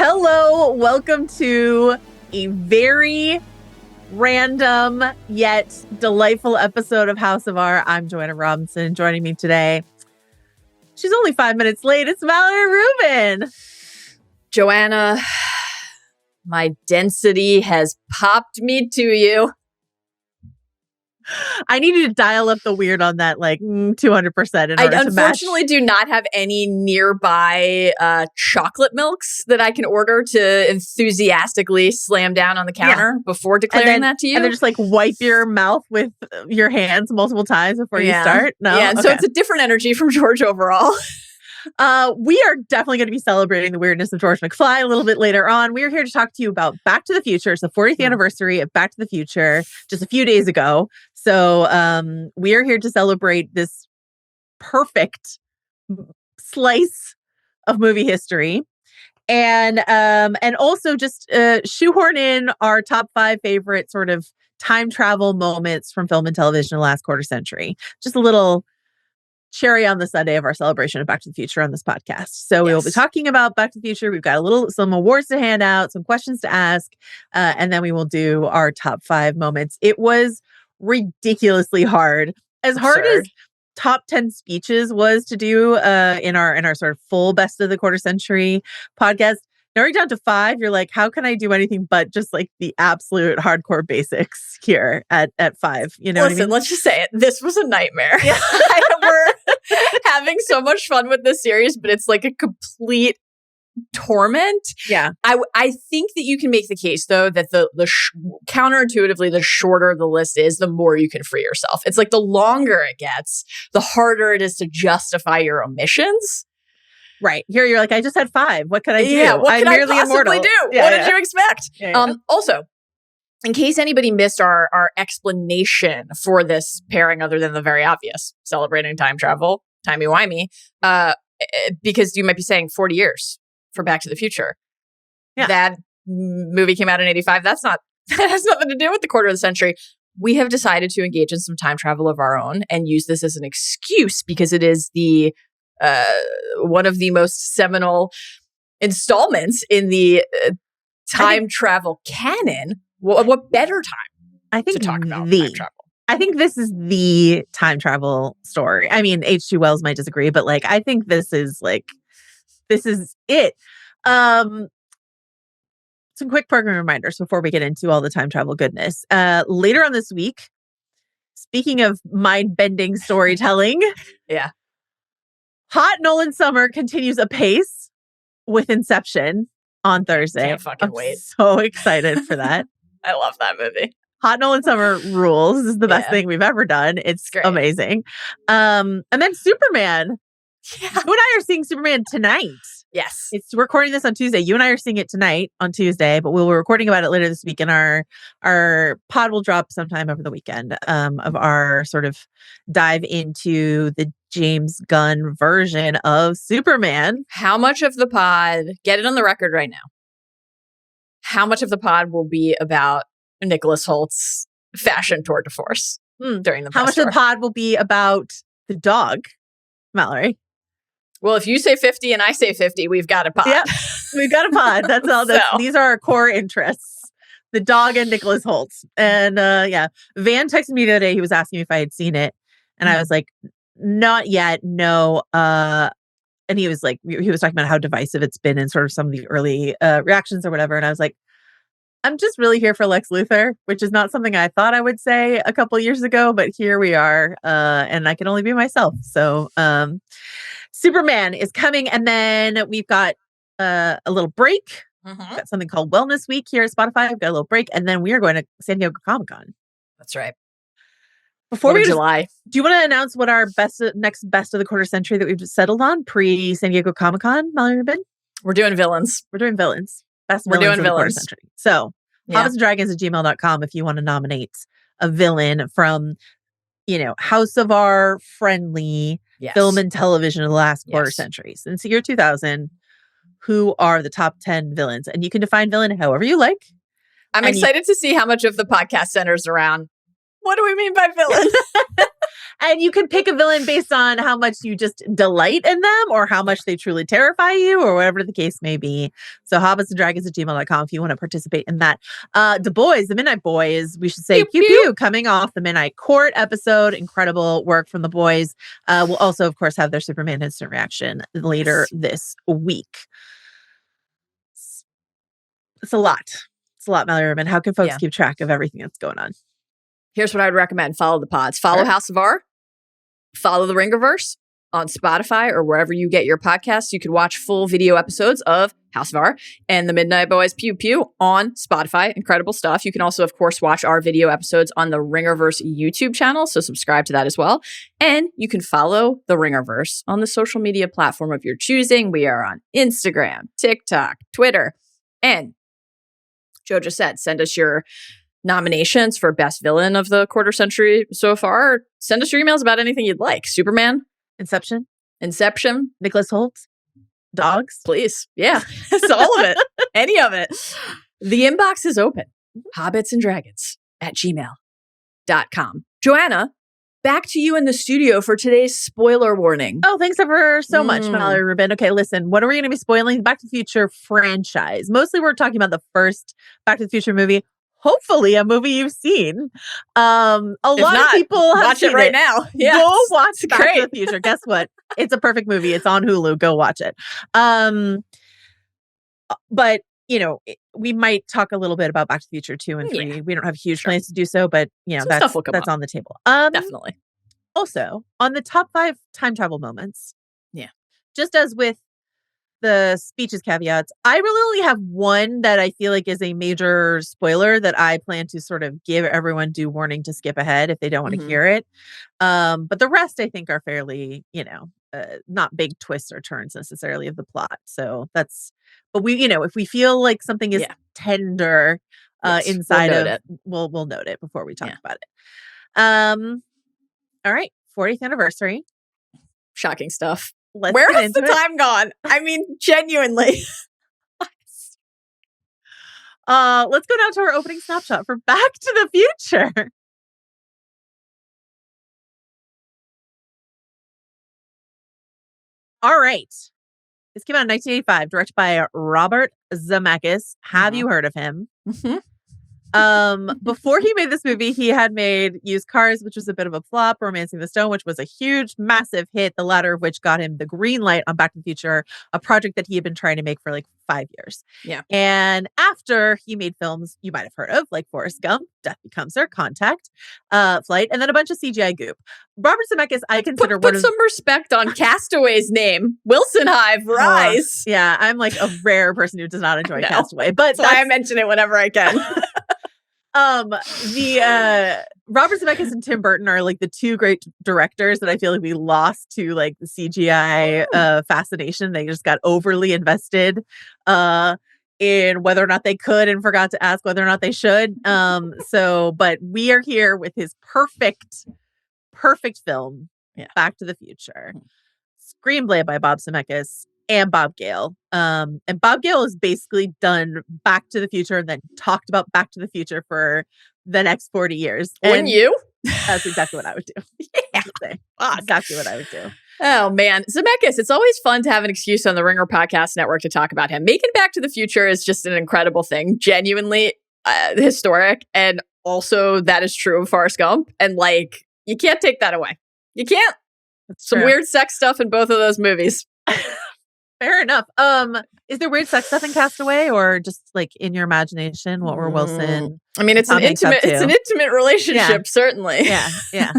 Hello, welcome to a very random yet delightful episode of House of R. I'm Joanna Robinson. Joining me today, she's only 5 minutes late. It's Mallory Rubin. Joanna, my density has popped me to you. I needed to dial up the weird on that, like 200%. In order I unfortunately do not have any nearby chocolate milks that I can order to enthusiastically slam down on the counter before declaring that to you. And then just like wipe your mouth with your hands multiple times before you start. No, yeah. So it's a different energy from George overall. We are definitely going to be celebrating the weirdness of George McFly a little bit later on. We are here to talk to you about Back to the Future. It's the 40th anniversary of Back to the Future just a few days ago. So we are here to celebrate this perfect slice of movie history. And also just shoehorn in our top 5 favorite sort of time travel moments from film and television in the last quarter century. Just a little cherry on the Sunday of our celebration of Back to the Future on this podcast. So we will be talking about Back to the Future. We've got some awards to hand out, some questions to ask, and then we will do our top 5 moments. It was ridiculously hard. As hard as top 10 speeches was to do in our sort of full best of the quarter century podcast. Narrowing down to 5, you're like, how can I do anything but just like the absolute hardcore basics here at 5? You know, Listen, let's just say it. This was a nightmare. Yeah. We're having so much fun with this series, but it's like a complete torment. Yeah. I think that you can make the case, though, that the counterintuitively, the shorter the list is, the more you can free yourself. It's like the longer it gets, the harder it is to justify your omissions. Right. Here you're like, I just had 5. What could I do? Yeah, what could I possibly do? Yeah, what did you expect? Yeah. Also, in case anybody missed our explanation for this pairing, other than the very obvious, celebrating time travel, timey-wimey, because you might be saying 40 years for Back to the Future. Yeah. That movie came out in 85. That has nothing to do with the quarter of the century. We have decided to engage in some time travel of our own and use this as an excuse because it is the one of the most seminal installments in the time travel canon. What better time to talk about time travel? I think this is the time travel story. I mean, H.G. Wells might disagree, but like, I think this is it. Some quick program reminders before we get into all the time travel goodness. Later on this week, speaking of mind-bending storytelling. Yeah. Hot Nolan summer continues apace with Inception on Thursday. Can't fucking wait. So excited for that. I love that movie. Hot Nolan summer rules. This is the best thing we've ever done. It's great. Amazing. And then Superman. Yeah. You and I are seeing Superman tonight. Yes. We're recording this on Tuesday. You and I are seeing it tonight on Tuesday, but we'll be recording about it later this week. And our pod will drop sometime over the weekend of our sort of dive into the James Gunn version of Superman. How much of the pod, get it on the record right now, how much of the pod will be about Nicholas Holt's fashion tour de force during the How much of the pod will be about the dog, Mallory? Well, if you say 50 and I say 50, we've got a pod. Yeah, we've got a pod. That's all. These are our core interests. The dog and Nicholas Holt. And Van texted me the other day. He was asking me if I had seen it. And I was like, not yet. No. And he was like, he was talking about how divisive it's been in sort of some of the early reactions or whatever. And I was like, I'm just really here for Lex Luthor, which is not something I thought I would say a couple years ago, but here we are. And I can only be myself. So Superman is coming. And then we've got a little break. We've got something called Wellness Week here at Spotify. We've got a little break. And then we are going to San Diego Comic-Con. That's right. Before we July. Do you want to announce what our next best of the quarter century that we've just settled on pre San Diego Comic-Con, Mallory Rubin? We're doing villains. We're doing villains. Best We're villains doing of the quarter villains. century. So hobbitsanddragons@gmail.com if you want to nominate a villain from, House of R friendly film and television of the last quarter century. Since the year 2000, who are the top 10 villains? And you can define villain however you like. I'm excited to see how much of the podcast centers around, what do we mean by villain? And you can pick a villain based on how much you just delight in them or how much they truly terrify you or whatever the case may be. So hobbitsanddragons@gmail.com if you want to participate in that. The boys, the Midnight Boys, we should say pew pew, coming off the Midnight Court episode. Incredible work from the boys. We'll also, of course, have their Superman instant reaction later this week. It's a lot. It's a lot, Mallory Rubin. How can folks keep track of everything that's going on? Here's what I would recommend. Follow the pods. Follow House of R. Follow the Ringerverse on Spotify or wherever you get your podcasts. You can watch full video episodes of House of R and the Midnight Boys Pew Pew on Spotify. Incredible stuff. You can also, of course, watch our video episodes on the Ringerverse YouTube channel. So subscribe to that as well. And you can follow the Ringerverse on the social media platform of your choosing. We are on Instagram, TikTok, Twitter, and Joe just said, send us your nominations for best villain of the quarter century so far. Send us your emails about anything you'd like. Superman, Inception, Nicholas Hoult, dogs, please. Yeah, it's all of it. Any of it. The inbox is open. hobbitsanddragons@gmail.com. Joanna, back to you in the studio for today's spoiler warning. Oh, thanks ever so much, Mallory Rubin. Okay, listen, what are we going to be spoiling? Back to the Future franchise. Mostly we're talking about the first Back to the Future movie. Hopefully a movie you've seen. A lot of people have watch it right now. Yeah, go watch Back to the Future. Guess what? It's a perfect movie. It's on Hulu. Go watch it. But you know, we might talk a little bit about Back to the Future 2 and 3. We don't have huge plans to do so, but you know, that's on the table. Definitely. Also, on the top 5 time travel moments. Yeah. Just as with the speeches caveats, I really only have one that I feel like is a major spoiler that I plan to sort of give everyone due warning to skip ahead if they don't want to hear it. But the rest I think are fairly, you know, not big twists or turns necessarily of the plot. So that's, but we, you know, if we feel like something is tender inside we'll note it before we talk about it. All right, 40th anniversary. Shocking stuff. Where has the time gone? I mean, genuinely. Let's go down to our opening snapshot for Back to the Future. All right. This came out in 1985, directed by Robert Zemeckis. Have you heard of him? Before he made this movie, he had made Used Cars, which was a bit of a flop, Romancing the Stone, which was a huge, massive hit, the latter of which got him the green light on Back to the Future, a project that he had been trying to make for like 5 years. Yeah. And after he made films you might have heard of, like Forrest Gump, Death Becomes Her, Contact, Flight, and then a bunch of CGI goop. Robert Zemeckis, I consider put some respect on Castaway's name. Wilson Hive, rise. Yeah, I'm like a rare person who does not enjoy Castaway, but that's why I mention it whenever I can. Robert Zemeckis and Tim Burton are like the two great directors that I feel like we lost to like the CGI fascination. They just got overly invested in whether or not they could and forgot to ask whether or not they should. But we are here with his perfect film, Back to the Future, screenplay by Bob Zemeckis and Bob Gale. And Bob Gale has basically done Back to the Future and then talked about Back to the Future for the next 40 years. Wouldn't you? That's exactly what I would do. Exactly what I would do. Oh, man. Zemeckis, it's always fun to have an excuse on the Ringer Podcast Network to talk about him. Making Back to the Future is just an incredible thing. Genuinely historic. And also that is true of Forrest Gump. And like, you can't take that away. You can't. That's some true. Weird sex stuff in both of those movies. Fair enough. Is there weird sex stuff in Castaway, or just like in your imagination? What were Wilson? I mean, it's an intimate relationship, certainly. Yeah.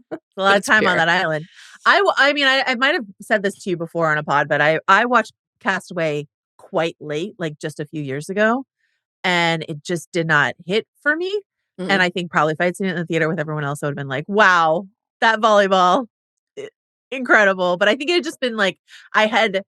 A lot of time on that island. I mean, I might have said this to you before on a pod, but I watched Castaway quite late, like just a few years ago, and it just did not hit for me. Mm-hmm. And I think probably if I had seen it in the theater with everyone else, I would have been like, wow, that volleyball, incredible. But I think it had just been like, I had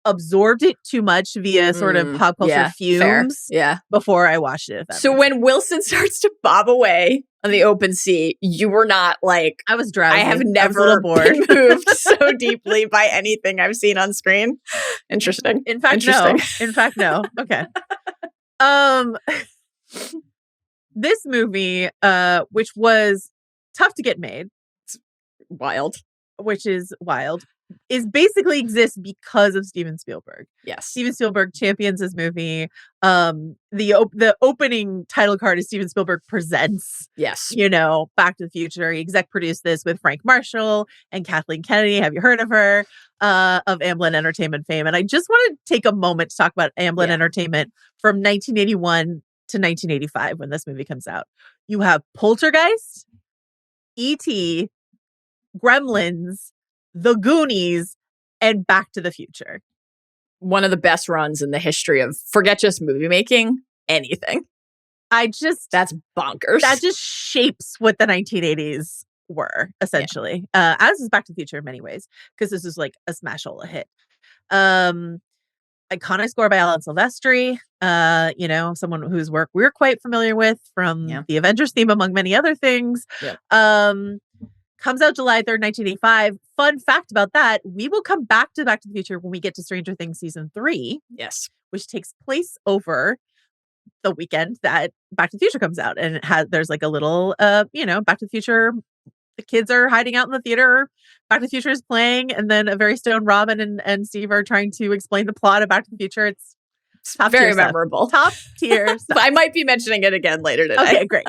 absorbed it too much via sort of pop culture fumes before I watched it. So when Wilson starts to bob away on the open sea, you were not like, I was drowsy. I have never been moved so deeply by anything I've seen on screen. Interesting. In fact, no. Okay. This movie, which was tough to get made. wild. Is basically exists because of Steven Spielberg. Yes. Steven Spielberg champions this movie. The opening title card is Steven Spielberg Presents. Yes. Back to the Future. He exec produced this with Frank Marshall and Kathleen Kennedy. Have you heard of her? Of Amblin Entertainment fame. And I just want to take a moment to talk about Amblin Entertainment from 1981 to 1985 when this movie comes out. You have Poltergeist, E.T., Gremlins, The Goonies, and Back to the Future. One of the best runs in the history of, forget just movie making, anything. That's bonkers. That just shapes what the 1980s were, essentially. As is Back to the Future in many ways, because this is like a smash-hole hit. Iconic score by Alan Silvestri, someone whose work we're quite familiar with from the Avengers theme, among many other things. Yeah. Comes out July 3rd, 1985. Fun fact about that, we will come back to the Future when we get to Stranger Things Season 3. Yes. Which takes place over the weekend that Back to the Future comes out. And there's like a little, Back to the Future, the kids are hiding out in the theater. Back to the Future is playing. And then a very stoned Robin and Steve are trying to explain the plot of Back to the Future. It's top very memorable. Top tier stuff. I might be mentioning it again later today. Okay, great.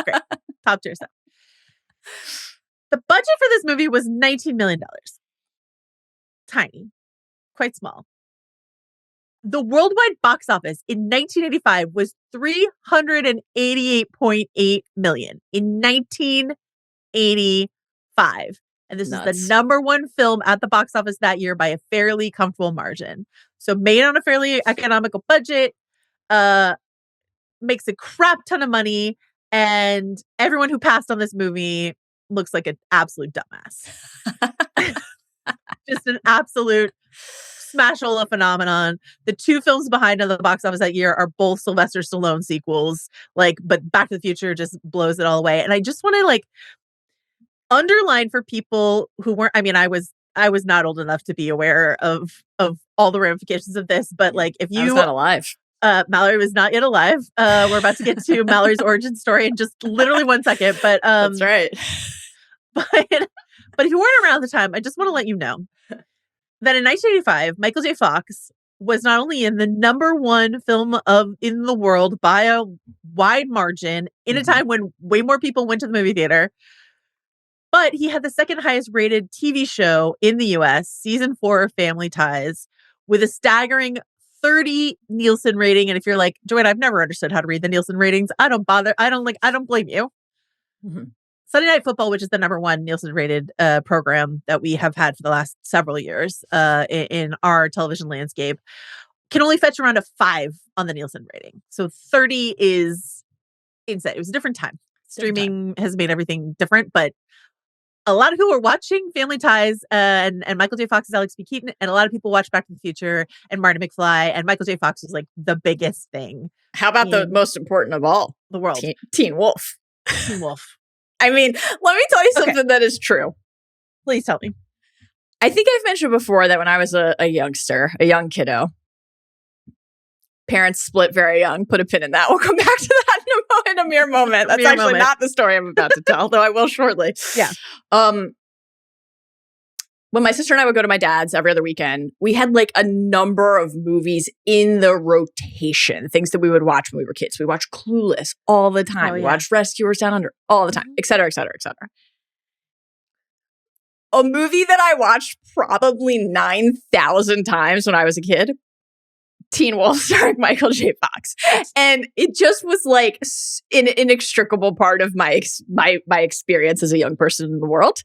Top tier stuff. The budget for this movie was $19 million. Tiny. Quite small. The worldwide box office in 1985 was $388.8 million in 1985. And this is the number one film at the box office that year by a fairly comfortable margin. So made on a fairly economical budget, makes a crap ton of money, and everyone who passed on this movie looks like an absolute dumbass. Just an absolute smash-hole phenomenon. The two films behind on the box office that year are both Sylvester Stallone sequels, but Back to the Future just blows it all away. And I just want to underline for people who weren't, I was not old enough to be aware of all the ramifications of this, but if you I was not alive. Mallory was not yet alive. We're about to get to Mallory's origin story in just literally 1 second. But that's right. But if you weren't around at the time, I just want to let you know that in 1985, Michael J. Fox was not only in the number one film in the world by a wide margin in a time when way more people went to the movie theater, but he had the second highest rated TV show in the US, season 4 of Family Ties, with a staggering 30 Nielsen rating. And if you're like, Joanne, I've never understood how to read the Nielsen ratings, I don't bother. I don't blame you. Mm-hmm. Sunday Night Football, which is the number one Nielsen rated program that we have had for the last several years in our television landscape, can only fetch around a 5 on the Nielsen rating. So 30 is insane. It was a different time. Streaming has made everything different, but a lot of people were watching Family Ties and Michael J. Fox as Alex P. Keaton, and a lot of people watched Back to the Future and Marty McFly, and Michael J. Fox was like the biggest thing. How about the most important of all? The world. Teen Wolf. Teen Wolf. I mean, let me tell you something that is true. Please tell me. I think I've mentioned before that when I was a youngster, a young kiddo, parents split very young. Put a pin in that. We'll come back to that in a mere moment. That's actually not the story I'm about to tell, though I will shortly. Yeah. When my sister and I would go to my dad's every other weekend, we had like a number of movies in the rotation, things that we would watch when we were kids. We watched Clueless all the time. We watched Rescuers Down Under all the time, et cetera, et cetera, et cetera. A movie that I watched probably 9,000 times when I was a kid, Teen Wolf starring Michael J. Fox. And it just was like an inextricable part of my experience as a young person in the world.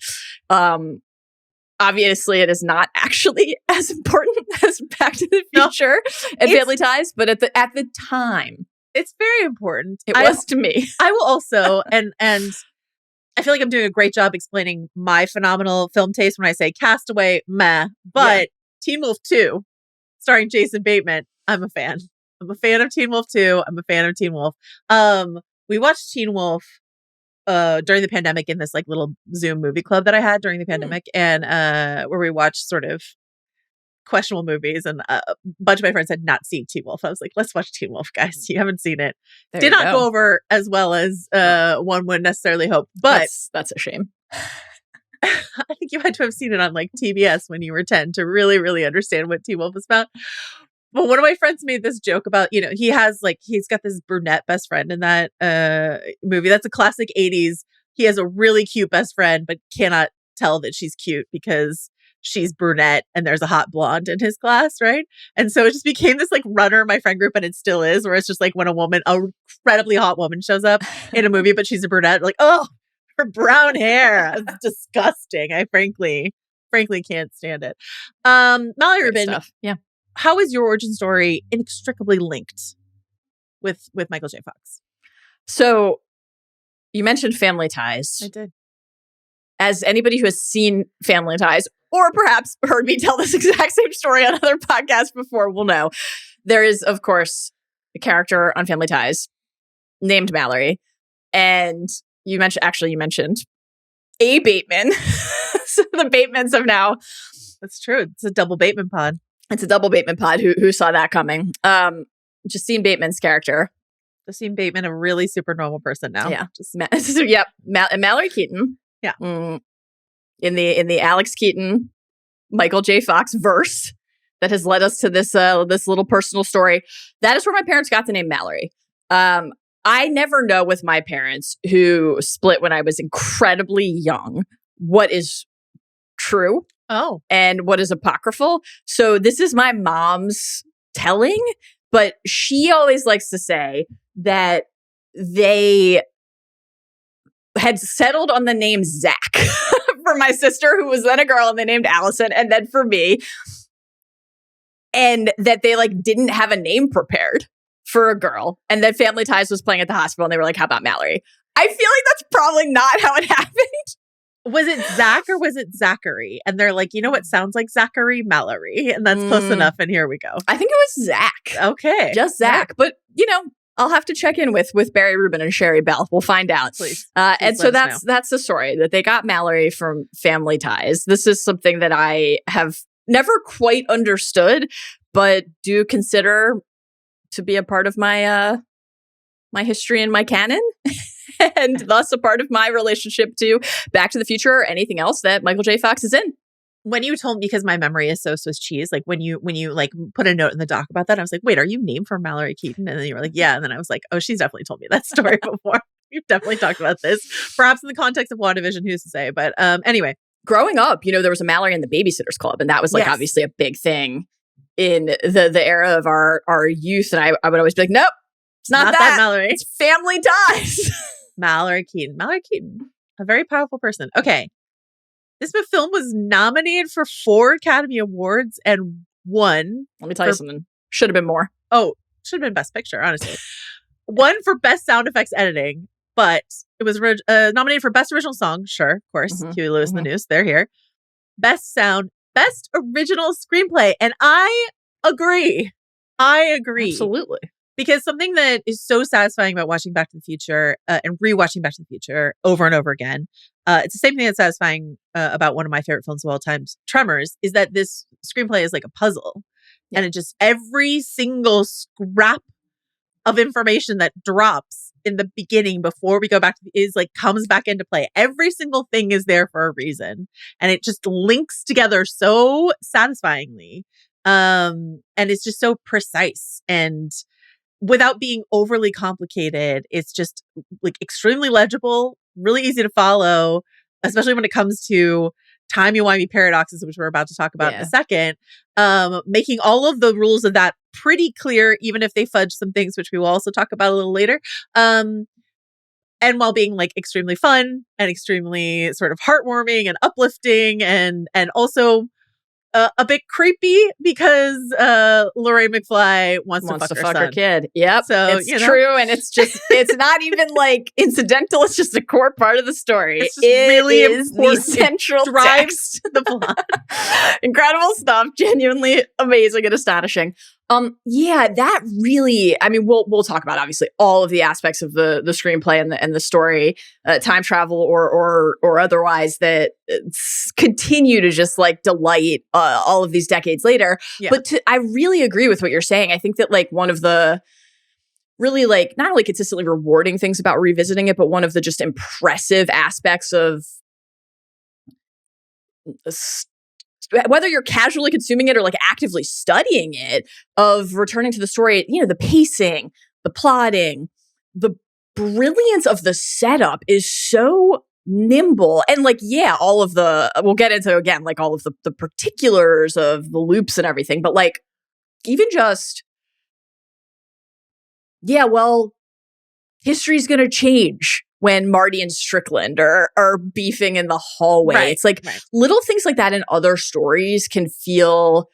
Obviously, it is not actually as important as Back to the Future and Family Ties, but at the time, it's very important. It was to me. I will also, and I feel like I'm doing a great job explaining my phenomenal film taste when I say Castaway, meh, but Teen Wolf 2, starring Jason Bateman, I'm a fan. I'm a fan of Teen Wolf 2. I'm a fan of Teen Wolf. We watched Teen Wolf during the pandemic in this like little Zoom movie club that I had during the pandemic, and where we watched sort of questionable movies, and a bunch of my friends had not seen Teen Wolf. I was like, let's watch Teen Wolf, guys. You haven't seen it. Did not go over as well as one would necessarily hope, but that's a shame. I think you had to have seen it on like TBS when you were 10 to really, really understand what Teen Wolf is about. But one of my friends made this joke about, he's got this brunette best friend in that movie. That's a classic 80s. He has a really cute best friend, but cannot tell that she's cute because she's brunette and there's a hot blonde in his class, right? And so it just became this like runner in my friend group, and it still is, where it's just like when a incredibly hot woman shows up in a movie, but she's a brunette, like, oh, her brown hair. It's disgusting. I frankly can't stand it. Mallory Rubin, yeah. How is your origin story inextricably linked with Michael J. Fox? So you mentioned Family Ties. I did. As anybody who has seen Family Ties, or perhaps heard me tell this exact same story on other podcasts before, will know. There is, of course, a character on Family Ties named Mallory. And you mentioned a Bateman. So the Batemans have now... That's true. It's a double Bateman pod. It's a double Bateman pod. Who saw that coming? Justine Bateman's character. Justine Bateman, a really super normal person now. Yeah. Yep. Mallory Keaton. Yeah. In the Alex Keaton, Michael J. Fox verse that has led us to this little personal story. That is where my parents got the name Mallory. I never know with my parents, who split when I was incredibly young, what is true. Oh. And what is apocryphal. So this is my mom's telling, but she always likes to say that they had settled on the name Zach for my sister, who was then a girl, and they named Allison, and then for me. And that they like didn't have a name prepared for a girl. And then Family Ties was playing at the hospital, and they were like, how about Mallory? I feel like that's probably not how it happened. Was it Zach or was it Zachary? And they're like, what sounds like Zachary? Mallory. And that's close enough. And here we go. I think it was Zach. Okay. Just Zach. Yeah. But, I'll have to check in with Barry Rubin and Sherry Bell. We'll find out. Please and so that's the story, that they got Mallory from Family Ties. This is something that I have never quite understood, but do consider to be a part of my my history and my canon. And thus a part of my relationship to Back to the Future or anything else that Michael J. Fox is in. When you told me, because my memory is so Swiss cheese, like when you like put a note in the doc about that, I was like, wait, are you named for Mallory Keaton? And then you were like, yeah. And then I was like, oh, she's definitely told me that story before. We've definitely talked about this, perhaps in the context of WandaVision, who's to say? But anyway. Growing up, there was a Mallory and the Babysitters Club, and that was like obviously a big thing in the era of our youth. And I would always be like, nope, it's not that Mallory. It's Family Ties. Mallory Keaton, a very powerful person. Okay. This film was nominated for 4 Academy Awards and won. Let me tell you something. Should have been more. Oh, should have been Best Picture, honestly. Won for Best Sound Effects Editing, but it was nominated for Best Original Song. Sure, of course. Huey Lewis and the News, they're here. Best Sound, Best Original Screenplay. And I agree. Absolutely. Because something that is so satisfying about watching Back to the Future and rewatching Back to the Future over and over again, it's the same thing that's satisfying about one of my favorite films of all time, Tremors, is that this screenplay is like a puzzle. Yeah. And it just, every single scrap of information that drops in the beginning before we go back is like comes back into play. Every single thing is there for a reason. And it just links together so satisfyingly. And it's just so precise and without being overly complicated. It's just like extremely legible, really easy to follow, especially when it comes to timey-wimey paradoxes, which we're about to talk about in a second. Making all of the rules of that pretty clear, even if they fudge some things, which we will also talk about a little later. And while being like extremely fun and extremely sort of heartwarming and uplifting and also a bit creepy because Lorraine McFly wants to fuck her kid. Yep. So it's true. And it's just, it's not even like incidental. It's just a core part of the story. It's just really is important. The central drives the plot. Incredible stuff. Genuinely amazing and astonishing. That really, I mean, we'll talk about obviously all of the aspects of the screenplay and the story, time travel or otherwise that continue to just like delight all of these decades later. Yeah. But I really agree with what you're saying. I think that like one of the really like not only consistently rewarding things about revisiting it, but one of the just impressive aspects of whether you're casually consuming it or like actively studying it, of returning to the story, the pacing, the plotting, the brilliance of the setup is so nimble. And like, all of we'll get into again, like all of the particulars of the loops and everything, but like even just, history's going to change when Marty and Strickland are beefing in the hallway. Right, it's like little things like that in other stories can feel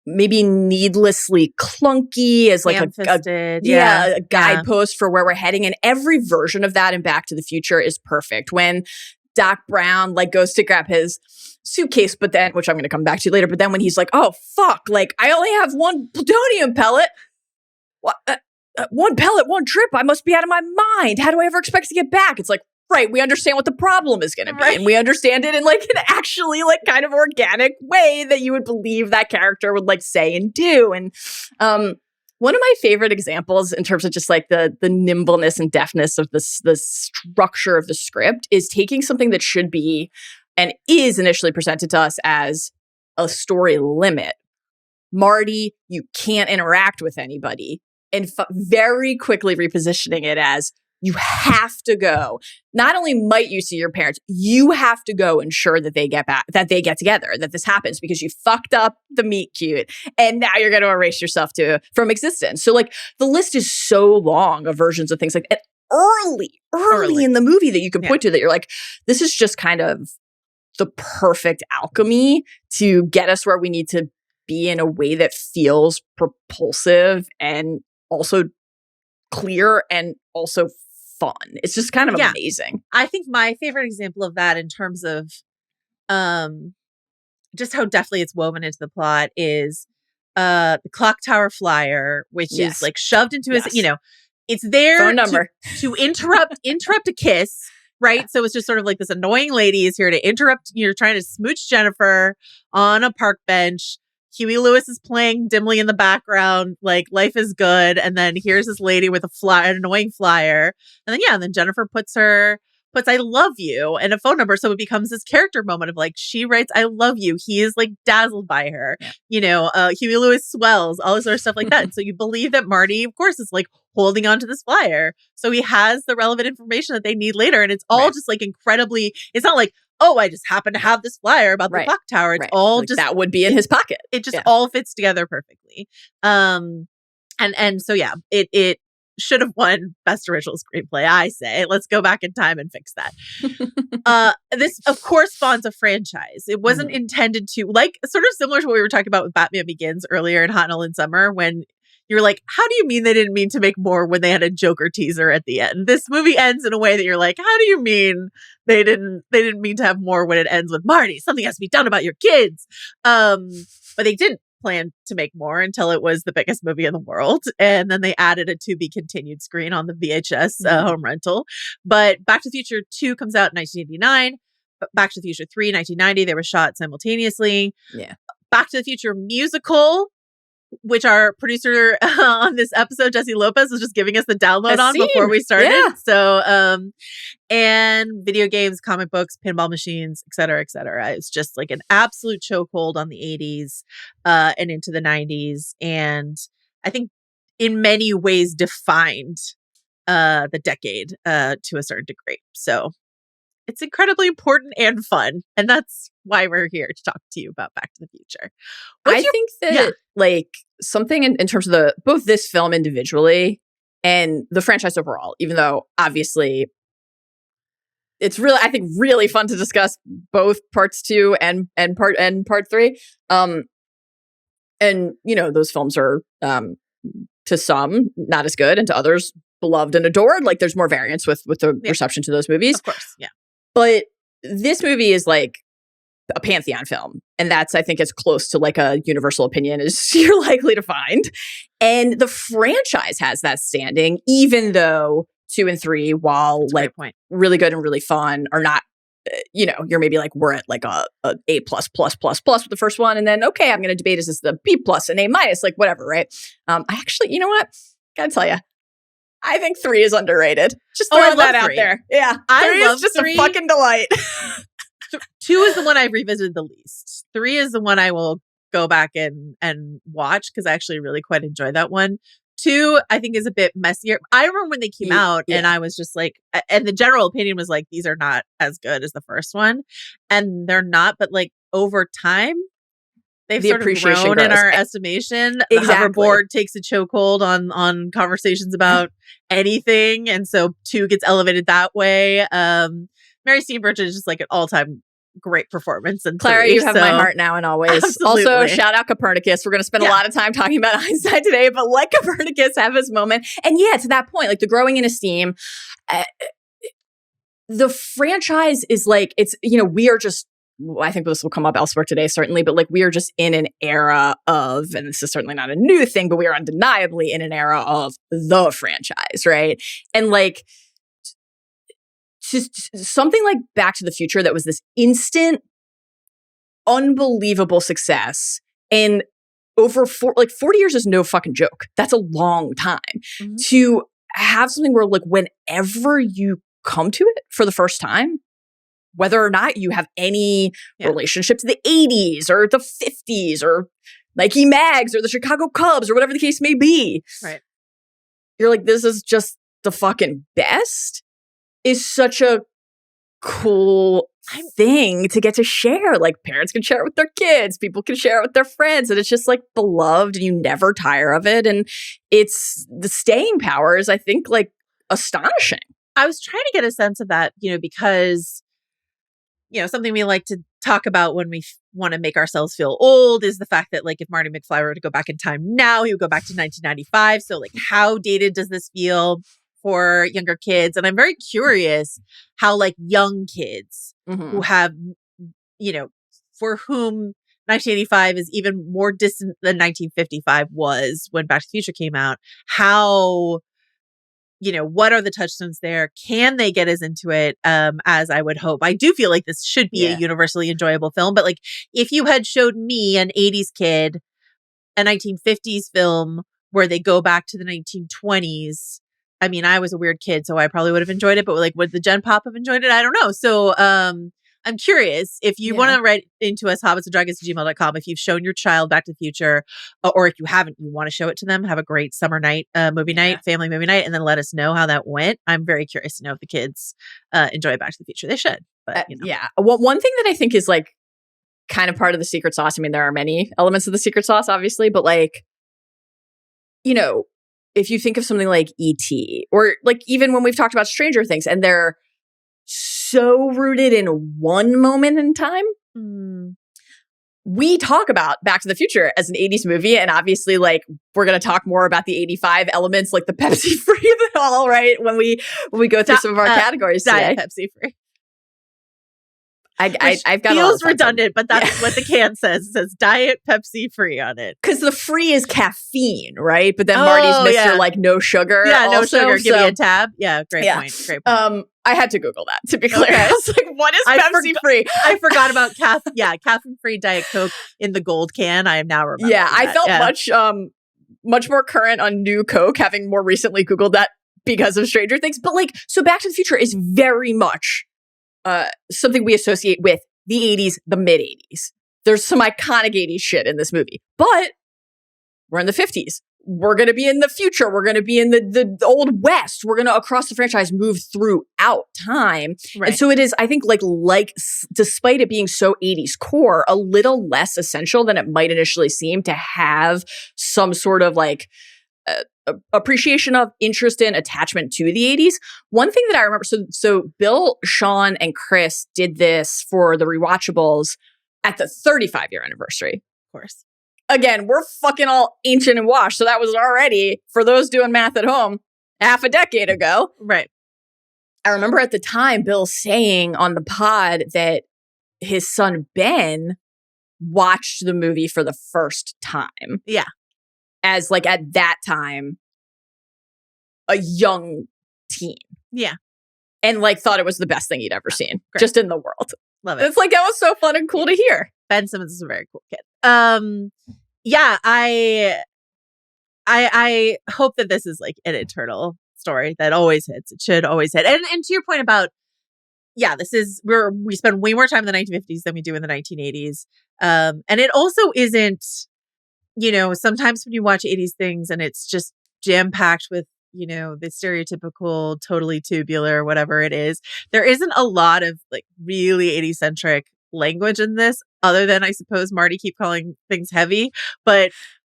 maybe needlessly clunky as like a guidepost for where we're heading. And every version of that in Back to the Future is perfect. When Doc Brown like goes to grab his suitcase, but then, which I'm going to come back to later, but then when he's like, oh, fuck, like I only have one plutonium pellet. What? One pellet, one trip. I must be out of my mind. How do I ever expect to get back? It's like, right, we understand what the problem is going to be. Right. And we understand it in like an actually like kind of organic way that you would believe that character would like say and do. And one of my favorite examples in terms of just like the nimbleness and deftness of the structure of the script is taking something that should be and is initially presented to us as a story limit. Marty, you can't interact with anybody. And very quickly repositioning it as you have to go. Not only might you see your parents, you have to go ensure that they get back, that they get together, that this happens because you fucked up the meet cute, and now you're going to erase yourself from existence. So like the list is so long of versions of things like that early in the movie that you can point to that you're like, this is just kind of the perfect alchemy to get us where we need to be in a way that feels propulsive and also clear and also fun. It's just kind of amazing. I think my favorite example of that in terms of just how deftly it's woven into the plot is the clock tower flyer, which is like shoved into his, it's there phone number to interrupt a kiss. Right. So it's just sort of like this annoying lady is here to interrupt. You're trying to smooch Jennifer on a park bench. Huey Lewis is playing dimly in the background, like life is good. And then here's this lady with an annoying flyer. And then Jennifer puts I love you and a phone number. So it becomes this character moment of like, she writes, I love you. He is like dazzled by her, Huey Lewis swells, all this sort of stuff like that. And so you believe that Marty, of course, is like holding on to this flyer. So he has the relevant information that they need later. And it's all just like incredibly, it's not like, oh, I just happen to have this flyer about the clock tower. It's all like just that would be in his pocket. It just all fits together perfectly. And so it should have won Best Original Screenplay. I say, let's go back in time and fix that. This, of course, spawns a franchise. It wasn't intended to, like, sort of similar to what we were talking about with Batman Begins earlier in Hot and All in Summer, when you're like, how do you mean they didn't mean to make more when they had a Joker teaser at the end? This movie ends in a way that you're like, how do you mean they didn't mean to have more when it ends with Marty? Something has to be done about your kids. But they didn't plan to make more until it was the biggest movie in the world. And then they added a to be continued screen on the VHS home rental. But Back to the Future 2 comes out in 1989. Back to the Future 3, 1990. They were shot simultaneously. Yeah. Back to the Future musical, which our producer on this episode, Jesse Lopez, was just giving us the download on before we started. Yeah. So, and video games, comic books, pinball machines, et cetera, et cetera. It's just like an absolute chokehold on the 80s and into the 90s. And I think in many ways defined the decade to a certain degree. So it's incredibly important and fun. And that's why we're here to talk to you about Back to the Future. I think that like something in terms of both this film individually and the franchise overall, even though obviously it's really, I think, really fun to discuss both parts 2 and part 3. And those films are to some not as good and to others beloved and adored. Like there's more variance with the reception to those movies. Of course. Yeah. But this movie is like a pantheon film. And that's, I think, as close to like a universal opinion as you're likely to find. And the franchise has that standing, even though 2 and 3, while like really good and really fun, are not, you're maybe like, we're at like a A++++ with the first one. And then, okay, I'm going to debate is this the B+ and A-, like whatever, right? I actually, you know what? Gotta tell you, I think 3 is underrated. Just throwing that out there. Yeah. 3 is just 3. A fucking delight. 2 is the one I've revisited the least. 3 is the one I will go back and watch because I actually really quite enjoy that one. 2, I think, is a bit messier. I remember when they came out and I was just like, and the general opinion was like, these are not as good as the first one. And they're not, but like over time, they've sort of grown in our estimation. The hoverboard takes a chokehold on conversations about anything. And so 2 gets elevated that way. Mary Steenburgen is just like an all-time great performance. And Clara, you have my heart now and always. Absolutely. Also, shout out Copernicus. We're going to spend a lot of time talking about Einstein today, but let Copernicus have his moment. And yeah, to that point, like the growing in esteem, the franchise is like, it's, we are just, I think this will come up elsewhere today, certainly, but like we are just in an era of, and this is certainly not a new thing, but we are undeniably in an era of the franchise, right? And like, just something like Back to the Future that was this instant, unbelievable success. And over 40 years is no fucking joke. That's a long time to have something where like whenever you come to it for the first time, whether or not you have any relationship to the 80s or the 50s or Nike Mags or the Chicago Cubs or whatever the case may be. Right. You're like, this is just the fucking best. Is such a cool thing to get to share. Like parents can share it with their kids, people can share it with their friends, and it's just like beloved and you never tire of it. And it's the staying power is, I think, like astonishing. I was trying to get a sense of that, because, something we like to talk about when we want to make ourselves feel old is the fact that like if Marty McFly were to go back in time now, he would go back to 1995. So like how dated does this feel for younger kids? And I'm very curious how like young kids who have, for whom 1985 is even more distant than 1955 was when Back to the Future came out. How, what are the touchstones there? Can they get as into it as I would hope? I do feel like this should be a universally enjoyable film. But like if you had showed me an 80s kid, a 1950s film where they go back to the 1920s, I mean, I was a weird kid, so I probably would have enjoyed it, but like, would the Gen Pop have enjoyed it? I don't know. So I'm curious if you want to write into us, hobbitsanddragons@gmail.com, if you've shown your child Back to the Future, or if you haven't, you want to show it to them, have a great summer night, movie night, family movie night, and then let us know how that went. I'm very curious to know if the kids enjoy Back to the Future. They should. But, Yeah. One thing that I think is like kind of part of the secret sauce. I mean, there are many elements of the secret sauce, obviously, but like, if you think of something like E.T. or like even when we've talked about Stranger Things and they're so rooted in one moment in time, we talk about Back to the Future as an 80s movie. And obviously like we're going to talk more about the 85 elements, like the Pepsi free of it all, right? When we go through some of our categories today. Diet Pepsi free. I've got feels redundant, but that's what the can says. It says Diet Pepsi free on it. Because the free is caffeine, right? But then Marty's Mr. like no sugar. Yeah, also, no sugar. Give me a tab. Yeah, great point. Great point. I had to Google that, to be clear. Okay. I was like, what is Pepsi free? I forgot about caffeine free Diet Coke in the gold can. I am now remembering. Yeah, I felt much more current on new Coke, having more recently Googled that because of Stranger Things. But like, so Back to the Future is very much something we associate with the 80s, the mid 80s. There's some iconic 80s shit in this movie, but we're in the 50s. We're going to be in the future. We're going to be in the old West. We're going to, across the franchise, move throughout time. Right. And so it is, I think, like despite it being so 80s core, a little less essential than it might initially seem to have some sort of like appreciation of, interest in, attachment to the 80s. One thing that I remember, so Bill, Sean, and Chris did this for the rewatchables at the 35-year anniversary. Of course. Again, we're fucking all ancient and washed. So that was already, for those doing math at home, half a decade ago. Right. I remember at the time Bill saying on the pod that his son Ben watched the movie for the first time. Yeah. As like at that time, a young teen. Yeah. And like thought it was the best thing he'd ever seen. Great. Just in the world. Love it. It's like, that was so fun and cool to hear. Ben Simmons is a very cool kid. Yeah, I hope that this is like an eternal story that always hits. It should always hit. And to your point about we spend way more time in the 1950s than we do in the 1980s. And it also isn't, sometimes when you watch 80s things and it's just jam packed with, the stereotypical, totally tubular, whatever it is, there isn't a lot of like really 80s centric language in this, other than I suppose Marty keep calling things heavy, but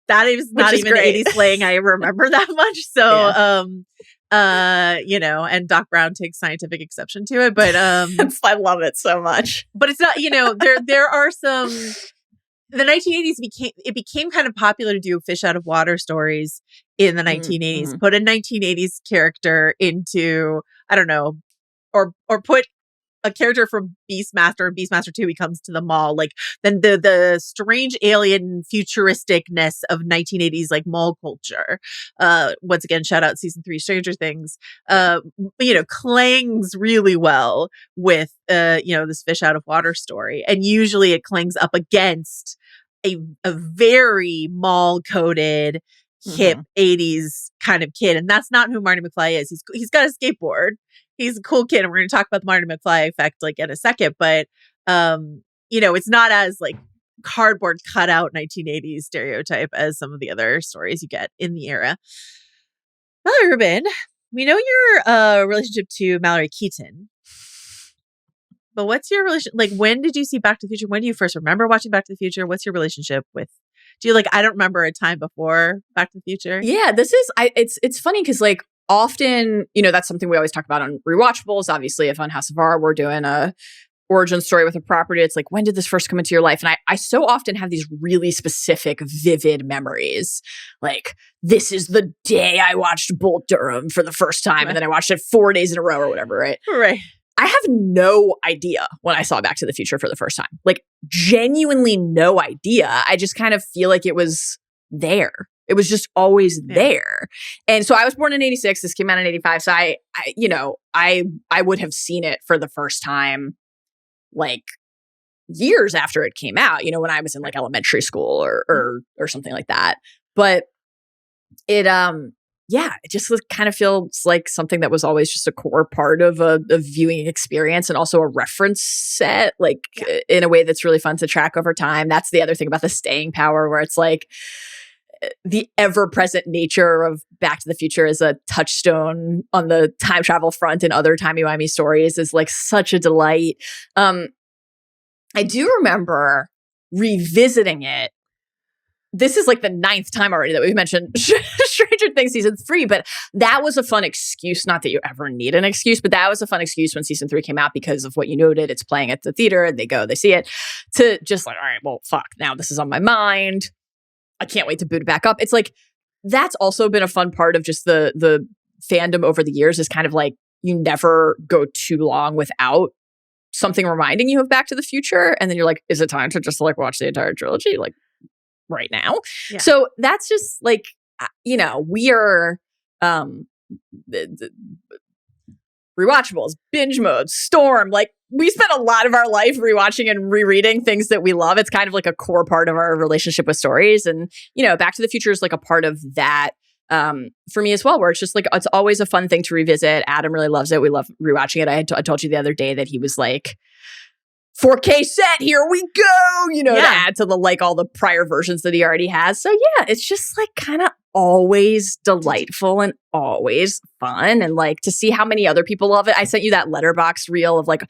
that is not even great. 80s slang I remember that much. So, and Doc Brown takes scientific exception to it, but I love it so much. But it's not, there are some. The 1980s became kind of popular to do fish out of water stories in the 1980s. Mm-hmm. Put a 1980s character into, I don't know, or put a character from Beastmaster and Beastmaster 2, he comes to the mall. Like, then the strange alien futuristicness of 1980s like mall culture. Once again, shout out season 3 Stranger Things. Clangs really well with this fish out of water story, and usually it clangs up against a very mall coded hip 80s kind of kid, and that's not who Marty McFly is. He's got a skateboard. He's a cool kid, and we're going to talk about the Marty McFly effect like in a second. But it's not as like cardboard cutout 1980s stereotype as some of the other stories you get in the era. Mallory Rubin, we know your relationship to Mallory Keaton, but what's your relationship? Like, when did you see Back to the Future? When do you first remember watching Back to the Future? What's your relationship with? Do you I don't remember a time before Back to the Future. Yeah, it's funny because like often, that's something we always talk about on Rewatchables. Obviously, if on House of R, we're doing a origin story with a property, it's like, when did this first come into your life? And I so often have these really specific, vivid memories. Like, this is the day I watched Bull Durham for the first time, right. And then I watched it 4 days in a row or whatever, right? Right. I have no idea when I saw Back to the Future for the first time. Like, genuinely no idea. I just kind of feel like it was there. It was just always there. And so I was born in 86. This came out in 85. So I would have seen it for the first time like years after it came out, when I was in like elementary school or something like that. But it just kind of feels like something that was always just a core part of a viewing experience, and also a reference set, in a way that's really fun to track over time. That's the other thing about the staying power, where it's like the ever-present nature of Back to the Future as a touchstone on the time travel front and other timey-wimey stories is like such a delight. I do remember revisiting it. This is like the 9th time already that we've mentioned Stranger Things season 3, but that was a fun excuse. Not that you ever need an excuse, but that was a fun excuse when season 3 came out because of what you noted. It's playing at the theater, they see it, to just like, all right, well, fuck, now this is on my mind. I can't wait to boot it back up. It's like, that's also been a fun part of just the fandom over the years, is kind of like, you never go too long without something reminding you of Back to the Future. And then you're like, is it time to just like watch the entire trilogy? Like, right now. Yeah. So that's just like, we are the Rewatchables, binge mode, Storm. Like, we spend a lot of our life rewatching and rereading things that we love. It's kind of like a core part of our relationship with stories. And, Back to the Future is like a part of that for me as well, where it's just like, it's always a fun thing to revisit. Adam really loves it. We love rewatching it. I told you the other day that he was like, 4K set, here we go, to add to the all the prior versions that he already has. So yeah, it's just like kind of always delightful and always fun, and like to see how many other people love it. I sent you that Letterboxd reel of like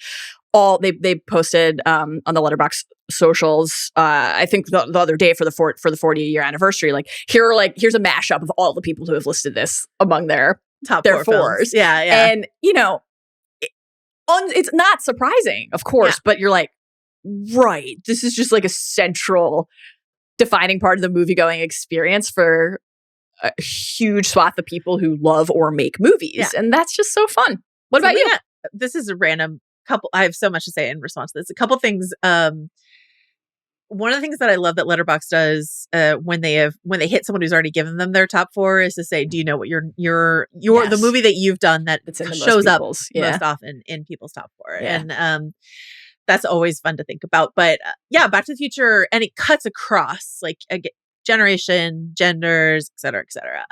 all they posted on the Letterboxd socials. I think the other day for the 40-year anniversary. Like, here's a mashup of all the people who have listed this among their top fours. Films. Yeah, and it's not surprising, of course, but you're like, right, this is just like a central defining part of the movie-going experience for a huge swath of people who love or make movies. Yeah. And that's just so fun. What about you? This is a random couple. I have so much to say in response to this. A couple things. One of the things that I love that Letterboxd does when they hit someone who's already given them their top 4 is to say, do you know what your the movie that you've done that shows up most often in people's top 4? Yeah. And that's always fun to think about. But Back to the Future, and it cuts across like generation, genders, et cetera, et cetera.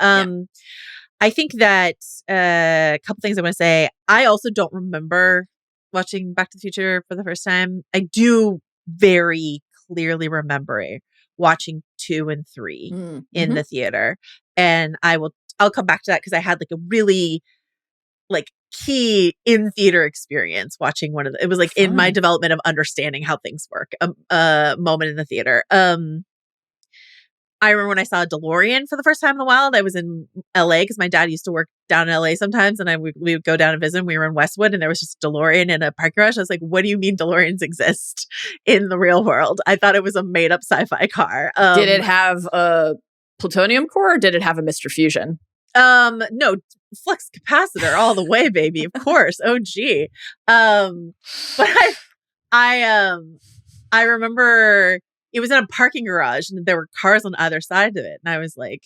I think that a couple things I want to say. I also don't remember watching Back to the Future for the first time, I do very clearly remember watching 2 and 3 in the theater. And I'll come back to that because I had like a really like key in theater experience watching one of it was like in my development of understanding how things work, a moment in the theater. I remember when I saw a DeLorean for the first time in a while. I was in LA because my dad used to work down in LA sometimes, and we would go down and visit. We were in Westwood, and there was just a DeLorean in a parking garage. I was like, "What do you mean DeLoreans exist in the real world?" I thought it was a made up sci-fi car. Did it have a plutonium core, or did it have a Mr. Fusion? No, flux capacitor all the way, baby. Of course. Oh, gee. But I remember. It was in a parking garage and there were cars on either side of it. And I was like,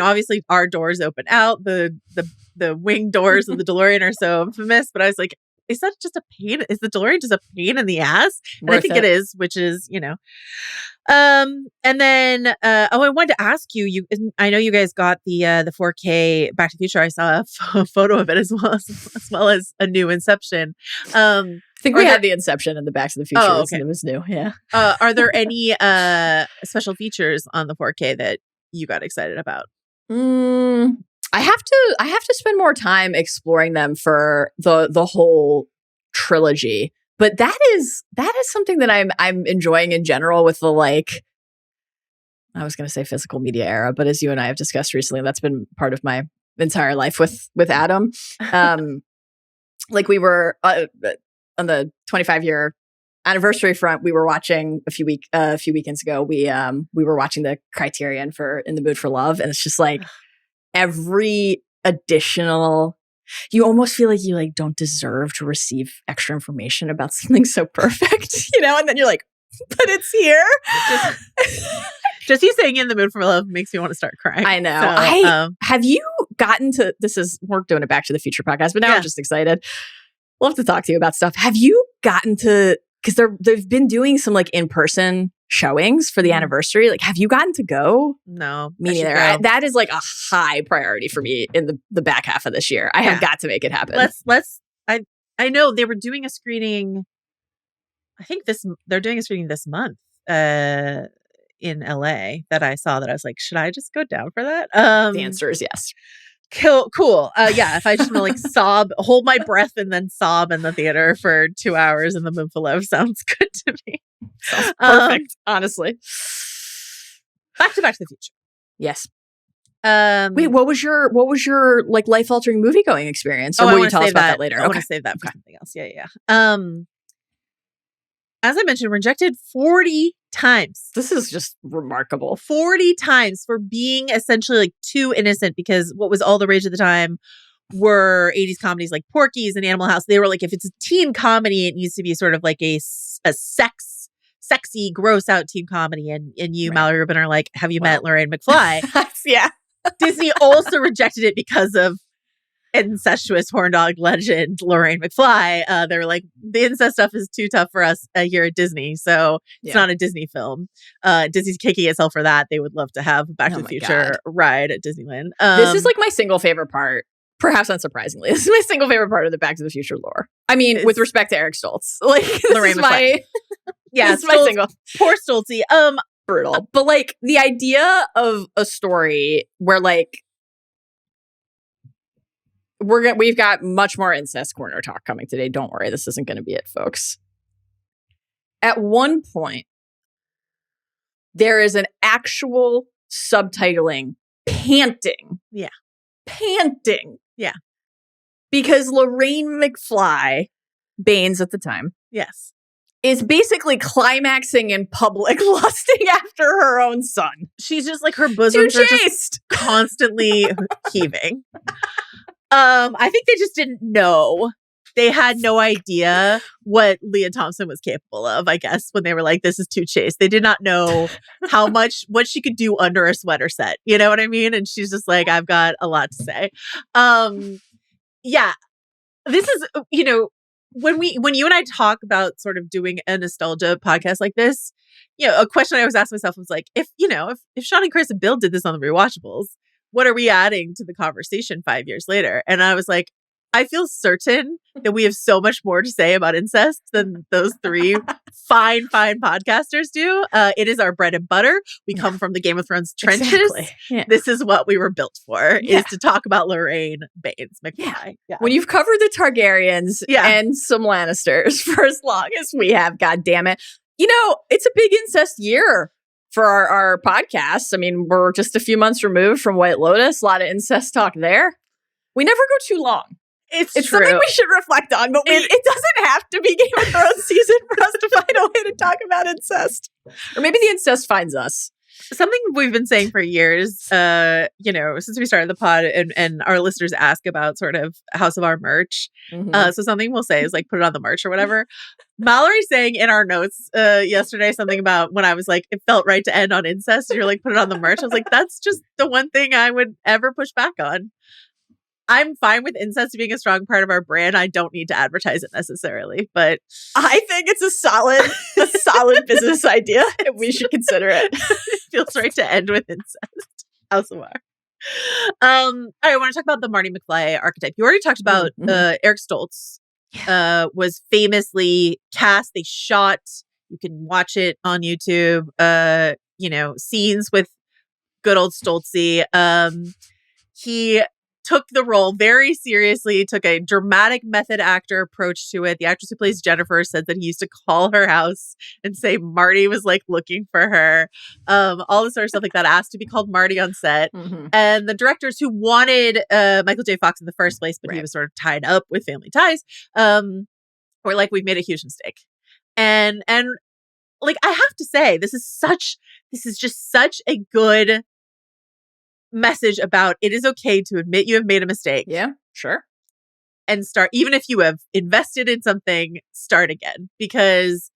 obviously our doors open out. The wing doors of the DeLorean are so infamous. But I was like, is that just a pain? Is the DeLorean just a pain in the ass? And I think it is, which is, and then, I wanted to ask you, I know you guys got the 4K Back to the Future. I saw a photo of it as well as a new Inception. I think we had the Inception and the Back to the Future. Oh, okay. It was new. Yeah. Are there any special features on the 4K that you got excited about? I have to spend more time exploring them for the whole trilogy. But that is something that I'm enjoying in general with the like. I was going to say physical media era, but as you and I have discussed recently, that's been part of my entire life with Adam. Like we were. On the 25-year anniversary front, we were watching a few weekends ago. We were watching the Criterion for In the Mood for Love, and it's just like every additional. You almost feel like you like don't deserve to receive extra information about something so perfect, and then you're like, but it's here. Just you saying In the Mood for Love makes me want to start crying. I know. So, have you gotten to we're doing a Back to the Future podcast, but now I'm just excited. Love to talk to you about stuff. Have you gotten to, because they've been doing some like in-person showings for the anniversary. Like, have you gotten to go? No. Me neither. That is like a high priority for me in the back half of this year. I have got to make it happen. I know they were doing a screening. I think they're doing a screening this month in LA that I saw that I was like, should I just go down for that? The answer is yes. Cool. Yeah, if I just want to like hold my breath and then sob in the theater for 2 hours in the Mood for Love sounds good to me. Sounds perfect, honestly. Back to the Future. Yes. Wait, what was your like life altering movie going experience? Or will you tell us about that later? I want to save that for something else. Yeah. As I mentioned, rejected 40 times. This is just remarkable. 40 times for being essentially like too innocent, because what was all the rage at the time were 80s comedies like Porky's and Animal House. They were like, if it's a teen comedy, it needs to be sort of like a sexy, gross out teen comedy. And you, right. Mallory Rubin, are like, have you met Lorraine McFly? Yeah. Disney also rejected it because of incestuous horndog legend Lorraine McFly. They were like, the incest stuff is too tough for us here at Disney, so it's not a Disney film. Disney's kicking itself for that. They would love to have Back to the Future ride at Disneyland. This is like my single favorite part, perhaps unsurprisingly. This is my single favorite part of the Back to the Future lore. I mean, with respect to Eric Stoltz, like Lorraine McFly. Yeah, this is my single. Poor Stoltzy. Brutal. But like the idea of a story where like we've got much more incest corner talk coming today. Don't worry, this isn't going to be it, folks. At one point, there is an actual subtitling panting. Yeah. Panting. Yeah. Because Lorraine McFly, Baines at the time, yes, is basically climaxing in public, lusting after her own son. She's just like, her bosoms are just constantly heaving. I think they just didn't know. They had no idea what Leah Thompson was capable of, I guess, when they were like, this is too chaste. They did not know what she could do under a sweater set. You know what I mean? And she's just like, I've got a lot to say. Yeah. This is, when you and I talk about sort of doing a nostalgia podcast like this, a question I always ask myself was like, if Sean and Chris and Bill did this on the Rewatchables, what are we adding to the conversation 5 years later? And I was like, I feel certain that we have so much more to say about incest than those three fine podcasters do. It is our bread and butter. We come from the Game of Thrones trenches. Exactly. Yeah. This is what we were built for, is to talk about Lorraine Baines McFly. Yeah. Yeah. When you've covered the Targaryens and some Lannisters for as long as we have, God damn it. You know, it's a big incest year for our podcasts. I mean, we're just a few months removed from White Lotus. A lot of incest talk there. We never go too long. It's true. Something we should reflect on, but it doesn't have to be Game of Thrones season for us to find a way to talk about incest. Or maybe the incest finds us. Something we've been saying for years, since we started the pod, and our listeners ask about sort of House of R merch. So something we'll say is like, put it on the merch or whatever. Mallory saying in our notes yesterday something about when I was like, it felt right to end on incest. And you're like, put it on the merch. I was like, that's just the one thing I would ever push back on. I'm fine with incest being a strong part of our brand. I don't need to advertise it necessarily, but I think it's a solid business idea. And we should consider it. It feels right to end with incest. House of R. All right, I want to talk about the Marty McFly archetype. You already talked about Eric Stoltz. Was famously cast. They shot. You can watch it on YouTube. Scenes with good old Stoltzy. He took the role very seriously, took a dramatic method actor approach to it. The actress who plays Jennifer said that he used to call her house and say Marty was like looking for her. All this sort of stuff like that, asked to be called Marty on set. And the directors who wanted Michael J. Fox in the first place, but he was sort of tied up with family ties, were like, we've made a huge mistake. And like, I have to say, this is just such a good message about it is okay to admit you have made a mistake. Yeah, sure. And start, even if you have invested in something, start again. Because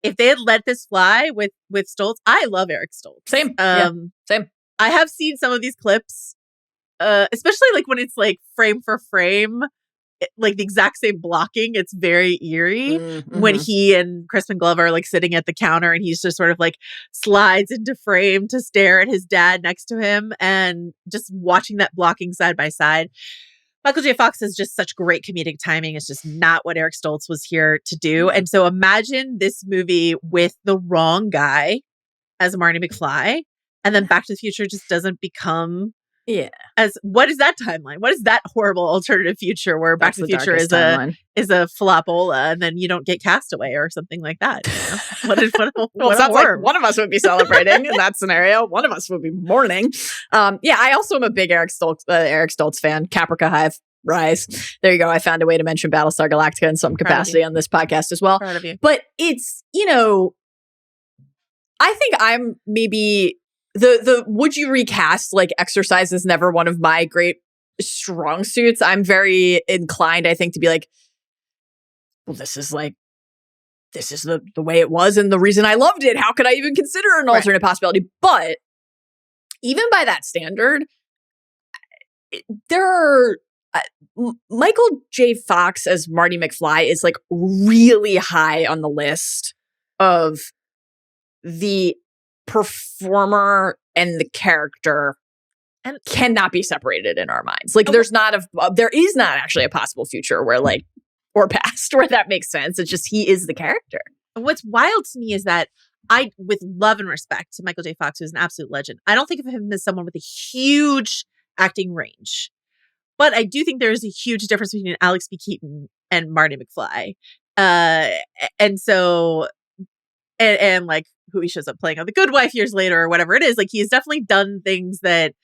if they had let this fly with Stoltz, I love Eric Stoltz. Same. Same. I have seen some of these clips, especially like when it's like frame for frame, like the exact same blocking. It's very eerie when he and Crispiest Glover are like sitting at the counter and he's just sort of like slides into frame to stare at his dad next to him, and just watching that blocking side by side. Michael J. Fox has just such great comedic timing. It's just not what Eric Stoltz was here to do. And so imagine this movie with the wrong guy as Marty McFly, and then Back to the Future just doesn't become as what is that timeline? What is that horrible alternative future where Back to the Future is a flopola and then you don't get Castaway or something like that? You know? Well, it sounds like one of us would be celebrating in that scenario. One of us would be mourning. I also am a big Eric Stoltz fan. Caprica Hive. Rise. There you go. I found a way to mention Battlestar Galactica in some capacity on this podcast as well. Proud of you. But it's, I think I'm maybe the would you recast like exercise is never one of my great strong suits. I'm very inclined, I think, to be like, well, this is the way it was and the reason I loved it. How could I even consider an alternate possibility? But even by that standard, there are Michael J. Fox as Marty McFly is like really high on the list of the performer and the character, and cannot be separated in our minds. Like there is not actually a possible future where like, or past where that makes sense. It's just, he is the character. What's wild to me is that I, with love and respect to Michael J. Fox, who's an absolute legend, I don't think of him as someone with a huge acting range. But I do think there is a huge difference between Alex B. Keaton and Marty McFly. And like who he shows up playing on The Good Wife years later or whatever it is. Like he's definitely done things that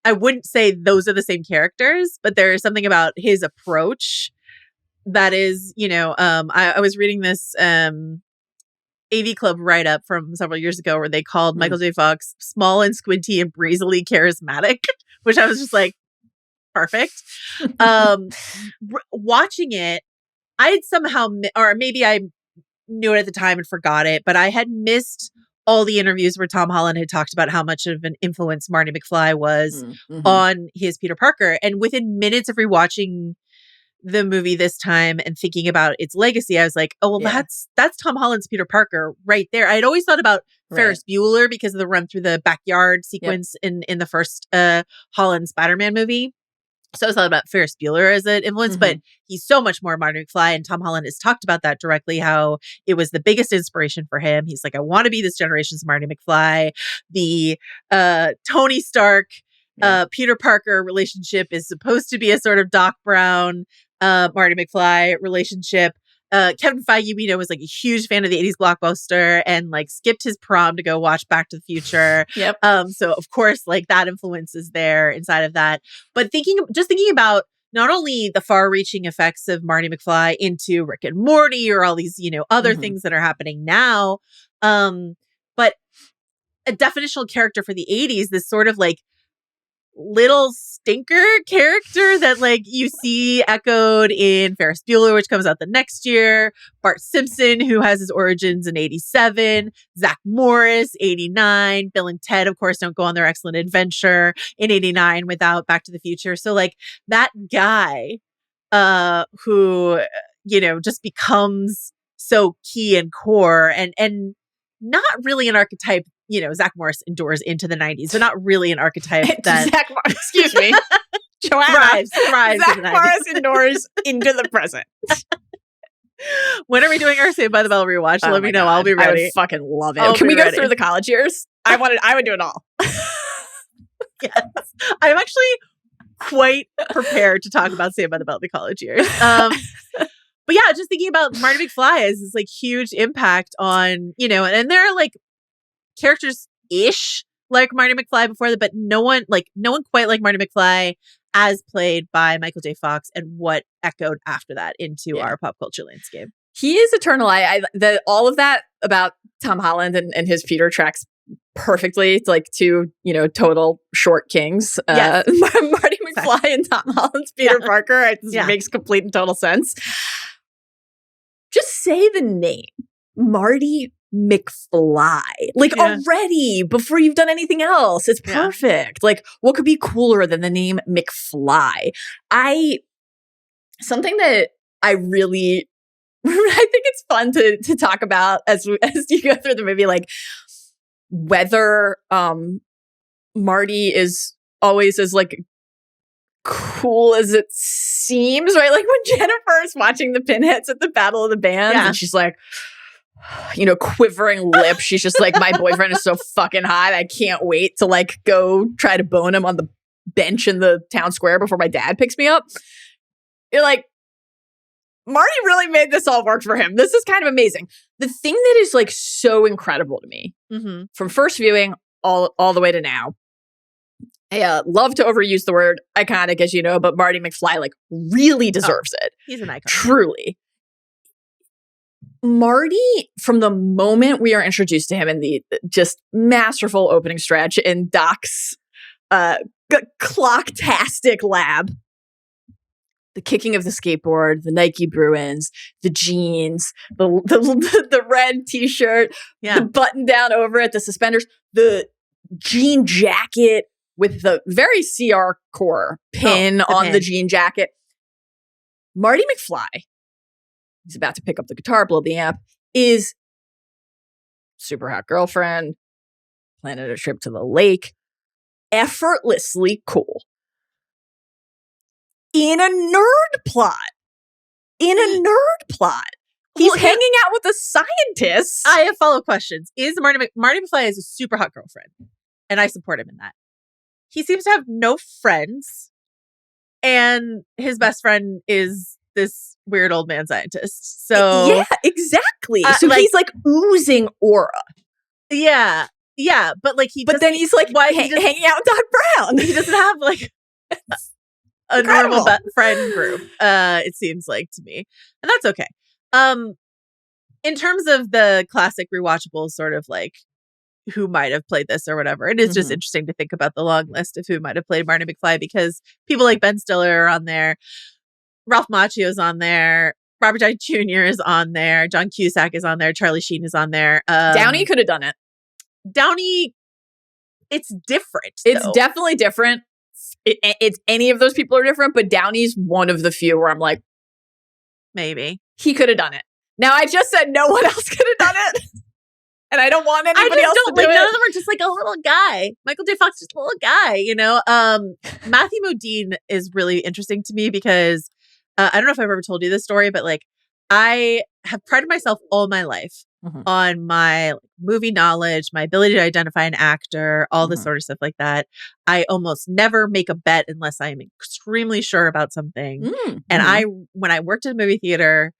I wouldn't say those are the same characters, but there is something about his approach that is, I was reading this AV Club write-up from several years ago where they called Michael J. Fox small and squinty and breezily charismatic, which I was just like, perfect. Watching it, I had somehow, or maybe I knew it at the time and forgot it, but I had missed all the interviews where Tom Holland had talked about how much of an influence Marty McFly was on his Peter Parker. And within minutes of rewatching the movie this time and thinking about its legacy, I was like, oh, well, that's Tom Holland's Peter Parker right there. I'd always thought about Ferris Bueller because of the run through the backyard sequence in the first Holland Spider-Man movie. So it's not about Ferris Bueller as an influence, but he's so much more Marty McFly. And Tom Holland has talked about that directly, how it was the biggest inspiration for him. He's like, I want to be this generation's Marty McFly. The Tony Stark, Peter Parker relationship is supposed to be a sort of Doc Brown, Marty McFly relationship. Kevin Feige, we know, was like a huge fan of the 80s blockbuster and like skipped his prom to go watch Back to the Future. Yep. So of course, like that influence is there inside of that. But thinking about not only the far-reaching effects of Marty McFly into Rick and Morty or all these, other things that are happening now, but a definitional character for the 80s, this sort of like little stinker character that like you see echoed in Ferris Bueller, which comes out the next year, Bart Simpson, who has his origins in 87, Zach Morris, 89, Bill and Ted, of course, don't go on their excellent adventure in 89 without Back to the Future. So like that guy who, just becomes so key and core and not really an archetype. Zach Morris endures into the 90s, but not really an archetype that Zach Morris, excuse me, Joanna thrives Zach Morris endures into the present. When are we doing our Saved by the Bell rewatch? Let me know. God. I'll be ready. I would fucking love it. Can we go through the college years? I would do it all. Yes, I'm actually quite prepared to talk about Saved by the Bell the college years. But yeah, just thinking about Marty McFly as this like huge impact on, and there are like characters-ish like Marty McFly before that, but no one quite like Marty McFly as played by Michael J. Fox and what echoed after that into our pop culture landscape. He is eternal. All of that about Tom Holland and his Peter tracks perfectly. It's like two, total short kings. Yes. Marty McFly and Tom Holland's Peter Parker. It makes complete and total sense. Just say the name Marty McFly, already before you've done anything else. It's perfect. Like, what could be cooler than the name McFly? Something that I really, I think it's fun to talk about as you go through the movie, like whether Marty is always as like cool as it seems, right? Like when Jennifer is watching the Pinheads at the Battle of the Bands and she's like, quivering lip. She's just like, my boyfriend is so fucking hot. I can't wait to like go try to bone him on the bench in the town square before my dad picks me up. You're like, Marty really made this all work for him. This is kind of amazing. The thing that is like so incredible to me from first viewing all the way to now, I love to overuse the word iconic, as you know, but Marty McFly like really deserves it. He's an icon. Truly. Marty, from the moment we are introduced to him in the just masterful opening stretch in Doc's clocktastic lab, the kicking of the skateboard, the Nike Bruins, the jeans, the red t-shirt, the button down over it, the suspenders, the jean jacket with the very CR core pin on the jean jacket. Marty McFly, he's about to pick up the guitar, blow the amp, is super hot girlfriend, planning a trip to the lake, effortlessly cool. In a nerd plot. He's hanging out with a scientist. I have follow-up questions. Marty McFly is a super hot girlfriend, and I support him in that. He seems to have no friends, and his best friend is this weird old man scientist. So yeah, exactly. So he's like oozing aura. Yeah, but like then he's like hanging out with Doc Brown. He doesn't have like a normal friend group. It seems like to me, and that's okay. In terms of the classic rewatchable sort of like who might have played this or whatever, it is just interesting to think about the long list of who might have played Marty McFly, because people like Ben Stiller are on there. Ralph Macchio's on there. Robert Downey Jr. is on there. John Cusack is on there. Charlie Sheen is on there. Downey could have done it. Downey, it's different. It's definitely different. It's any of those people are different, but Downey's one of the few where I'm like, maybe he could have done it. Now I just said no one else could have done it. And I don't want anybody else to do it. None of them are just like a little guy. Michael J. Fox is just a little guy, you know? Matthew Modine is really interesting to me because I don't know if I've ever told you this story, but like I have prided myself all my life on my movie knowledge, my ability to identify an actor, all this sort of stuff like that. I almost never make a bet unless I am extremely sure about something. And when I worked in a movie theater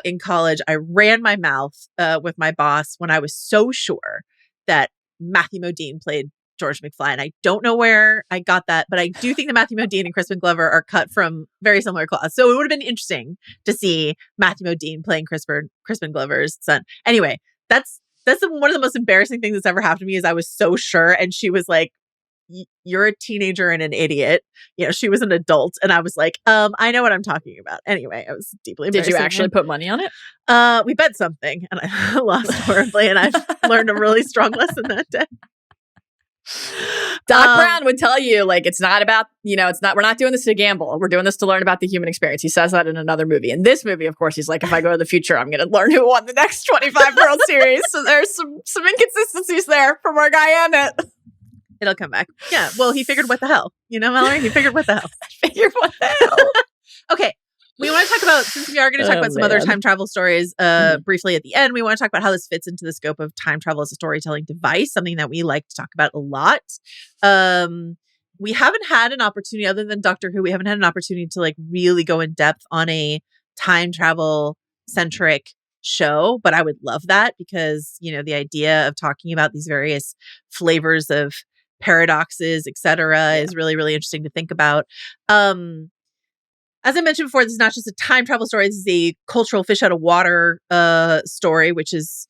in college, I ran my mouth with my boss when I was so sure that Matthew Modine played George McFly. And I don't know where I got that, but I do think that Matthew Modine and Crispiest Glover are cut from very similar cloths. So it would have been interesting to see Matthew Modine playing Crispiest Glover's son. Anyway, that's one of the most embarrassing things that's ever happened to me is I was so sure. And she was like, you're a teenager and an idiot. You know, she was an adult. And I was like, I know what I'm talking about. Anyway, I was deeply embarrassed. Did you actually put money on it? We bet something and I lost horribly. And I've learned a really strong lesson that day. Doc Brown would tell you, like, it's not about, we're not doing this to gamble. We're doing this to learn about the human experience. He says that in another movie. In this movie, of course, he's like, if I go to the future, I'm going to learn who won the next 25 World Series. So there's some inconsistencies there from our guy Emmett. It'll come back. Yeah. Well, he figured what the hell, Mallory? He figured what the hell. Figured what the hell. Okay. We want to talk about, since we are going to talk about some other time travel stories briefly at the end, we want to talk about how this fits into the scope of time travel as a storytelling device, something that we like to talk about a lot. We haven't had an opportunity, other than Doctor Who, we haven't had an opportunity to like really go in depth on a time travel centric show, but I would love that because, the idea of talking about these various flavors of paradoxes, etc., is really, really interesting to think about. As I mentioned before, this is not just a time travel story. This is a cultural fish out of water story, which is,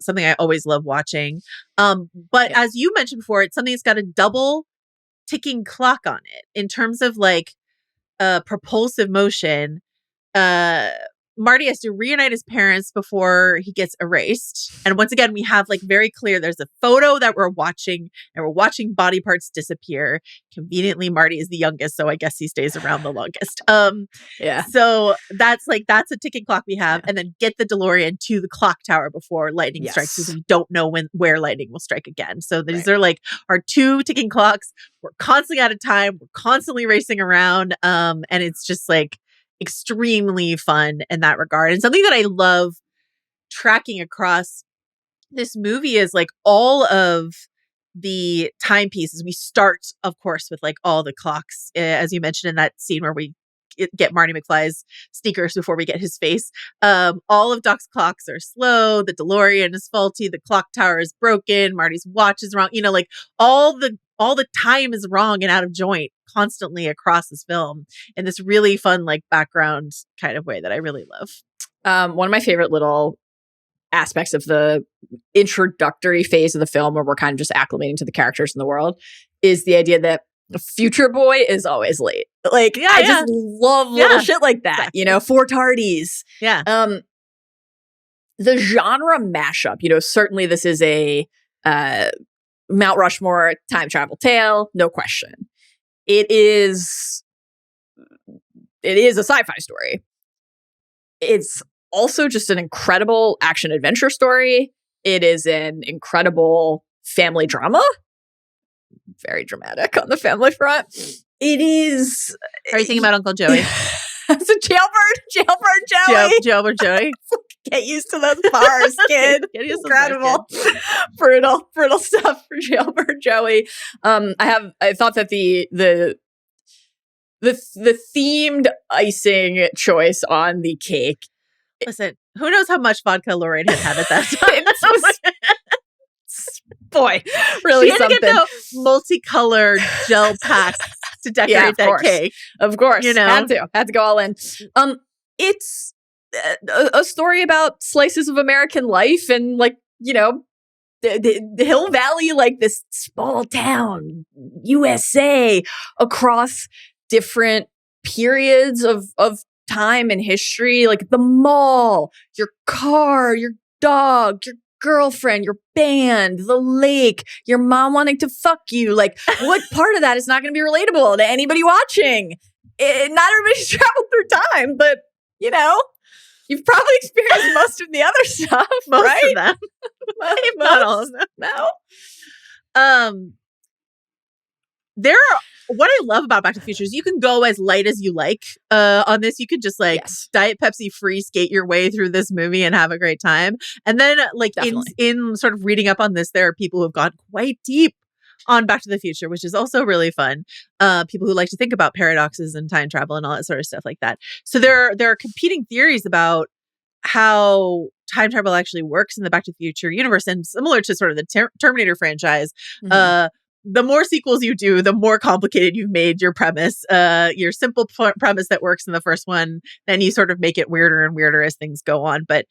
something I always love watching. But as you mentioned before, it's something that's got a double ticking clock on it in terms of like propulsive motion. Marty has to reunite his parents before he gets erased. And once again, we have like very clear, there's a photo that we're watching and we're watching body parts disappear. Conveniently, Marty is the youngest, so I guess he stays around the longest. Yeah. So that's a ticking clock we have. Yeah. And then get the DeLorean to the clock tower before lightning strikes because we don't know where lightning will strike again. So these are like our two ticking clocks. We're constantly out of time. We're constantly racing around. And it's just like extremely fun in that regard. And something that I love tracking across this movie is like all of the timepieces. We start, of course, with like all the clocks, as you mentioned in that scene where we get Marty McFly's sneakers before we get his face. All of Doc's clocks are slow. The DeLorean is faulty. The clock tower is broken. Marty's watch is wrong. Like all the time is wrong and out of joint constantly across this film in this really fun, like background kind of way that I really love. One of my favorite little aspects of the introductory phase of the film where we're kind of just acclimating to the characters in the world is the idea that Future Boy is always late. Like, I just love little shit like that, exactly. For tardies. Yeah. The genre mashup, certainly this is a Mount Rushmore time travel tale, no question. It is a sci-fi story. It's also just an incredible action adventure story. It is an incredible family drama. Very dramatic on the family front. It is. Are you thinking about Uncle Joey? It's a jailbird Joey. Jailbird Joey. Get used to those bars, kid. Incredible. Brutal stuff for Jailbird Joey. I thought that the themed icing choice on the cake. Listen, who knows how much vodka Lorraine had at that time? Boy, really she had something. To get the multicolored gel pack to decorate that cake. Of course, had to go all in. It's a story about slices of American life and the Hill Valley, like this small town, USA, across different periods of time and history, like the mall, your car, your dog, your girlfriend, your band, the lake, your mom wanting to fuck you. Like, what part of that is not going to be relatable to anybody watching? Not everybody's traveled through time, but you've probably experienced most of the other stuff, most right? of them. Not all of them. No. There are, what I love about Back to the Future is you can go as light as you like on this. You could just Diet Pepsi free skate your way through this movie and have a great time. And then in sort of reading up on this, there are people who have gone quite deep on Back to the Future, which is also really fun. People who like to think about paradoxes and time travel and all that sort of stuff like that. So there are competing theories about how time travel actually works in the Back to the Future universe, and similar to sort of the Terminator franchise. The more sequels you do, the more complicated you've made your premise. Your simple premise that works in the first one, then you sort of make it weirder and weirder as things go on. But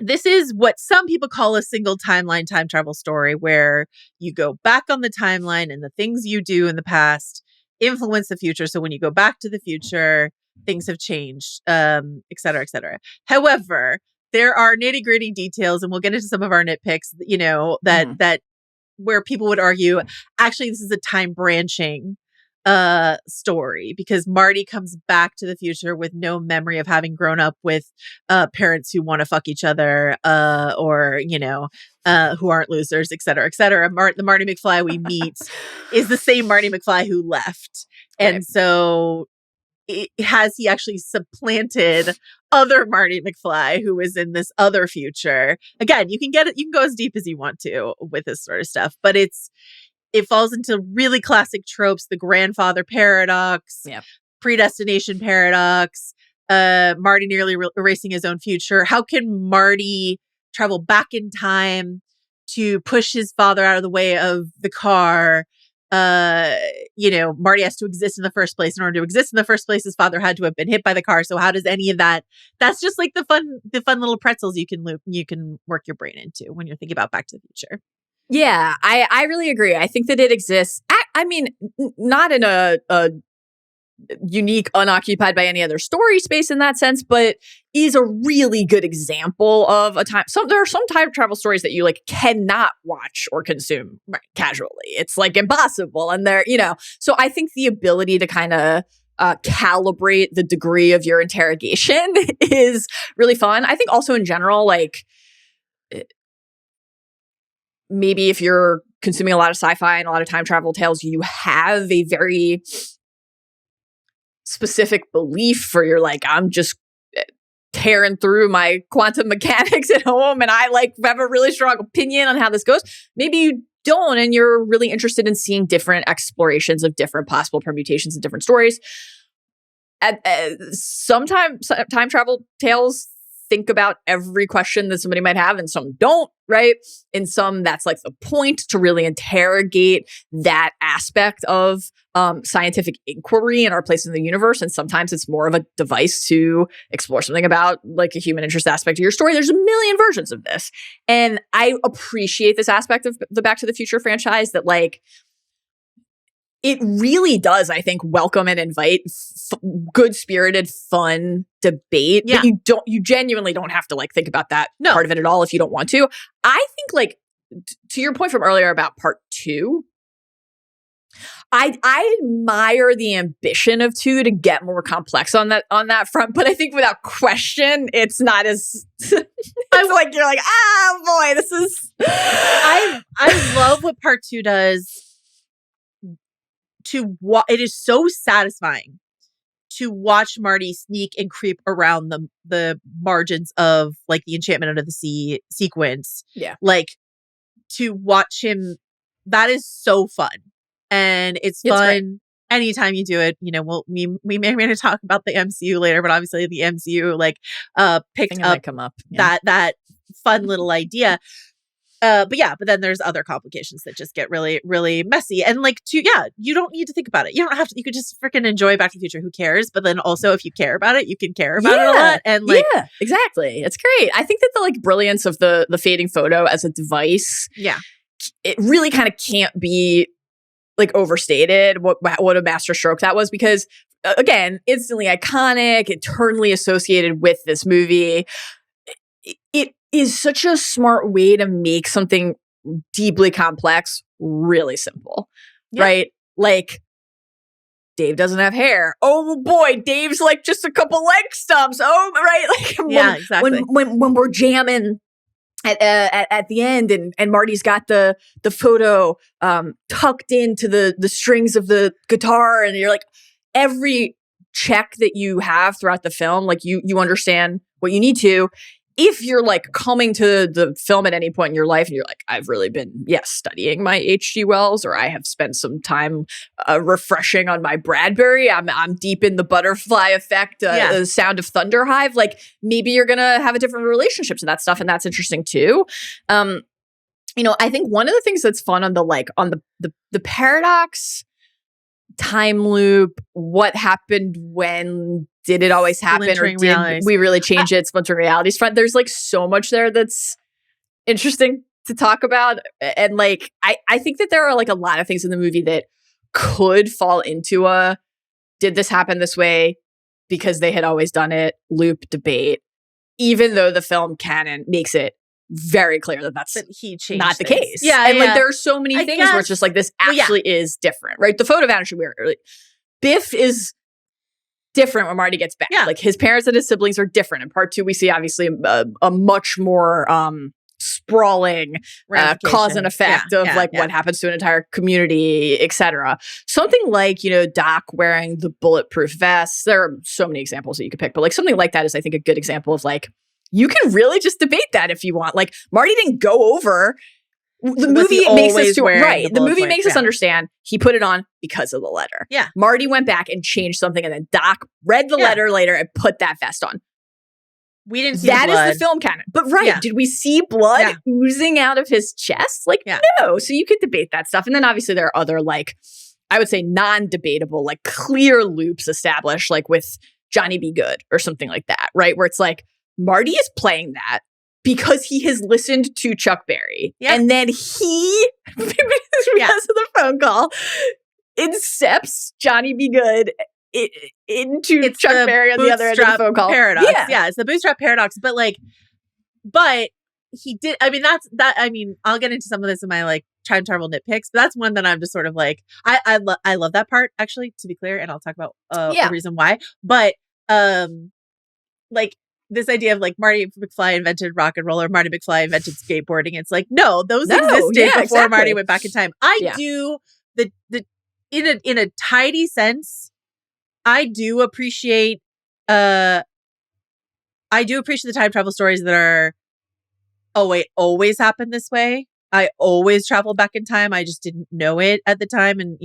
this is what some people call a single timeline time travel story, where you go back on the timeline and the things you do in the past influence the future. So when you go back to the future, things have changed, et cetera, et cetera. However, there are nitty gritty details, and we'll get into some of our nitpicks, that where people would argue, actually, this is a time branching story, because Marty comes back to the future with no memory of having grown up with parents who want to fuck each other, or who aren't losers, et cetera, et cetera. The Marty McFly we meet is the same Marty McFly who left, and so has he actually supplanted other Marty McFly who is in this other future? Again, you can go as deep as you want to with this sort of stuff, but it falls into really classic tropes: the grandfather paradox, predestination paradox, Marty nearly erasing his own future. How can Marty travel back in time to push his father out of the way of the car? Marty has to exist in the first place. In order to exist in the first place, his father had to have been hit by the car. So how does any of that? That's just like the fun little pretzels you can work your brain into when you're thinking about Back to the Future. Yeah, I really agree. I think that it exists. I mean, not in a unique, unoccupied by any other story space in that sense, but is a really good example of a time. There are some time travel stories that you cannot watch or consume casually. It's impossible, and So I think the ability to kind of calibrate the degree of your interrogation is really fun. I think also in general, maybe if you're consuming a lot of sci-fi and a lot of time travel tales, you have a very specific belief for I'm just tearing through my quantum mechanics at home, and I have a really strong opinion on how this goes. Maybe you don't, and you're really interested in seeing different explorations of different possible permutations and different stories. Sometimes time travel tales think about every question that somebody might have, and some don't, right? In some, that's the point, to really interrogate that aspect of scientific inquiry and our place in the universe. And sometimes it's more of a device to explore something about a human interest aspect of your story. There's a million versions of this. And I appreciate this aspect of the Back to the Future franchise, that it really does, I think, welcome and invite good-spirited, fun debate. Yeah. But you genuinely don't have to think about that part of it at all if you don't want to. I think to your point from earlier about part 2, I admire the ambition of 2 to get more complex on that front, but I think without question, it's not as you're boy, this is. I love what part 2 does. It is so satisfying to watch Marty sneak and creep around the margins of the Enchantment Under the Sea sequence. Yeah, to watch him. That is so fun. And it's fun anytime you do it. We may or may not talk about the MCU later, but obviously the MCU picked up that fun little idea. But then there's other complications that just get really, really messy. And you don't need to think about it. You don't have to. You could just freaking enjoy Back to the Future. Who cares? But then also, if you care about it, you can care about it a lot. And yeah, exactly. It's great. I think that the brilliance of the fading photo as a device, it really kind of can't be overstated what a masterstroke that was, because again, instantly iconic, eternally associated with this movie. It is such a smart way to make something deeply complex really simple, right? Dave doesn't have hair. Oh boy, Dave's just a couple leg stumps. Oh, right. Exactly. When we're jamming at the end, and Marty's got the photo tucked into the strings of the guitar, and you're like, every check that you have throughout the film, like you understand what you need to. If you're like coming to the film at any point in your life and you're like, I've really been, studying my H.G. Wells, or I have spent some time refreshing on my Bradbury. I'm deep in the butterfly effect, the Sound of Thunder Hive. Like maybe you're going to have a different relationship to that stuff. And that's interesting too. I think one of the things that's fun on the paradox, time loop, what happened when, did it always happen, or did realities. We really change it? Splintering realities front. There's like so much there that's interesting to talk about. And like, I think that there are like a lot of things in the movie that could fall into did this happen this way because they had always done it loop debate, even though the film canon makes it very clear that that's not the case. And like, there are so many things where it's just like, this actually is different, right? The photo vanishing weird. Like, Biff is different when Marty gets back. Like his parents and his siblings are different. In part 2, we see obviously a much more sprawling cause and effect of what happens to an entire community, etc. Something like, Doc wearing the bulletproof vest. There are so many examples that you could pick, but like something like that is, I think, a good example of like, you can really just debate that if you want. Like Marty didn't go over. The movie makes us The movie makes us understand he put it on because of the letter. Yeah. Marty went back and changed something, and then Doc read the letter later and put that vest on. We didn't see that is the film canon. But did we see blood oozing out of his chest? Like no. So you could debate that stuff. And then obviously there are other, like, I would say non-debatable, like clear loops established, like with Johnny Be Good or something like that, right? Where it's like Marty is playing that because he has listened to Chuck Berry. And then he, because of the phone call, incepts Johnny Be Good into Chuck Berry on the other end of the phone call. Paradox. It's the bootstrap paradox. But he did, I'll get into some of this in my like time travel nitpicks, but that's one that I'm just sort of like, I love that part, actually, to be clear, and I'll talk about the reason why. But like, this idea of like Marty McFly invented rock and roll, or Marty McFly invented skateboarding. It's like, no, those existed before Marty went back in time. I do the in a tidy sense. I do appreciate the time travel stories that are, always happen this way. I always travel back in time. I just didn't know it at the time, and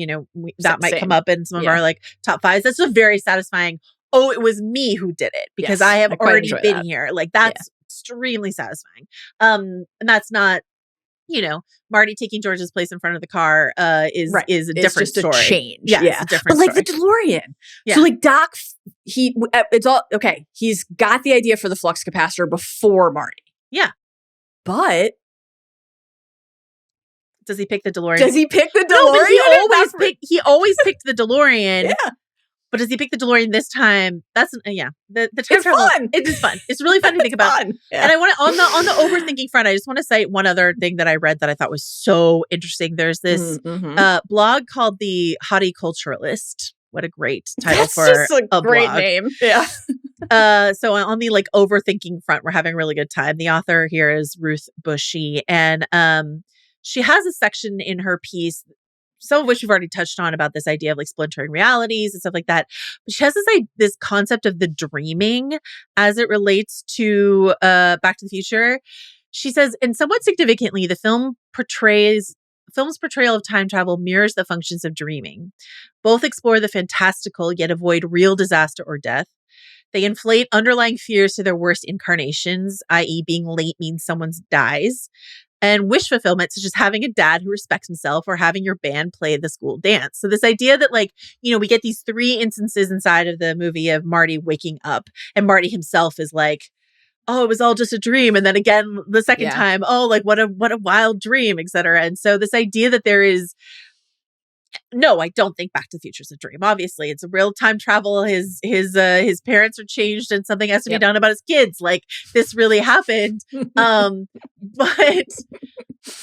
that might come up in some of our like top fives. That's a very satisfying. Oh, it was me who did it because I have already been here. Like that's extremely satisfying. And that's not, Marty taking George's place in front of the car is a different story. A change. It's a different but like story. The DeLorean. So like Doc, it's all okay. He's got the idea for the flux capacitor before Marty. Yeah. But does he pick the DeLorean? No, but he always picked the DeLorean. But does he pick the DeLorean this time? That's the time travel. Fun. It is fun. It's really fun to think about. And I want to on the overthinking front, I just want to cite one other thing that I read that I thought was so interesting. There's this blog called the Hottie Culturalist. What a great title for a great blog. Name. Yeah. So on the like overthinking front, we're having a really good time. The author here is Ruth Bushy, and she has a section in her piece, some of which we've already touched on, about this idea of like splintering realities and stuff like that. But she has this concept of the dreaming as it relates to Back to the Future. She says, and somewhat significantly, the film's portrayal of time travel mirrors the functions of dreaming. Both explore the fantastical yet avoid real disaster or death. They inflate underlying fears to their worst incarnations, i.e. being late means someone dies. And wish fulfillment, such as having a dad who respects himself or having your band play the school dance. So this idea that like, we get these 3 instances inside of the movie of Marty waking up, and Marty himself is like, oh, it was all just a dream. And then again, the second time, oh, like what a wild dream, etc. And so this idea that there is, no, I don't think Back to the Future is a dream. Obviously, it's a real time travel. His parents are changed, and something has to be done about his kids. Like this really happened.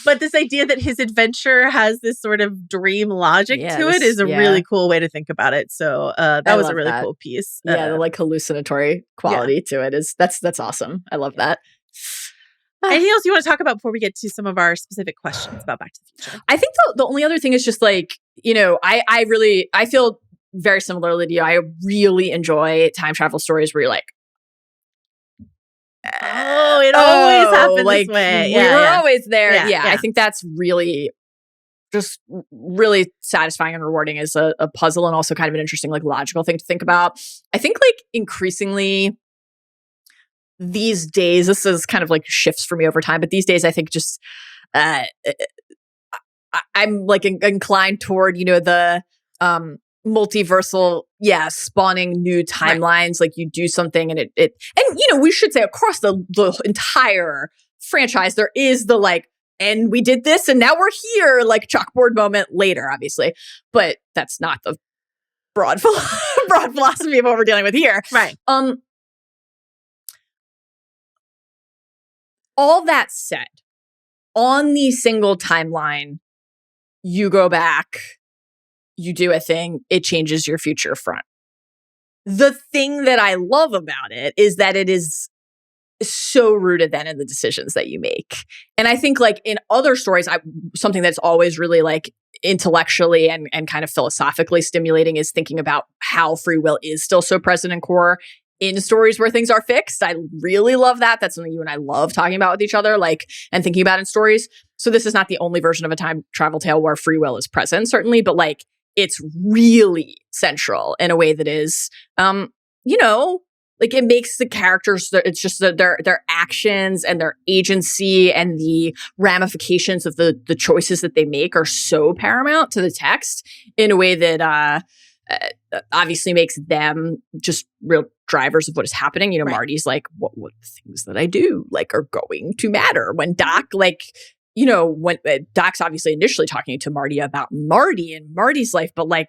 But this idea that his adventure has this sort of dream logic to it is a really cool way to think about it. So that was a really cool piece. The like hallucinatory quality to it is that's awesome. I love that. Anything else you want to talk about before we get to some of our specific questions about Back to the Future? I think the only other thing is just like, I feel very similarly to you. I really enjoy time travel stories where you're like, it always happens like, this way. We're always there. Yeah. I think that's really just really satisfying and rewarding as a puzzle, and also kind of an interesting, like, logical thing to think about. I think, like, increasingly these days, this is kind of like shifts for me over time, but these days I think just I'm like inclined toward, the multiversal, spawning new timelines. Like, you do something and and we should say across the entire franchise, there is the like, and we did this and now we're here, like, chalkboard moment later, obviously. But that's not the broad philosophy of what we're dealing with here. Right. All that said, on the single timeline, you go back, you do a thing, it changes your future front. The thing that I love about it is that it is so rooted then in the decisions that you make. And I think, like, in other stories, something that's always really, like, intellectually and kind of philosophically stimulating is thinking about how free will is still so present and core in stories where things are fixed. I really love that. That's something you and I love talking about with each other, like, and thinking about in stories. So this is not the only version of a time travel tale where free will is present, certainly, but, like, it's really central in a way that is, like, it makes the characters, it's just their actions and their agency and the ramifications of the choices that they make are so paramount to the text in a way that obviously makes them just real drivers of what is happening. Right. Marty's like, what things that I do, like, are going to matter. When Doc, like, when Doc's obviously initially talking to Marty about Marty and Marty's life, but like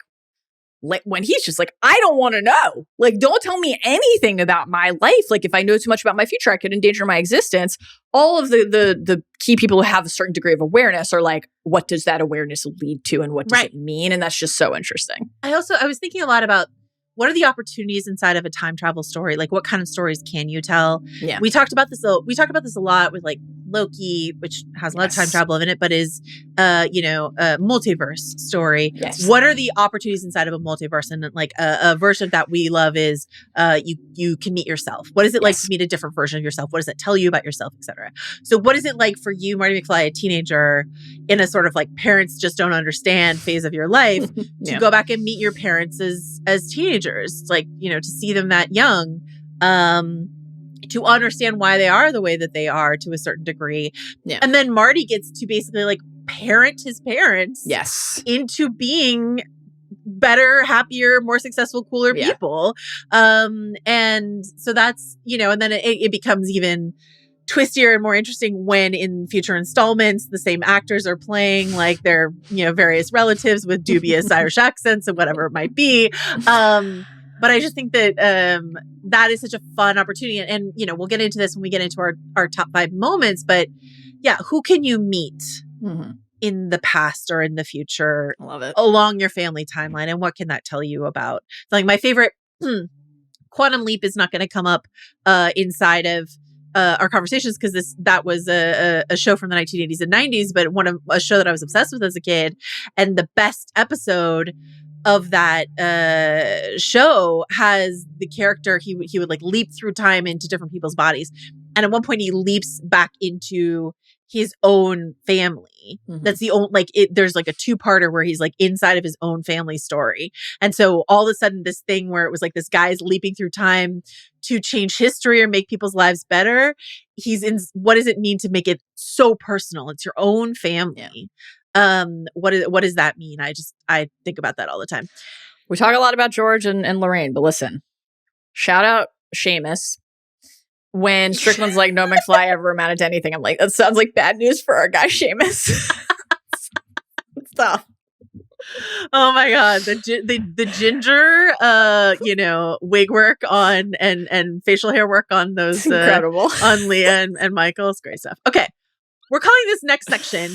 when he's just like, I don't want to know. Like, don't tell me anything about my life. Like, if I know too much about my future, I could endanger my existence. All of the key people who have a certain degree of awareness are like, what does that awareness lead to and what does it mean? And that's just so interesting. I was thinking a lot about what are the opportunities inside of a time travel story? Like, what kind of stories can you tell? Yeah. We talked about this a lot with, like, Loki, which has a lot of time travel in it, but is, a multiverse story. Yes. What are the opportunities inside of a multiverse? And, like, a version that we love is, you can meet yourself. What is it like to meet a different version of yourself? What does it tell you about yourself, et cetera? So what is it like for you, Marty McFly, a teenager in a sort of, like, parents just don't understand phase of your life to go back and meet your parents as teenagers, like, to see them that young, to understand why they are the way that they are to a certain degree. Yeah. And then Marty gets to basically, like, parent his parents into being better, happier, more successful, cooler people. And so that's, and then it becomes even twistier and more interesting when in future installments, the same actors are playing, like, their, various relatives with dubious Irish accents and whatever it might be. But I just think that that is such a fun opportunity. And we'll get into this when we get into our top 5 moments. But yeah, who can you meet in the past or in the future along your family timeline? And what can that tell you about? Like, my favorite Quantum Leap is not going to come up inside of our conversations because that was a show from the 1980s and 90s, but a show that I was obsessed with as a kid. And the best episode of that show has the character, he would like leap through time into different people's bodies, and at one point he leaps back into his own family. That's the only, there's like a 2-parter where he's like inside of his own family story. And so all of a sudden this thing where it was like this guy's leaping through time to change history or make people's lives better, he's in, what does it mean to make it so personal? It's your own family. What does that mean? I think about that all the time. We talk a lot about George and Lorraine, but listen, shout out Seamus. When Strickland's like, no McFly ever amounted to anything, I'm like, that sounds like bad news for our guy Seamus. Stop. Oh my god, the ginger wig work on and facial hair work on those incredible on Leah and Michael's great stuff. Okay, we're calling this next section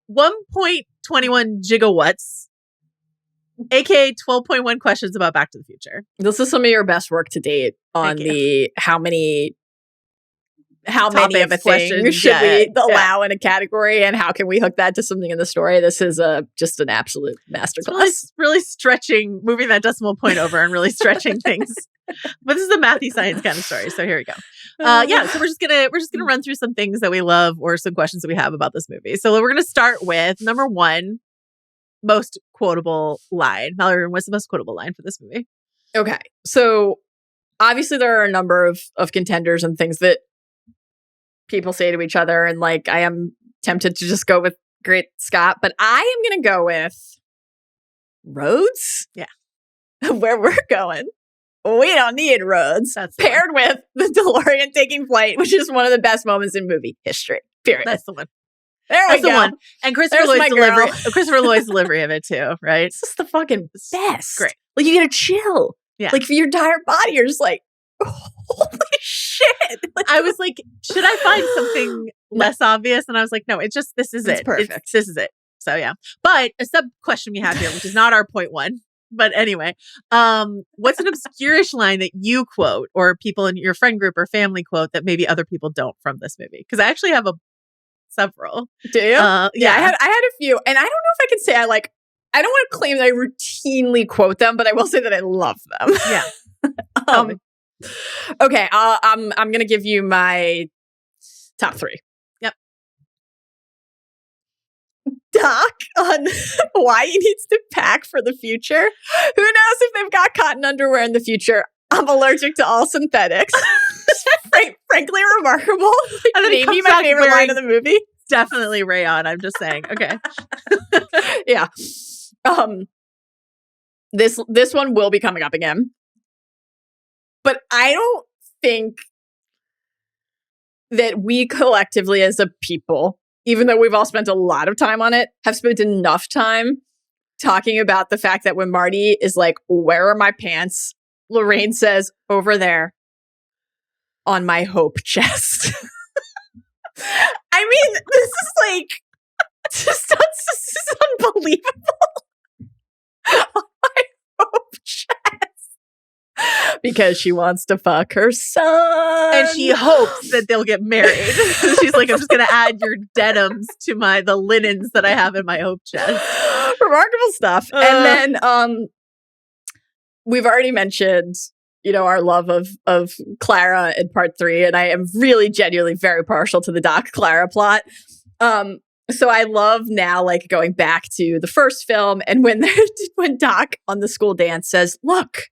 1.21 gigawatts, aka 12.1 questions about Back to the Future. This is some of your best work to date on how many how many of a thing should we allow in a category, and how can we hook that to something in the story? This is just an absolute masterclass. Really stretching, moving that decimal point over and really stretching things. But this is a mathy science kind of story, so here we go. So we're just gonna run through some things that we love or some questions that we have about this movie. So we're gonna start with number one, most quotable line. Mallory, what's the most quotable line for this movie? Okay, so obviously there are a number of contenders and things that people say to each other, and like I am tempted to just go with Great Scott, but I am gonna go with roads. Yeah. Where we're going, we don't need roads. That's paired with the DeLorean taking flight, which is one of the best moments in movie history. Period. That's the one. That's the one. And Christopher Lloyd's delivery of it too, right? This is the fucking best. Great. Like you get a chill. Yeah. Like for your entire body, you're just like, holy shit. Like, I was like, should I find something less obvious? And I was like, no, it's just, this is it. Perfect. This is it. So yeah. But a sub question we have here, which is not our point one. But anyway, what's an obscure-ish line that you quote or people in your friend group or family quote that maybe other people don't from this movie? Because I actually have several. Do you? Yeah. I had a few, and I don't know if I can say I don't want to claim that I routinely quote them, but I will say that I love them. Yeah. Okay. I'm gonna give you my top three. Yep. Doc on why he needs to pack for the future. Who knows if they've got cotton underwear in the future? I'm allergic to all synthetics. Frankly, remarkable. And then maybe my favorite line of the movie. Definitely rayon. I'm just saying. Okay. Yeah. This one will be coming up again. But I don't think that we collectively as a people, even though we've all spent a lot of time on it, have spent enough time talking about the fact that when Marty is like, where are my pants? Lorraine says, over there on my hope chest. I mean, this is like, this is unbelievable. On my hope chest. Because she wants to fuck her son. And she hopes that they'll get married. She's like, I'm just going to add your denims to the linens that I have in my hope chest. Remarkable stuff. And then we've already mentioned, our love of Clara in part 3. And I am really genuinely very partial to the Doc Clara plot. So I love now, like, going back to the first film. And when Doc on the school dance says, look,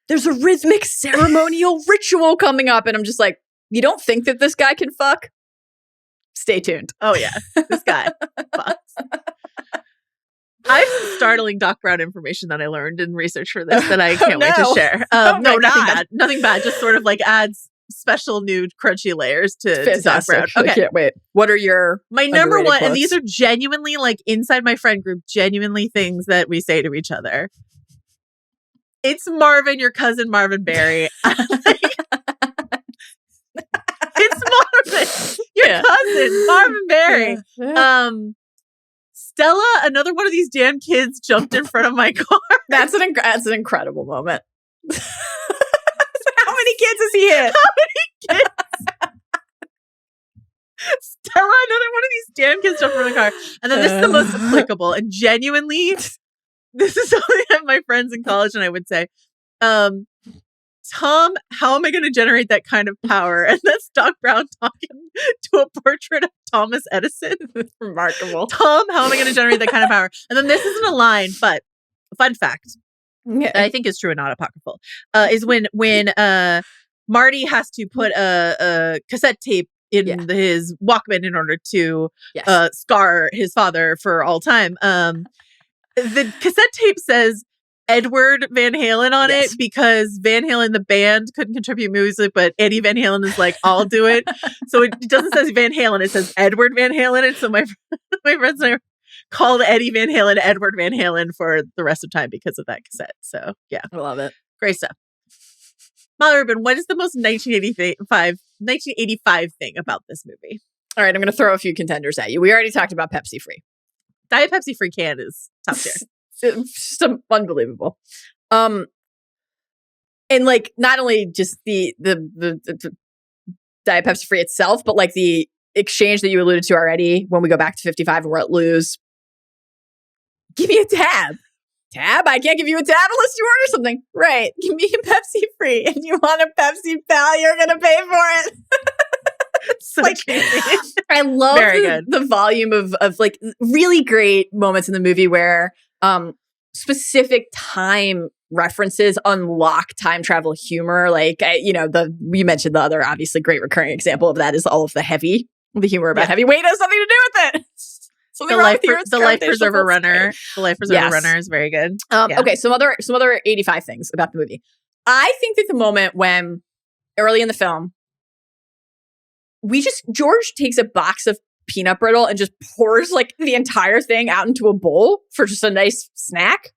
there's a rhythmic ceremonial ritual coming up. And I'm just like, you don't think that this guy can fuck? Stay tuned. Oh, yeah. This guy fucks. I have some startling Doc Brown information that I learned in research for this that I can't wait to share. No, nothing bad. Nothing bad. Just sort of like adds special new crunchy layers to Doc Brown. Okay. I can't wait. What are your my number one? Quotes? And these are genuinely, like, inside my friend group, genuinely things that we say to each other. It's Marvin, your cousin Marvin Barry. It's Marvin, your cousin Marvin Barry. Yeah. Stella, another one of these damn kids jumped in front of my car. That's an incredible moment. How many kids is he in? How many kids? Stella, another one of these damn kids jumped in front of my car. And then this is the most applicable. And genuinely, this is something that my friends in college and I would say, Tom, how am I going to generate that kind of power? And that's Doc Brown talking to a portrait of Thomas Edison. Remarkable. Tom, how am I going to generate that kind of power? And then this isn't a line, but a fun fact that I think is true and not apocryphal is when Marty has to put a cassette tape in his Walkman in order to scar his father for all time. The cassette tape says Edward Van Halen on it because Van Halen, the band, couldn't contribute music, but Eddie Van Halen is like, I'll do it. So it doesn't say Van Halen, it says Edward Van Halen. And so my friends and I called Eddie Van Halen Edward Van Halen for the rest of time because of that cassette. So yeah. I love it. Great stuff. Molly Rubin, what is the most 1985 thing about this movie? All right, I'm going to throw a few contenders at you. We already talked about Pepsi Free. Diet Pepsi Free can is top tier. Just unbelievable. And like not only just the Diet Pepsi Free itself, but like the exchange that you alluded to already when we go back to 55 and we're at Lou's. Give me a tab. Tab? I can't give you a tab unless you order something. Right. Give me a Pepsi Free. If you want a Pepsi, pal, you're going to pay for it. So like, I love the volume of like really great moments in the movie where specific time references unlock time travel humor. Like, you mentioned the other obviously great recurring example of that is all of the humor about heavyweight has something to do with it. The life preserver runner. The life preserver runner is very good. Okay, some other 85 things about the movie. I think that the moment when early in the film, George takes a box of peanut brittle and just pours like the entire thing out into a bowl for just a nice snack.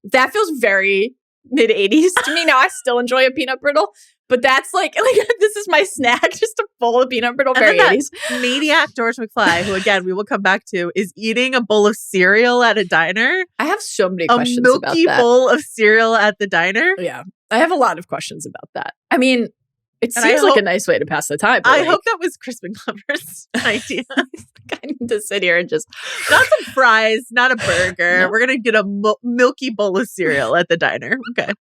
That feels very mid 80s to me. Now I still enjoy a peanut brittle, but that's like this is my snack, just a bowl of peanut brittle. Very 80s. Maniac George McFly, who again we will come back to, is eating a bowl of cereal at a diner. I have so many questions about that. A milky bowl of cereal at the diner. Yeah, I have a lot of questions about that. I mean, it seems like a nice way to pass the time. I hope that was Crispiest Glover's idea. I need to sit here and just not some fries, not a burger. No. We're gonna get a milky bowl of cereal at the diner. Okay.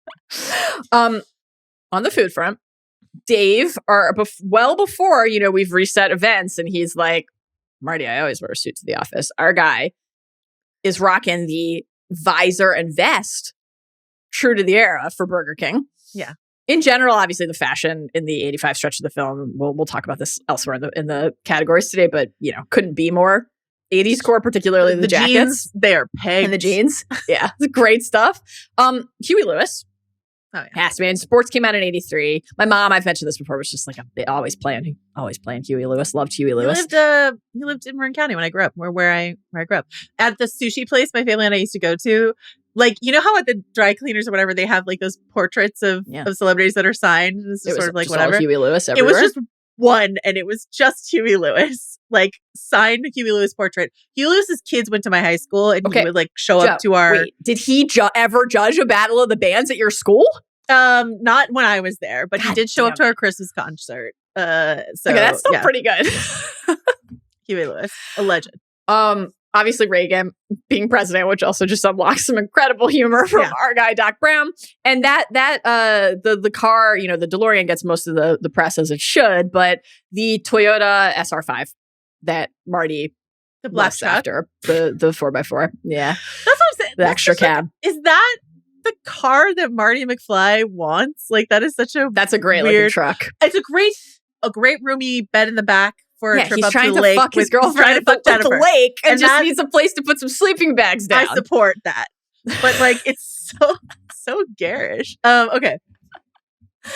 On the food front, Dave, well before we've reset events, and he's like, Marty, I always wear a suit to the office. Our guy is rocking the visor and vest, true to the era for Burger King. Yeah. In general, obviously, the fashion in the 85 stretch of the film, we'll talk about this elsewhere in the categories today, but, couldn't be more 80s core, particularly the jackets. Jeans, they are pegged. And the jeans. Yeah, great stuff. Huey Lewis. Oh, yeah. Has to be. And Sports came out in 83. My mom, I've mentioned this before, was just like always playing Huey Lewis. Loved Huey Lewis. He lived in Marin County when I grew up, where I grew up. At the sushi place my family and I used to go to, like, how at the dry cleaners or whatever, they have like those portraits of celebrities that are signed. This is sort of like whatever. Huey Lewis everywhere. It was just one, and it was just Huey Lewis, like signed Huey Lewis portrait. Huey Lewis's kids went to my high school, and he would like show up to our. Wait, did he ever judge a battle of the bands at your school? Not when I was there, but he did show up to our Christmas concert. So that's still pretty good. Huey Lewis, a legend. Obviously Reagan being president, which also just unlocks some incredible humor from our guy Doc Brown. And the car, the DeLorean gets most of the press, as it should, but the Toyota SR5 that Marty left after the 4x4. Yeah. That's what I'm saying. The extra cab. Is that the car that Marty McFly wants? Like, that is that's a great looking truck. It's a great roomy bed in the back. For a trip he's up trying to the to lake fuck his girlfriend at the lake and just needs a place to put some sleeping bags down. I support that. But like, it's so garish. Okay.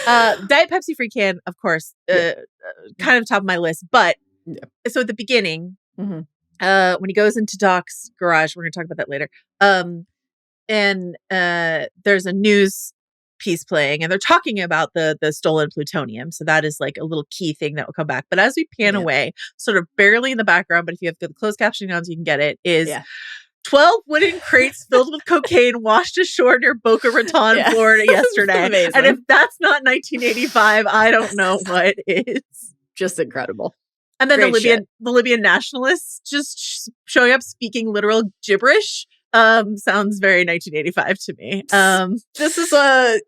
Diet Pepsi Free can, of course, kind of top of my list. But so at the beginning, when he goes into Doc's garage, we're going to talk about that later. And there's a news piece playing, and they're talking about the stolen plutonium. So that is like a little key thing that will come back. But as we pan away, sort of barely in the background, but if you have the closed captioning on so you can get it, is 12 wooden crates filled with cocaine washed ashore near Boca Raton, Florida yesterday. And if that's not 1985, I don't know what is. Just incredible. And then the Libyan nationalists just showing up speaking literal gibberish. Sounds very 1985 to me. This is the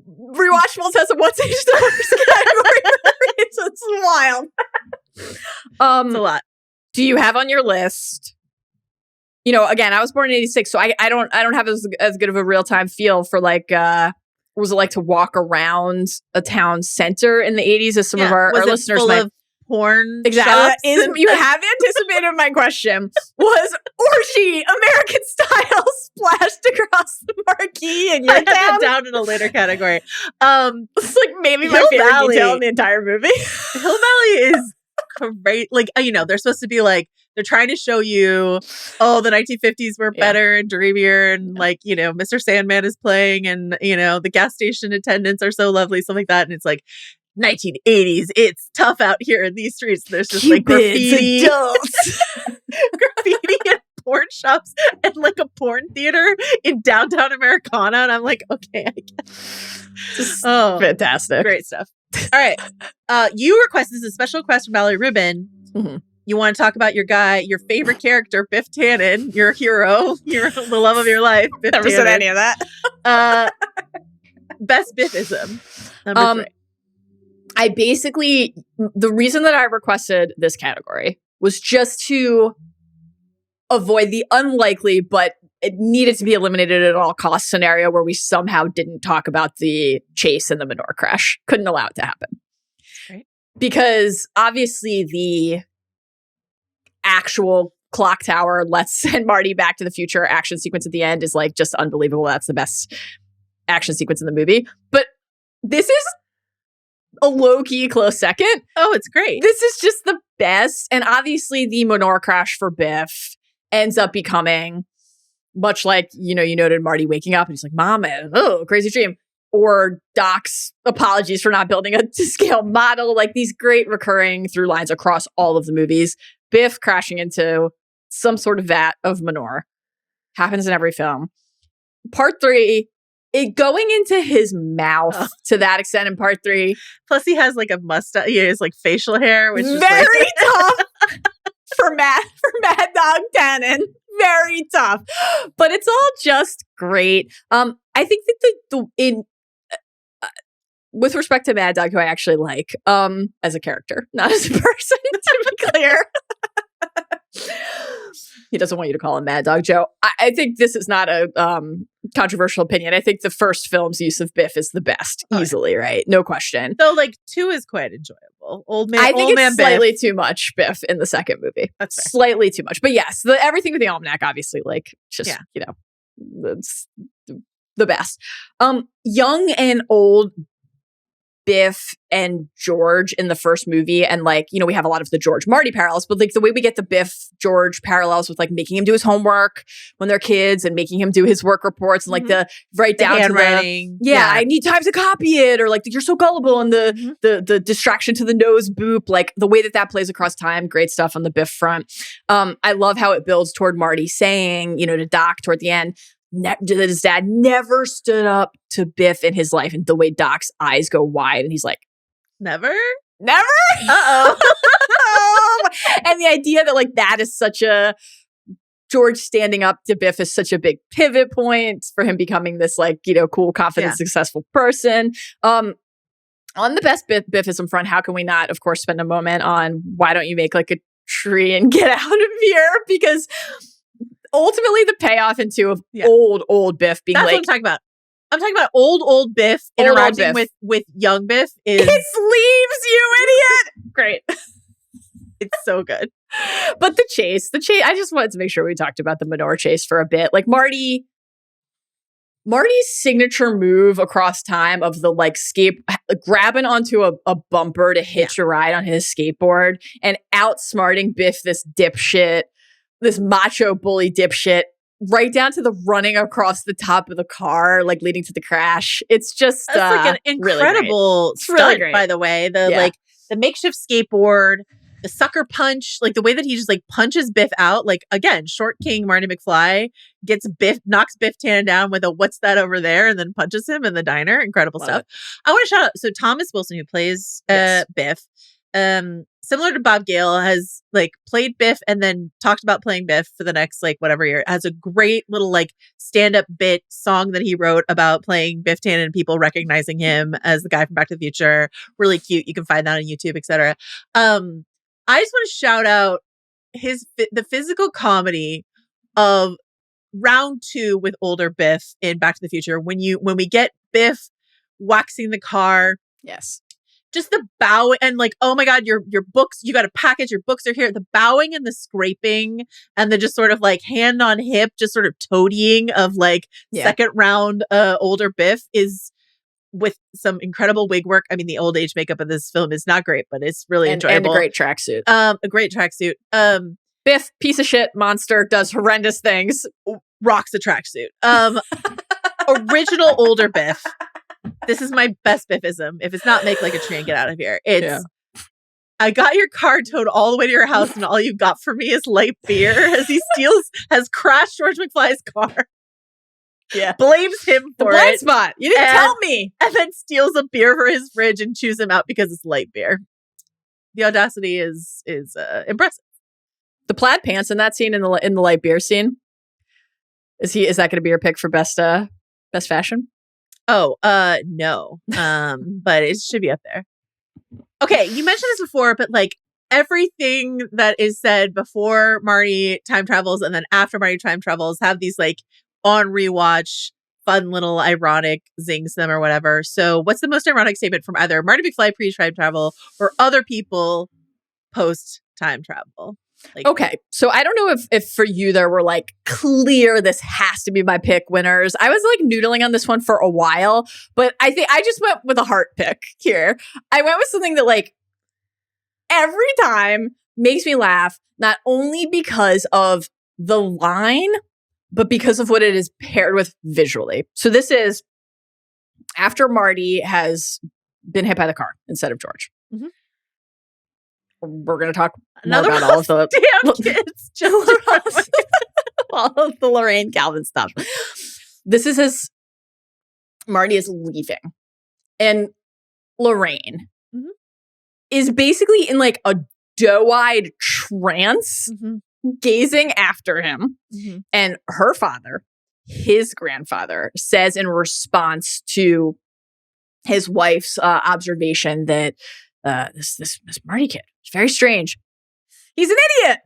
rewatchables has a what's age divorce category. It's wild. It's a lot. Do you have on your list? Again, I was born in 86, so I don't have as good of a real time feel for like what was it like to walk around a town center in the 80s as some of our listeners might. Porn exactly. You have anticipated my question. Was orgy American style splashed across the marquee in your town? I have that down in a later category. It's like maybe my favorite detail in the entire movie. Hill Valley is great. Like, they're supposed to be like, they're trying to show you, the 1950s were better and dreamier, and like, Mr. Sandman is playing, and the gas station attendants are so lovely, stuff like that. And it's like 1980s, it's tough out here in these streets. There's just like graffiti, graffiti and porn shops, and like a porn theater in downtown Americana. And I'm like, okay, I guess. Fantastic. Great stuff. All right. You requested, this is a special request from Valerie Rubin. Mm-hmm. You want to talk about your guy, your favorite character, Biff Tannen, your hero, the love of your life. Biff Never Tannen. said any of that. Best Biff-ism. Number 3. I basically, the reason that I requested this category was just to avoid the unlikely, but it needed to be eliminated at all costs scenario where we somehow didn't talk about the chase and the manure crash. Couldn't allow it to happen. Right. Because obviously the actual clock tower, let's send Marty back to the future action sequence at the end is like just unbelievable. That's the best action sequence in the movie. But this is a low-key close second. Oh, it's great. This is just the best. And obviously the manure crash for Biff ends up becoming much like, you noted Marty waking up and he's like, Mom, crazy dream. Or Doc's apologies for not building a to-scale model. Like these great recurring through lines across all of the movies. Biff crashing into some sort of vat of manure. Happens in every film. Part 3, it going into his mouth to that extent in part 3. Plus he has like a mustache. He has like facial hair, which is very tough for Mad Dog Tannen. Very tough. But it's all just great. I think that with respect to Mad Dog, who I actually like as a character, not as a person, to be clear. He doesn't want you to call him Mad Dog Joe. I think this is not a controversial opinion. I think the first film's use of Biff is the best, easily, right? No question. So, like, 2 is quite enjoyable. I think it's man slightly Biff. Too much Biff in the second movie. That's fair. Slightly too much. But yes, everything with the almanac, obviously, like, just, it's the best. Young and old Biff and George in the first movie, and like, we have a lot of the George Marty parallels, but like the way we get the Biff George parallels with like making him do his homework when they're kids and making him do his work reports and like the write down handwriting. I need time to copy it, or like you're so gullible, and the distraction to the nose boop, like the way that plays across time. Great stuff on the Biff front. I love how it builds toward Marty saying, to Doc toward the end, that his dad never stood up to Biff in his life, and the way Doc's eyes go wide and he's like, never uh-oh. And the idea that like that is such a George standing up to Biff is such a big pivot point for him becoming this like cool, confident, successful person. On the best Biff-ism front, how can we not of course spend a moment on why don't you make like a tree and get out of here? Because ultimately, the payoff into of old Biff being That's like, what I'm talking about. I'm talking about old Biff interacting with young Biff is his sleeves, you idiot. Great. It's so good. But the chase, I just wanted to make sure we talked about the manure chase for a bit. Like Marty's signature move across time of the like grabbing onto a bumper to hitch a ride on his skateboard and outsmarting Biff, this dipshit, this macho bully dipshit, right down to the running across the top of the car, like leading to the crash. It's just that's like an incredible really stunt, by the way. The makeshift skateboard, the sucker punch, like the way that he just like punches Biff out. Like again, short king Marty McFly knocks Biff Tannen down with a "what's that over there?" and then punches him in the diner. Incredible stuff. I want to shout out. So Thomas Wilson, who plays Biff, similar to Bob Gale, has like played Biff and then talked about playing Biff for the next like whatever year. Has a great little like stand-up bit song that he wrote about playing Biff Tannen and people recognizing him as the guy from Back to the Future. Really cute. You can find that on YouTube, etc. I just want to shout out the physical comedy of round 2 with older Biff in Back to the Future. When we get Biff waxing the car. Yes. Just the bow and like, oh my God, your books, you got a package, your books are here. The bowing and the scraping and the just sort of like hand on hip, just sort of toadying of like second round older Biff is with some incredible wig work. I mean, the old age makeup of this film is not great, but it's really enjoyable. And a great tracksuit. A great tracksuit. Biff, piece of shit, monster, does horrendous things. Rocks a tracksuit. Original older Biff. This is my best Biff-ism. If it's not make like a tree and get out of here. It's I got your car towed all the way to your house and all you got for me is light beer as he has crashed George McFly's car. blames him The for blind it, spot. You didn't tell me. and then steals a beer for his fridge and chews him out because it's light beer. The audacity is impressive. The plaid pants in that scene, in the light beer scene, is that going to be your pick for best fashion? Oh, no. But it should be up there. Okay, you mentioned this before, but like everything that is said before Marty time travels and then after Marty time travels have these like on rewatch fun little ironic zings them or whatever. So what's the most ironic statement from either Marty McFly pre-time travel or other people post-time travel? Like, okay, so I don't know if for you there were like clear this has to be my pick winners. I was like noodling on this one for a while, but I think I just went with a heart pick here. I went with something that like every time makes me laugh, not only because of the line, but because of what it is paired with visually. So this is after Marty has been hit by the car instead of George. Mm-hmm. We're going to talk more about all of the damn kids. Just all of the Lorraine Calvin stuff. This is as Marty is leaving. And Lorraine is basically in like a doe-eyed trance, gazing after him. And her father, his grandfather, says in response to his wife's observation that this Marty kid is very strange. He's an idiot.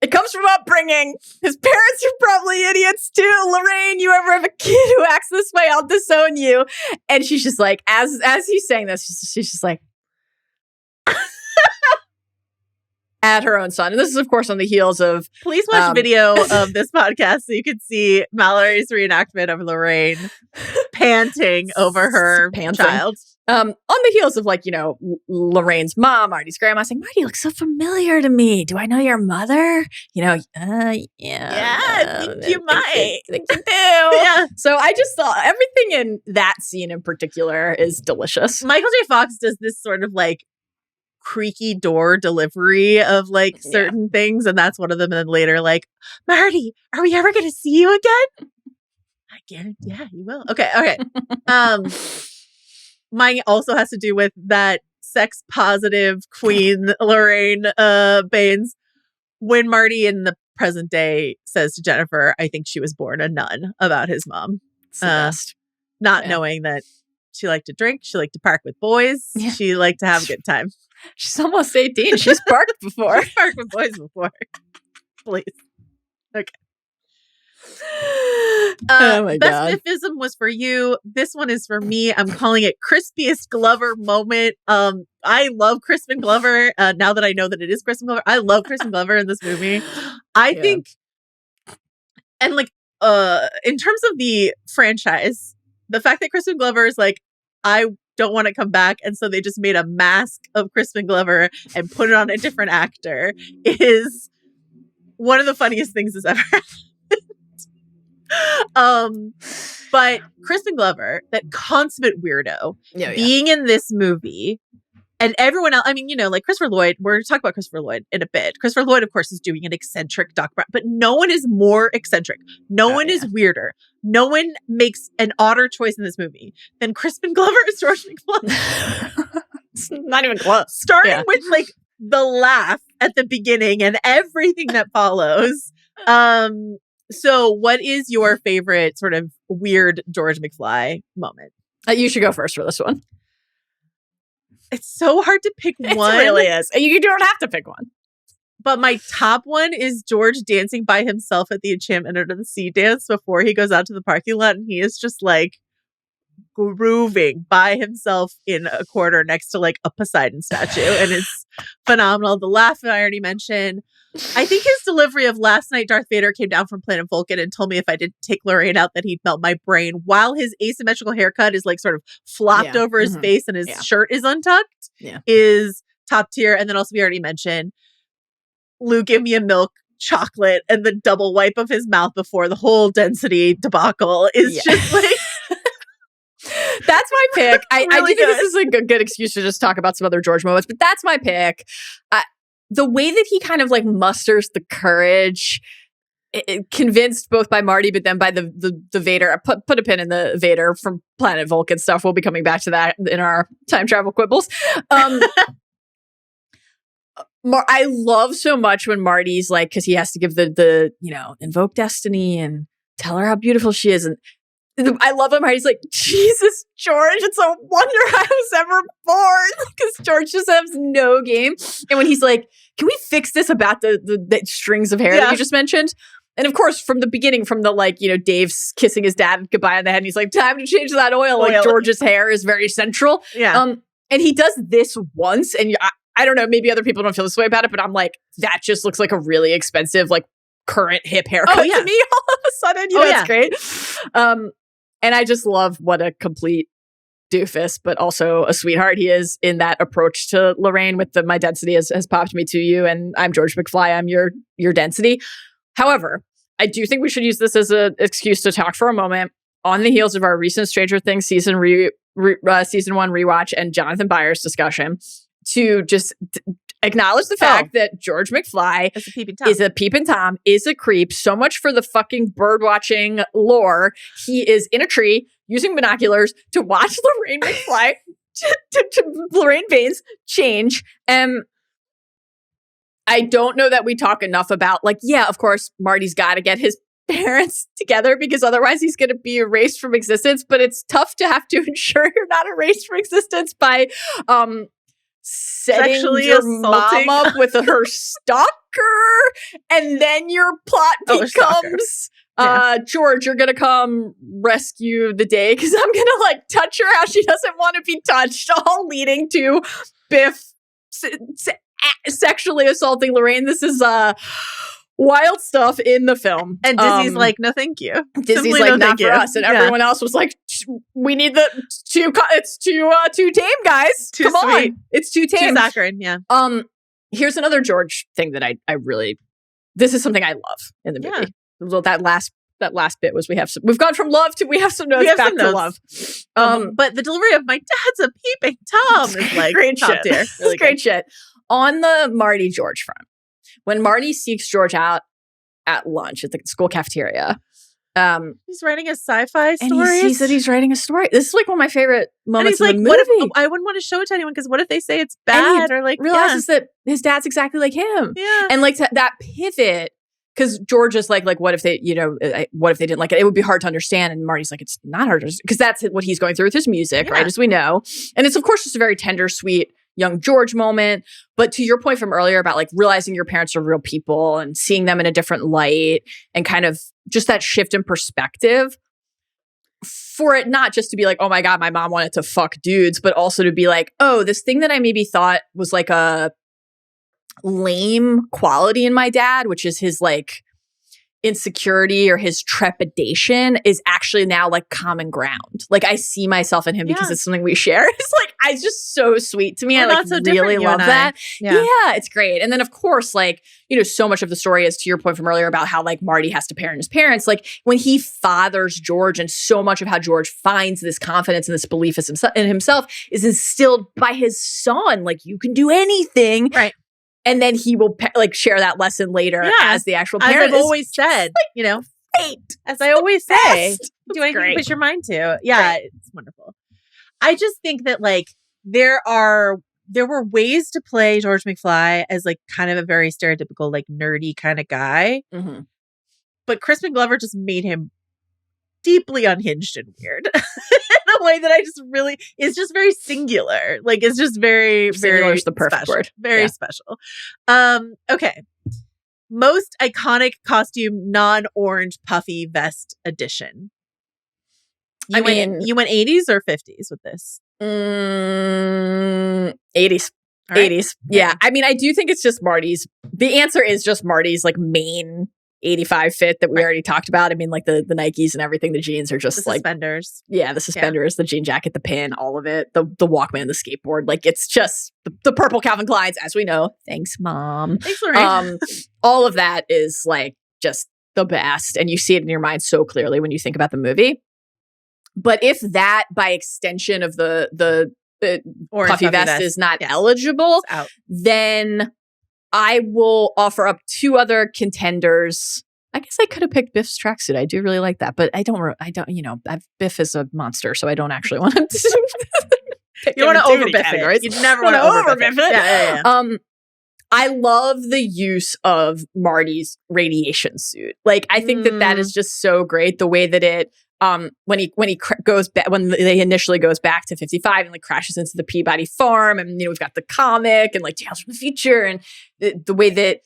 It comes from upbringing. His parents are probably idiots too. Lorraine, you ever have a kid who acts this way, I'll disown you. And she's just like, as he's saying this, she's just like, at her own son. And this is, of course, on the heels of... Please watch video of this podcast so you can see Mallory's reenactment of Lorraine panting over her child. On the heels of, like, you know, Lorraine's mom, Marty's grandma, saying, Marty, you look so familiar to me. Do I know your mother? You know, yeah. Yeah, I think you might. I think you do. Yeah. So I just thought everything in that scene in particular is delicious. Michael J. Fox does this sort of, like, creaky door delivery of like certain things, and that's one of them. And then later, like, Marty, are we ever going to see you again? I guarantee, yeah, you will. Okay. Mine also has to do with that sex positive queen Lorraine Baines. When Marty in the present day says to Jennifer, "I think she was born a nun," about his mom, not knowing that she liked to drink, she liked to park with boys, she liked to have a good time. She's almost 18. She's parked before. She's parked with boys before. Please. Okay. Oh my God. Best Biff-ism was for you. This one is for me. I'm calling it Crispiest Glover moment. I love Crispin Glover. Now that I know that it is Crispin Glover, I love Crispin Glover in this movie. I think, and like, in terms of the franchise, the fact that Crispin Glover is like, I don't want to come back, and so they just made a mask of Crispin Glover and put it on a different actor is one of the funniest things that's ever happened. But Crispin Glover, that consummate weirdo, being in this movie, and everyone else, I mean, you know, like Christopher Lloyd, we're going to talk about Christopher Lloyd in a bit. Christopher Lloyd, of course, is doing an eccentric Doc Brown, but no one is more eccentric. No one is weirder. No one makes an odder choice in this movie than Crispin Glover as George McFly. It's not even close. Starting with like the laugh at the beginning and everything that follows. So what is your favorite sort of weird George McFly moment? You should go first for this one. It's so hard to pick one. It really is. You don't have to pick one. But my top one is George dancing by himself at the Enchantment Under the Sea dance before he goes out to the parking lot. And he is just like grooving by himself in a corner next to like a Poseidon statue. And it's phenomenal. The laugh that I already mentioned. I think his delivery of last night Darth Vader came down from planet Vulcan and told me if I didn't take Lorraine out that he'd melt my brain, while his asymmetrical haircut is like sort of flopped over his face and his shirt is untucked, is top tier. And then also we already mentioned Lou, give me a milk chocolate, and the double wipe of his mouth before the whole density debacle is just like that's my pick. Really I do think this is a good excuse to just talk about some other George moments, but that's my pick. The way that he kind of like musters the courage convinced both by Marty, but then by the Vader. I put a pin in the Vader from Planet Vulcan stuff. We'll be coming back to that in our time travel quibbles. I love so much when Marty's like, because he has to give the invoke destiny and tell her how beautiful she is. And I love him how he's like, Jesus, George, it's a wonder I was ever born. Because George just has no game. And when he's like, can we fix this about the strings of hair that you just mentioned? And of course, from the beginning, from the Dave's kissing his dad goodbye on the head, and he's like, time to change that oil. Like George's hair is very central. Yeah. And he does this once, and I don't know, maybe other people don't feel this way about it, but I'm like, that just looks like a really expensive, like current hip haircut to me all of a sudden. It's great. And I just love what a complete doofus, but also a sweetheart he is in that approach to Lorraine with my density has popped me to you, and I'm George McFly, I'm your density. However, I do think we should use this as an excuse to talk for a moment on the heels of our recent Stranger Things season 1 rewatch and Jonathan Byers discussion to just acknowledge the fact that George McFly is a peeping Tom, is a creep. So much for the fucking bird watching lore. He is in a tree using binoculars to watch Lorraine McFly, to Lorraine Baines change. I don't know that we talk enough about, of course, Marty's got to get his parents together because otherwise he's going to be erased from existence. But it's tough to have to ensure you're not erased from existence by setting your mom up with her stalker, and then your plot becomes George, you're gonna come rescue the day because I'm gonna touch her how she doesn't want to be touched, all leading to Biff sexually assaulting Lorraine. This is wild stuff in the film. And Disney's like, no, thank you. Disney's like, no, not for us. And everyone else was like, we need it's too tame, guys. Come on. It's too tame. Too saccharine, yeah. Here's another George thing that I really, this is something I love in the movie. Well, that last bit was we've gone from love to we have some notes back to love. But the delivery of my dad's a peeping Tom is like great top shit. tier. Really great shit. On the Marty George front, when Marty seeks George out at lunch at the school cafeteria, he's writing a sci-fi story, and he sees that he's writing a story. This is like one of my favorite moments in the movie. What if, I wouldn't want to show it to anyone because what if they say it's bad, or realizes that his dad's exactly like him, and that pivot. Because George is like, what if they, what if they didn't like it? It would be hard to understand. And Marty's like, it's not hard to understand. Because that's what he's going through with his music, right? As we know. And it's, of course, just a very tender, sweet, young George moment. But to your point from earlier about realizing your parents are real people and seeing them in a different light and kind of just that shift in perspective for it not just to be like, oh my God, my mom wanted to fuck dudes, but also to be like, oh, this thing that I maybe thought was like a lame quality in my dad, which is his insecurity or his trepidation, is actually now common ground. I see myself in him because it's something we share. It's just so sweet to me. I really love that. Yeah, it's great. And then of course, so much of the story is to your point from earlier about how Marty has to parent his parents. When he fathers George, and so much of how George finds this confidence and this belief in himself is instilled by his son. You can do anything. Right. And then he will share that lesson later as the actual parent. As I've always said, great. As I always say, do anything great. you put your mind to. Yeah, great. It's wonderful. I just think that there were ways to play George McFly as kind of a very stereotypical nerdy kind of guy, but Crispiest Glover just made him deeply unhinged and weird in a way that is just very singular. It's just very, singular is the perfect special. word. Very special. Okay. Most iconic costume, non-orange Puffy Vest Edition. You went 80s or 50s with this? 80s. Right. 80s. Yeah. I mean, I do think it's just Marty's. The answer is just Marty's main 85 fit that we already talked about. I mean, the Nikes and everything, the jeans are just the suspenders. Yeah, the suspenders, the jean jacket, the pin, all of it, the Walkman, the skateboard. It's just the purple Calvin Kleins, as we know. Thanks, Mom. Thanks, Lorraine. All of that is just the best. And you see it in your mind so clearly when you think about the movie. But if that, by extension of the Puffy Vest is not eligible, then I will offer up two other contenders I guess I could have picked Biff's tracksuit. I do really like that, but I don't, Biff is a monster, so I don't actually want to pick You want to him in too many over Biff categories. it. You never want to over Biff it. Yeah. I love the use of Marty's radiation suit. Like, I think that is just so great. The way that it, when he goes back, when they initially goes back to 55 and like crashes into the Peabody farm, and we've got the comic and like Tales from the Future, and the way that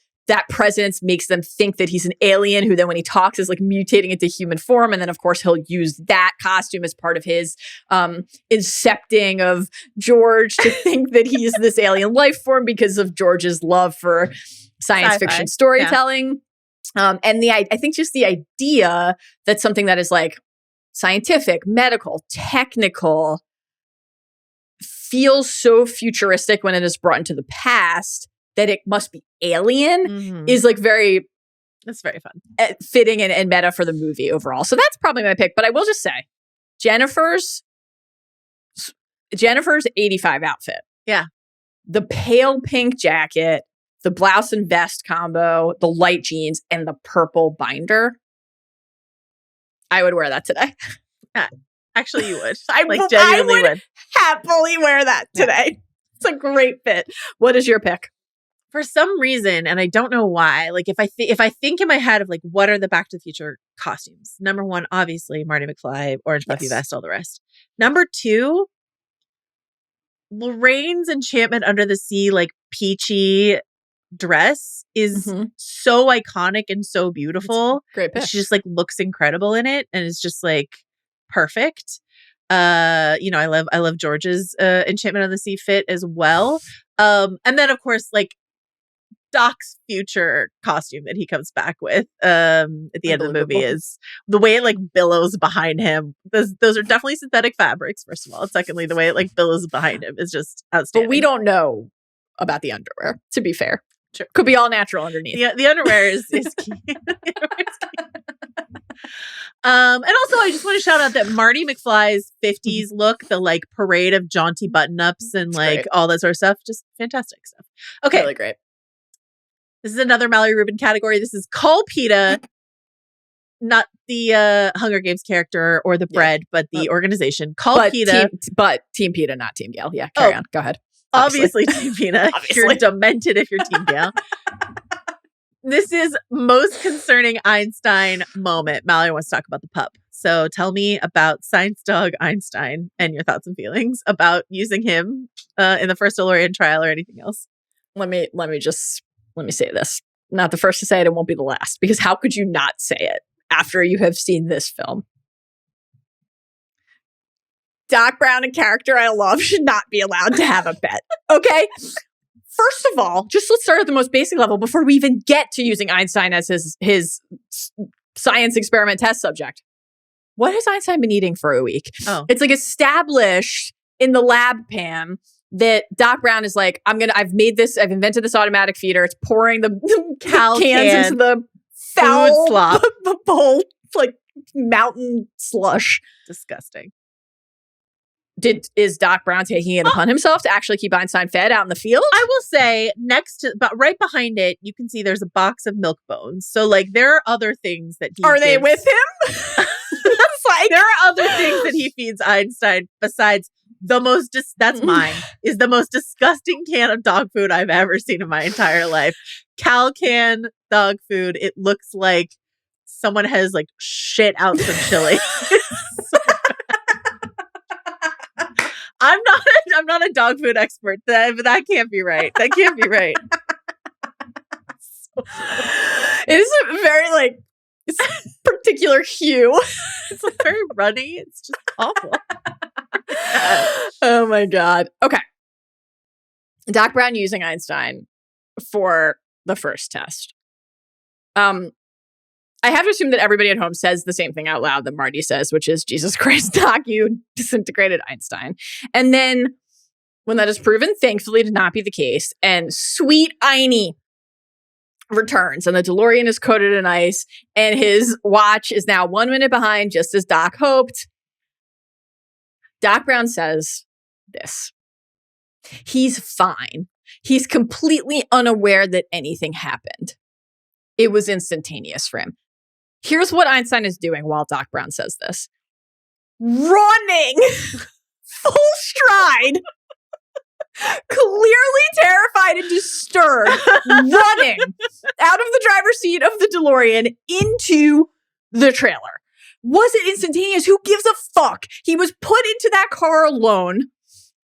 presence makes them think that he's an alien who then when he talks is like mutating into human form. And then of course he'll use that costume as part of his incepting of George to think that he's this alien life form because of George's love for science fiction storytelling. Yeah. And I think just the idea that something that is like scientific, medical, technical feels so futuristic when it is brought into the past that it must be alien is like that's very fun, fitting and meta for the movie overall. So that's probably my pick. But I will just say, Jennifer's 85 outfit. Yeah, the pale pink jacket, the blouse and vest combo, the light jeans, and the purple binder. I would wear that today. Actually, you would. I would happily wear that today. Yeah. It's a great fit. What is your pick? For some reason, and I don't know why, like if I think in my head of like what are the Back to the Future costumes? Number one, obviously Marty McFly, orange puffy vest, all the rest. Number two, Lorraine's Enchantment Under the Sea, like peachy dress is so iconic and so beautiful. Great pick. She just like looks incredible in it, and it's just like perfect. I love George's Enchantment of the Sea fit as well. And then of course like Doc's future costume that he comes back with at the end of the movie is the way it like billows behind him. Those are definitely synthetic fabrics, first of all. And secondly, the way it like billows behind him is just outstanding. But we don't know about the underwear, to be fair. Sure. Could be all natural underneath. Yeah, the underwear is key. And also I just want to shout out that Marty McFly's 50s look, the like parade of jaunty button-ups and like all that sort of stuff, just fantastic stuff. Okay. Really great. This is another Mallory Rubin category. This is Call PETA, not the Hunger Games character or the bread, but the organization. Call PETA. Team PETA, not Team Gale. Yeah, carry on. Go ahead. Obviously Team PETA. You're demented if you're Team Gale. This is most concerning Einstein moment. Mallory wants to talk about the pup. So tell me about science dog Einstein and your thoughts and feelings about using him in the first DeLorean trial or anything else. Let me say this. Not the first to say it, it won't be the last. Because how could you not say it after you have seen this film? Doc Brown, a character I love, should not be allowed to have a pet. Okay? First of all, just let's start at the most basic level before we even get to using Einstein as his science experiment test subject. What has Einstein been eating for a week? Oh. It's like established in the lab, Pam, that Doc Brown is like, I've invented this automatic feeder. It's pouring the cans into the foul slop bowl, like mountain slush. Disgusting. Is Doc Brown taking it upon himself to actually keep Einstein fed out in the field? I will say but right behind it, you can see there's a box of milk bones. So like there are other things that he Are they with him? There are other things that he feeds Einstein besides the most, that's mine, is the most disgusting can of dog food I've ever seen in my entire life. Cal can dog food. It looks like someone has like shit out some chili. I'm not a dog food expert, but that can't be right. That can't be right. It is a very like particular hue. It's like very runny. It's just awful. Oh my God. Okay. Doc Brown using Einstein for the first test. I have to assume that everybody at home says the same thing out loud that Marty says, which is, Jesus Christ, Doc, you disintegrated Einstein. And then when that is proven, thankfully, to not be the case, and sweet Einie returns, and the DeLorean is coated in ice, and his watch is now 1 minute behind, just as Doc hoped. Doc Brown says this. He's fine. He's completely unaware that anything happened. It was instantaneous for him. Here's what Einstein is doing while Doc Brown says this. Running full stride, clearly terrified and disturbed, running out of the driver's seat of the DeLorean into the trailer. Was it instantaneous? Who gives a fuck? He was put into that car alone,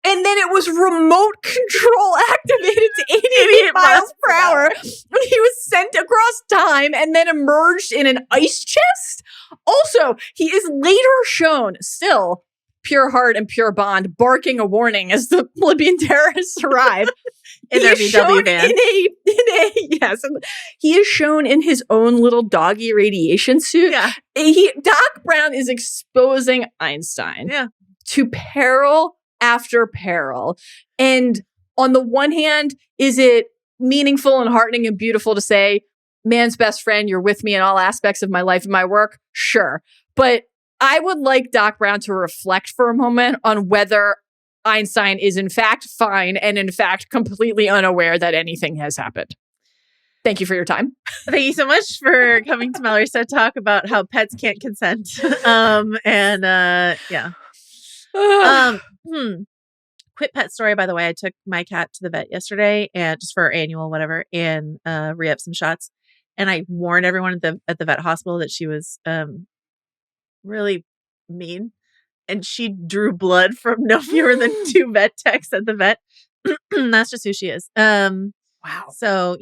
and then it was remote control activated to 88 miles per hour. And he was sent across time and then emerged in an ice chest. Also, he is later shown, still pure heart and pure bond, barking a warning as the Libyan terrorists arrive. In their VW van. Yes. He is shown in his own little doggy irradiation suit. Yeah. Doc Brown is exposing Einstein to peril after peril. And on the one hand, is it meaningful and heartening and beautiful to say, man's best friend, you're with me in all aspects of my life and my work? Sure. But I would like Doc Brown to reflect for a moment on whether Einstein is in fact fine and in fact completely unaware that anything has happened. Thank you for your time. Thank you so much for coming to Mallory's TED Talk about how pets can't consent. Quick pet story, by the way. I took my cat to the vet yesterday and just for our annual whatever and re-up some shots. And I warned everyone at the vet hospital that she was really mean. And she drew blood from no fewer than 2 vet techs at the vet. That's just who she is. Wow. So,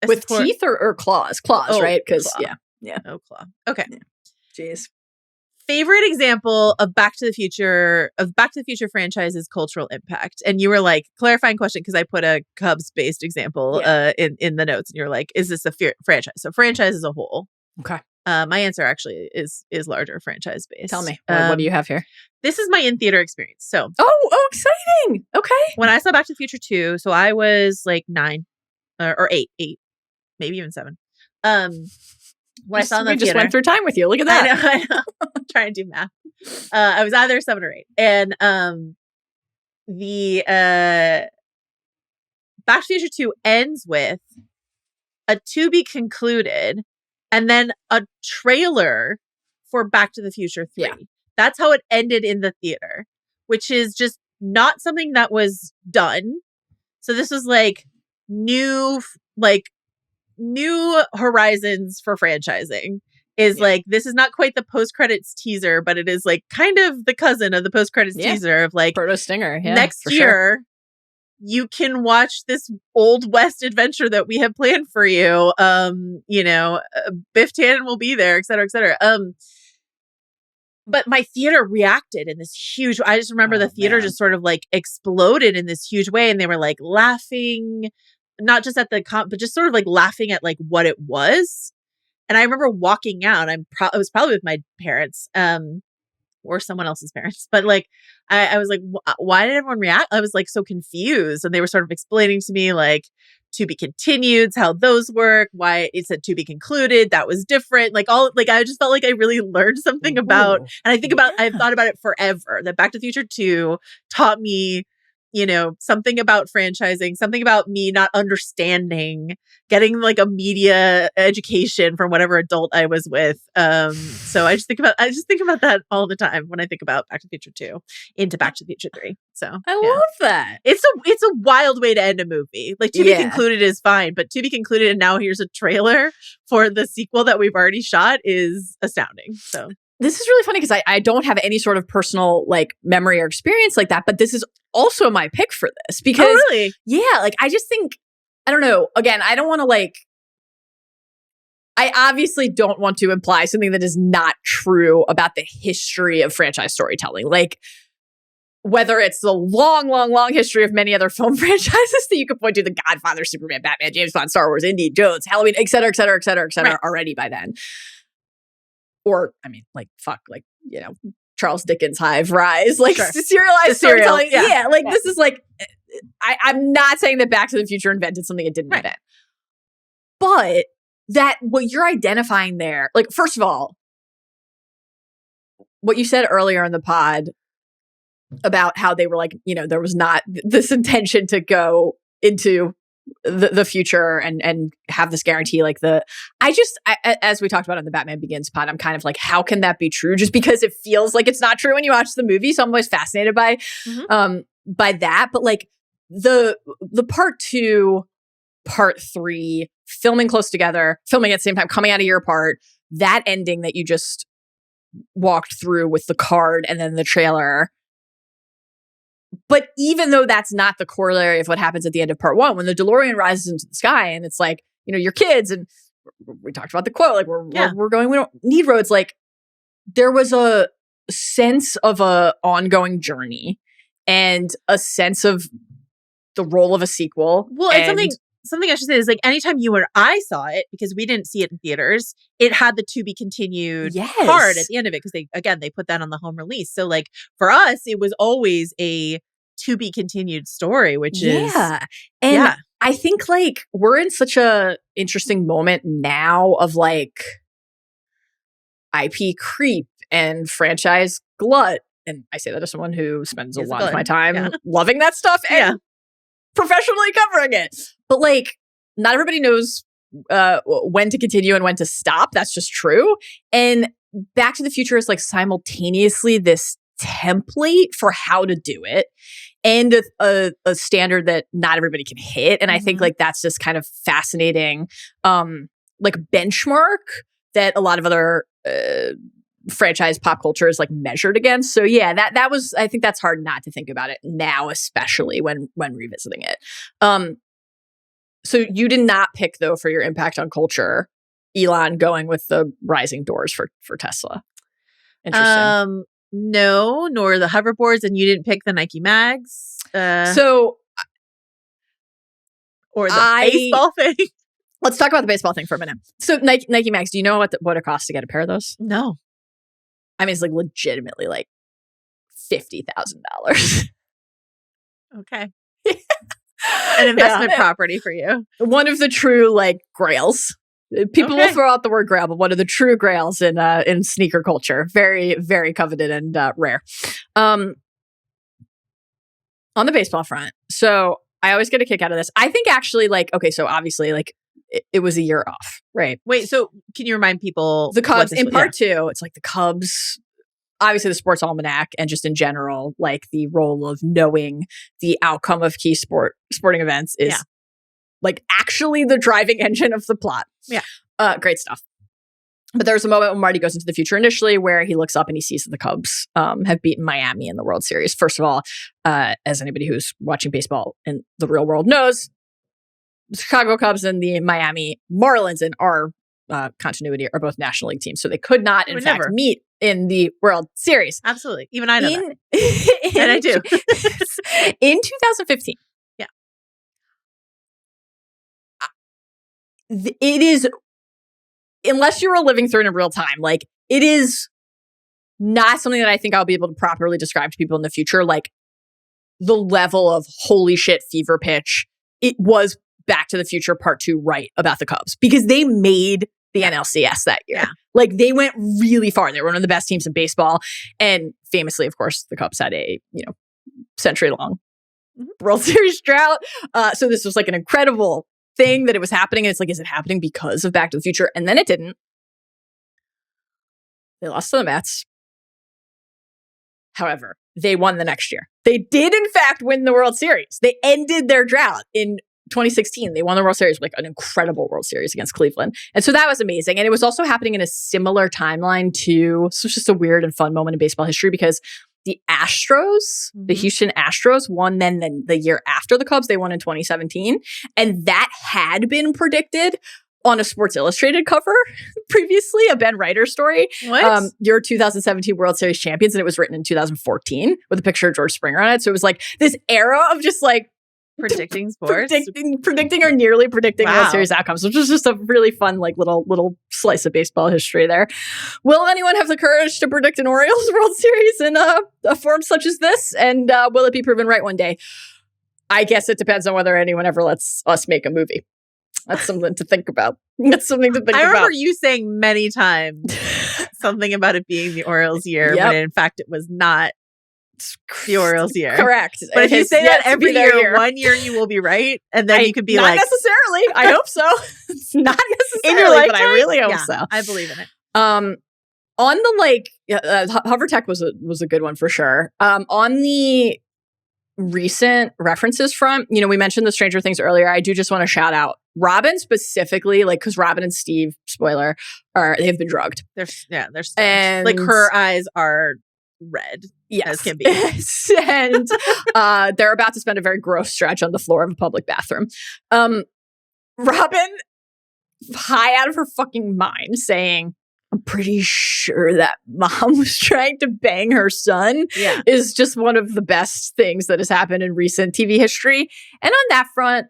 with teeth or claws? Claws, right? Because yeah. Oh, claw. Okay. Yeah. Jeez. Favorite example of Back to the Future franchise's cultural impact. And you were like, clarifying question, because I put a Cubs-based example in the notes, and you're like, is this a franchise? So franchise as a whole. Okay. My answer actually is larger franchise based. Tell me, what do you have here? This is my in-theater experience. So, oh, exciting! Okay. When I saw Back to the Future 2, so I was like 9 or 8, maybe even 7. When I saw in the theater, just went through time with you. Look at that. I know. I'm trying to do math. I was either 7 or 8, and the Back to the Future 2 ends with a to be concluded. And then a trailer for Back to the Future 3. Yeah. That's how it ended in the theater, which is just not something that was done. So this was like new horizons for franchising. Like, this is not quite the post-credits teaser, but it is like kind of the cousin of the post-credits teaser of like Proto Stinger. Yeah, next year. Sure. You can watch this Old West adventure that we have planned for you. Biff Tannen will be there, et cetera, et cetera. But my theater reacted in this huge, I just remember the theater just sort of like exploded in this huge way. And they were like laughing, not just at the but just sort of like laughing at like what it was. And I remember walking out, it was probably with my parents, or someone else's parents. But like, I was like, why did everyone react? I was like so confused. And they were sort of explaining to me like to be continued, how those work, why it said to be concluded. That was different. Like I just felt like I really learned something about, and I've thought about it forever, that Back to the Future 2 taught me, something about franchising, something about me not understanding, getting like a media education from whatever adult I was with. So I just think about that all the time when I think about Back to the Future 2 into Back to the Future 3. So I love that. It's a wild way to end a movie. Like to be concluded is fine, but to be concluded and now here's a trailer for the sequel that we've already shot is astounding. So this is really funny because I don't have any sort of personal like memory or experience like that, but this is also my pick for this because really? Yeah, like I just think, I don't know, again, I don't want to I obviously don't want to imply something that is not true about the history of franchise storytelling. Like whether it's the long, long, long history of many other film franchises that you could point to, The Godfather, Superman, Batman, James Bond, Star Wars, Indiana Jones, Halloween, et cetera, et cetera, et cetera, et cetera, already by then. Or, I mean, Charles Dickens' Hive Rise, serialized storytelling. Yeah, this is like, I'm not saying that Back to the Future invented something it didn't invent. But that what you're identifying there, like, first of all, what you said earlier in the pod about how they were like, there was not this intention to go into the future and have this guarantee. Like as we talked about in the Batman Begins pod, I'm kind of like, how can that be true? Just because it feels like it's not true when you watch the movie. So I'm always fascinated by that. But like the part 2, part 3, filming close together, filming at the same time, coming out a year apart, that ending that you just walked through with the card and then the trailer. But even though that's not the corollary of what happens at the end of part 1, when the DeLorean rises into the sky and it's like, your kids, and we talked about the quote, like we're going, we don't need roads. Like there was a sense of a ongoing journey and a sense of the role of a sequel. Well, and something I should say is like anytime you or I saw it, because we didn't see it in theaters, it had the to be continued card at the end of it because they put that on the home release. So like for us, it was always a to be continued story, which is I think like we're in such a interesting moment now of like IP creep and franchise glut. And I say that as someone who spends a lot of my time loving that stuff and professionally covering it. But like, not everybody knows when to continue and when to stop. That's just true. And Back to the Future is like simultaneously this template for how to do it and a standard that not everybody can hit. And I think like that's just kind of fascinating, like benchmark that a lot of other franchise pop culture is like measured against. So yeah, that was, I think that's hard not to think about it now, especially when revisiting it. So you did not pick though for your impact on culture, Elon, going with the rising doors for Tesla. Interesting. No, nor the hoverboards, and you didn't pick the Nike mags. Or the baseball thing. Let's talk about the baseball thing for a minute. So Nike mags, do you know what it costs to get a pair of those? No. I mean, it's like legitimately like $50,000. Okay. An investment property for you. One of the true like grails. People will throw out the word grail, but one of the true grails in sneaker culture. Very, very coveted and rare. On the baseball front. So I always get a kick out of this. I think actually like, okay, so obviously like it was a year off, right? Wait, so can you remind people? The Cubs in part 2, it's like the Cubs, obviously the sports almanac and just in general, like the role of knowing the outcome of key sporting events is like actually the driving engine of the plot. Yeah. Great stuff. But there's a moment when Marty goes into the future initially where he looks up and he sees that the Cubs have beaten Miami in the World Series. First of all, as anybody who's watching baseball in the real world knows, the Chicago Cubs and the Miami Marlins in our continuity are both National League teams. So they could not, in fact, meet in the World Series. Absolutely. Even I know that. And I do. In 2015. Yeah. It is, unless you're living through it in real time, like it is not something that I think I'll be able to properly describe to people in the future. Like the level of holy shit fever pitch. It was Back to the Future Part 2 right about the Cubs because they made the NLCS that year. Yeah. Like they went really far. They were one of the best teams in baseball. And famously, of course, the Cubs had a, century-long World Series drought. So this was like an incredible thing that it was happening. And it's like, is it happening because of Back to the Future? And then it didn't. They lost to the Mets. However, they won the next year. They did, in fact, win the World Series. They ended their drought in 2016. They won the World Series, like an incredible World Series against Cleveland. And so that was amazing. And it was also happening in a similar timeline to, so it's just a weird and fun moment in baseball history because the Astros, the Houston Astros won then the year after the Cubs. They won in 2017. And that had been predicted on a Sports Illustrated cover previously, a Ben Reiter story. What? Your 2017 World Series champions. And it was written in 2014 with a picture of George Springer on it. So it was like this era of just like predicting sports, predicting or nearly predicting World Series outcomes, which was just a really fun, like little slice of baseball history there. Will anyone have the courage to predict an Orioles World Series in a form such as this? And will it be proven right one day? I guess it depends on whether anyone ever lets us make a movie. That's something to think about. That's something to think about. I remember you saying many times something about it being the Orioles year, when in fact it was not. the Orioles year. Correct. But if you say that every year, year, 1 year you will be right, and then you could be not like, necessarily. I hope so. It's not necessarily in your lifetime, but I really hope so. I believe in it. On the hover tech was a good one for sure. On the recent references front, we mentioned the Stranger Things earlier. I do just want to shout out Robin specifically, because Robin and Steve, spoiler, they've been drugged. They're stoned. And like her eyes are red. Yes, as can be. And they're about to spend a very gross stretch on the floor of a public bathroom. Robin, high out of her fucking mind, saying, "I'm pretty sure that mom was trying to bang her son," is just one of the best things that has happened in recent TV history. And on that front,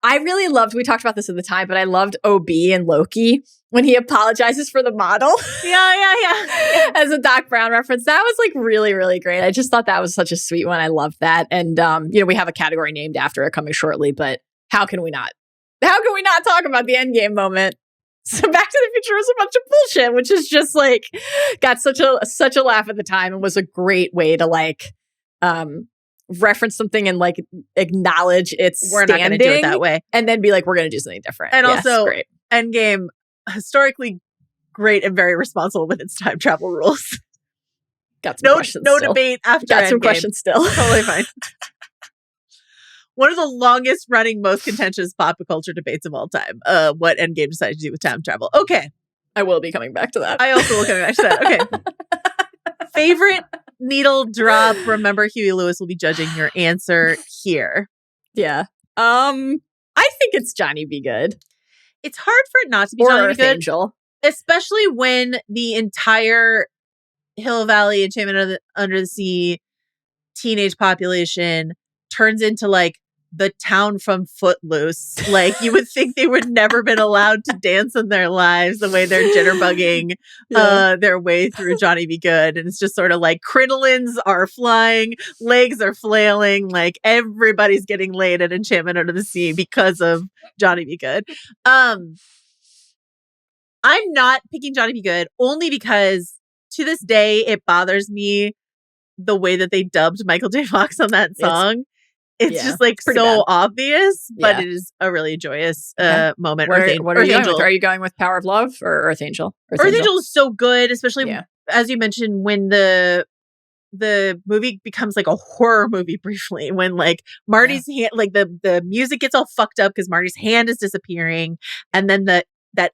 I really loved, we talked about this at the time, but I loved OB and Loki when he apologizes for the model. Yeah. As a Doc Brown reference. That was like really, really great. I just thought that was such a sweet one. I loved that. And, we have a category named after it coming shortly, but how can we not? How can we not talk about the Endgame moment? So Back to the Future was a bunch of bullshit, which is just like got such a laugh at the time and was a great way to like reference something and like acknowledge its we're standing, not going to do it that way, and then be like, we're going to do something different. And also, great. Endgame, historically great and very responsible with its time travel rules. Got some questions. No still. debate after. Got some Endgame. questions still. Totally fine. One of the longest running, most contentious pop culture debates of all time. What Endgame decided to do with time travel. Okay. I will be coming back to that. I also will come back to that. Okay. Favorite needle drop. Remember, Huey Lewis will be judging your answer here. Yeah. I think it's Johnny Be Good. It's hard for it not to be or Johnny Earth Be Good. Angel. Especially when the entire Hill Valley Enchantment Under the Sea teenage population turns into like the town from Footloose. Like you would think they would never been allowed to dance in their lives the way they're jitterbugging their way through Johnny Be Good. And it's just sort of like crinolines are flying, legs are flailing, like everybody's getting laid at Enchantment Under the Sea because of Johnny Be Good. I'm not picking Johnny Be Good only because to this day it bothers me the way that they dubbed Michael J. Fox on that song. It's just like so bad. Obvious, but it is a really joyous moment. What are you going with? Are you going with Power of Love or Earth Angel? Earth Angel is so good, especially as you mentioned when the movie becomes like a horror movie briefly. When like Marty's hand, like the music gets all fucked up because Marty's hand is disappearing, and then that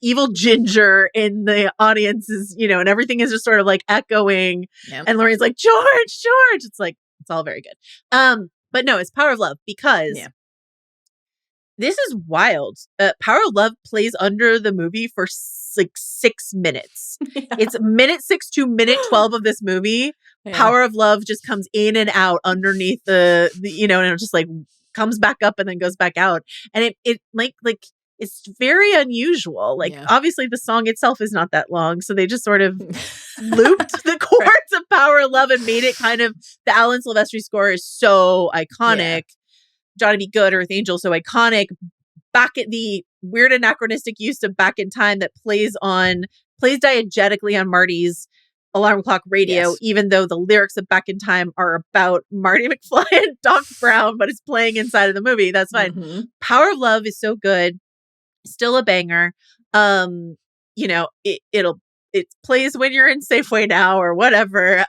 evil ginger in the audience is, and everything is just sort of like echoing. Yep. And Lorraine's like, George. It's like it's all very good. But no, it's Power of Love because this is wild. Power of Love plays under the movie for like 6 minutes. It's minute 6 to minute 12 of this movie. Yeah. Power of Love just comes in and out underneath the and it just like comes back up and then goes back out. And it like it's very unusual. Like obviously the song itself is not that long. So they just sort of looped the chords of Power of Love and made it kind of, the Alan Silvestri score is so iconic. Yeah. Johnny Be Good, Earth Angel, so iconic. Back at the weird anachronistic use of Back in Time that plays diegetically on Marty's alarm clock radio, even though the lyrics of Back in Time are about Marty McFly and Doc Brown, but it's playing inside of the movie. That's fine. Mm-hmm. Power of Love is so good. Still a banger. It plays when you're in Safeway now or whatever.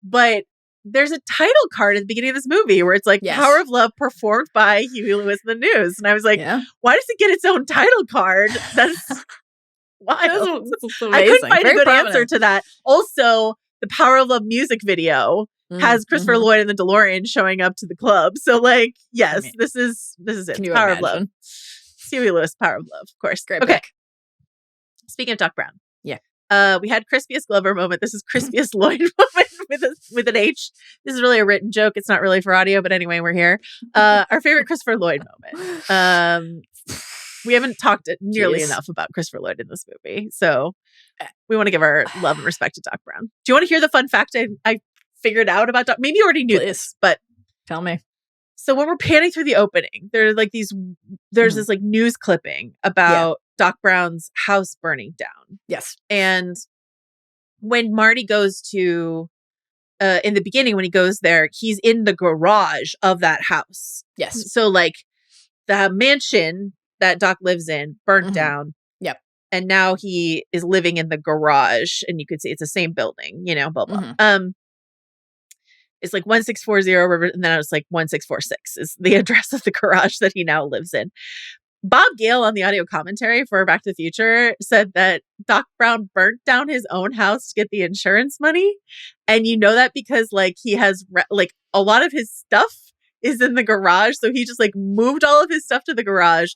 But there's a title card at the beginning of this movie where it's like Power of Love performed by Huey Lewis and the News. And I was like, why does it get its own title card? That's wild. I couldn't find a good answer to that. Also, the Power of Love music video has Christopher Lloyd and the DeLorean showing up to the club. So like, yes, this is it. Can you Power imagine? of Love. Huey Lewis, Power of Love, of course. Great. Okay. Pick. Speaking of Doc Brown. Yeah. We had Crispiest Glover moment. This is Chrispiest Lloyd moment with an H. This is really a written joke. It's not really for audio, but anyway, we're here. Our favorite Christopher Lloyd moment. We haven't talked nearly enough about Christopher Lloyd in this movie. So we want to give our love and respect to Doc Brown. Do you want to hear the fun fact I figured out about Doc? Maybe you already knew this, but tell me. So when we're panning through the opening, there's this like news clipping about Doc Brown's house burning down. Yes. And when Marty goes to in the beginning when he goes there, he's in the garage of that house. Yes. So like the mansion that Doc lives in burnt down. Yep. And now he is living in the garage, and you could see it's the same building, blah, blah. It's like 1640 River, and then it's like 1646 is the address of the garage that he now lives in. Bob Gale on the audio commentary for Back to the Future said that Doc Brown burnt down his own house to get the insurance money. And you know that because like he has like a lot of his stuff is in the garage. So he just like moved all of his stuff to the garage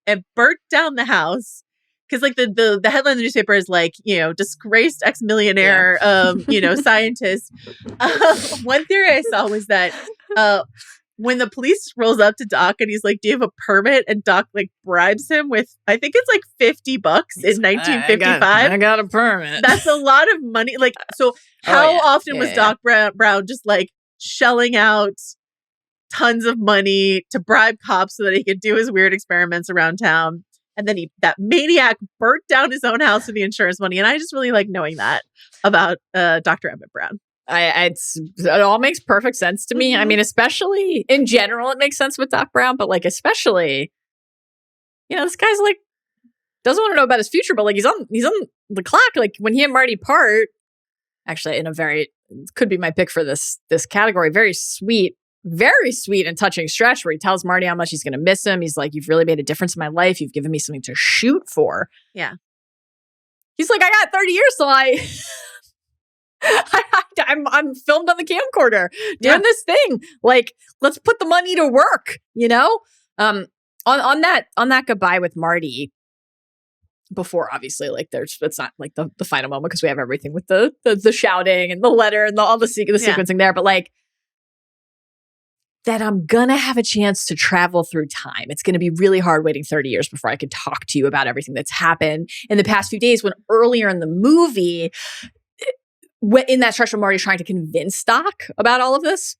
and burnt down the house. Because like the headline of the newspaper is like, disgraced ex-millionaire, scientist. One theory I saw was that when the police rolls up to Doc and he's like, do you have a permit? And Doc like bribes him with, I think it's like $50 in 1955. I got a permit. That's a lot of money. Like, so how often was Doc Brown just like shelling out tons of money to bribe cops so that he could do his weird experiments around town? And then that maniac burnt down his own house for the insurance money. And I just really like knowing that about Dr. Emmett Brown. It all makes perfect sense to me. I mean, especially in general, it makes sense with Doc Brown, but like, especially, this guy's like, doesn't want to know about his future, but like, he's on the clock. Like when he and Marty part, actually could be my pick for this category. Very sweet and touching stretch where he tells Marty how much he's going to miss him. He's like, you've really made a difference in my life. You've given me something to shoot for. Yeah. He's like, I got 30 years till I'm filmed on the camcorder doing this thing. Like, let's put the money to work, on that goodbye with Marty before, obviously, like it's not like the final moment because we have everything with the shouting and the letter and all the sequencing there. But like, that I'm going to have a chance to travel through time. It's going to be really hard waiting 30 years before I can talk to you about everything that's happened in the past few days, when earlier in the movie, in that stretch where Marty's trying to convince Doc about all of this.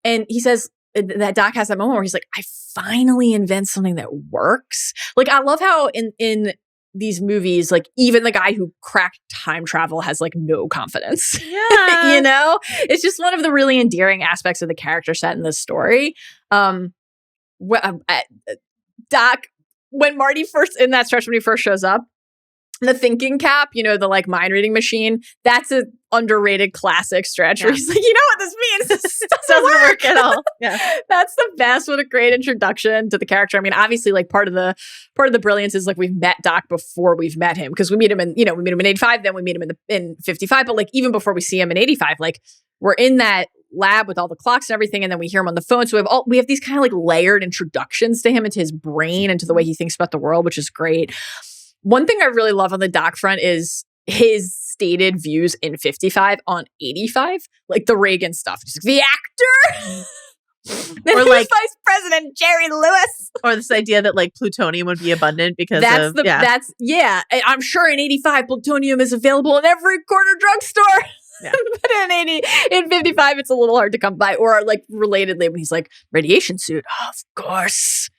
And he says that Doc has that moment where he's like, I finally invent something that works. Like, I love how in these movies, like even the guy who cracked time travel has like no confidence. Yeah. It's just one of the really endearing aspects of the character set in this story. Doc, when Marty first in that stretch, when he first shows up, the thinking cap, the like mind reading machine, that's an underrated classic stretch where he's like, you know what this means? This doesn't work at all. Yeah. That's the best. What a great introduction to the character. I mean, obviously, like part of the brilliance is like we've met Doc before we've met him, because we meet him in 85, then we meet him in 55. But like even before we see him in 85, like we're in that lab with all the clocks and everything, and then we hear him on the phone. So we have these kind of like layered introductions to him and to his brain and to the way he thinks about the world, which is great. One thing I really love on the Doc front is his stated views in 55 on 85, like the Reagan stuff. Just like, the actor, or like Vice President Jerry Lewis, or this idea that like plutonium would be abundant because I'm sure in 85 plutonium is available in every corner drugstore. Yeah. But in 55 it's a little hard to come by. Or like relatedly, when he's like, radiation suit, of course,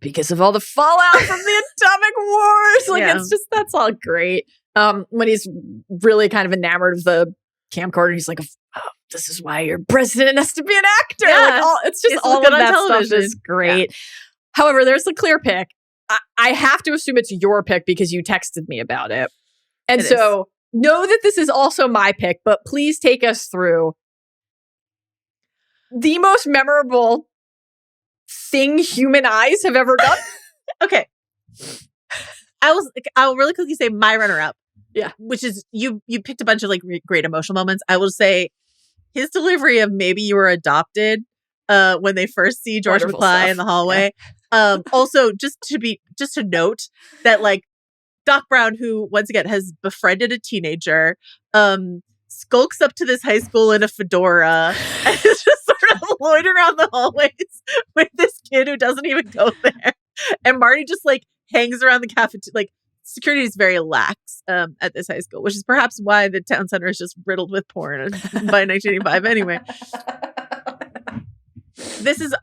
because of all the fallout from the atomic wars. Like, it's just, that's all great. When he's really kind of enamored of the camcorder, he's like, oh, this is why your president has to be an actor. Yeah. Like, it's all of that stuff is great. Yeah. However, there's the clear pick. I have to assume it's your pick because you texted me about it. And so know that this is also my pick, but please take us through the most memorable thing human eyes have ever done. Okay. I'll really quickly say my runner-up. Yeah. Which is, you picked a bunch of like great emotional moments. I will say his delivery of maybe you were adopted when they first see George McFly in the hallway. Yeah. Also, just to note that like Doc Brown, who once again has befriended a teenager, skulks up to this high school in a fedora and is just sort of loitering around the hallways with this kid who doesn't even go there. And Marty just like hangs around the cafeteria. Like, security is very lax at this high school, which is perhaps why the town center is just riddled with porn by 1985 anyway. This is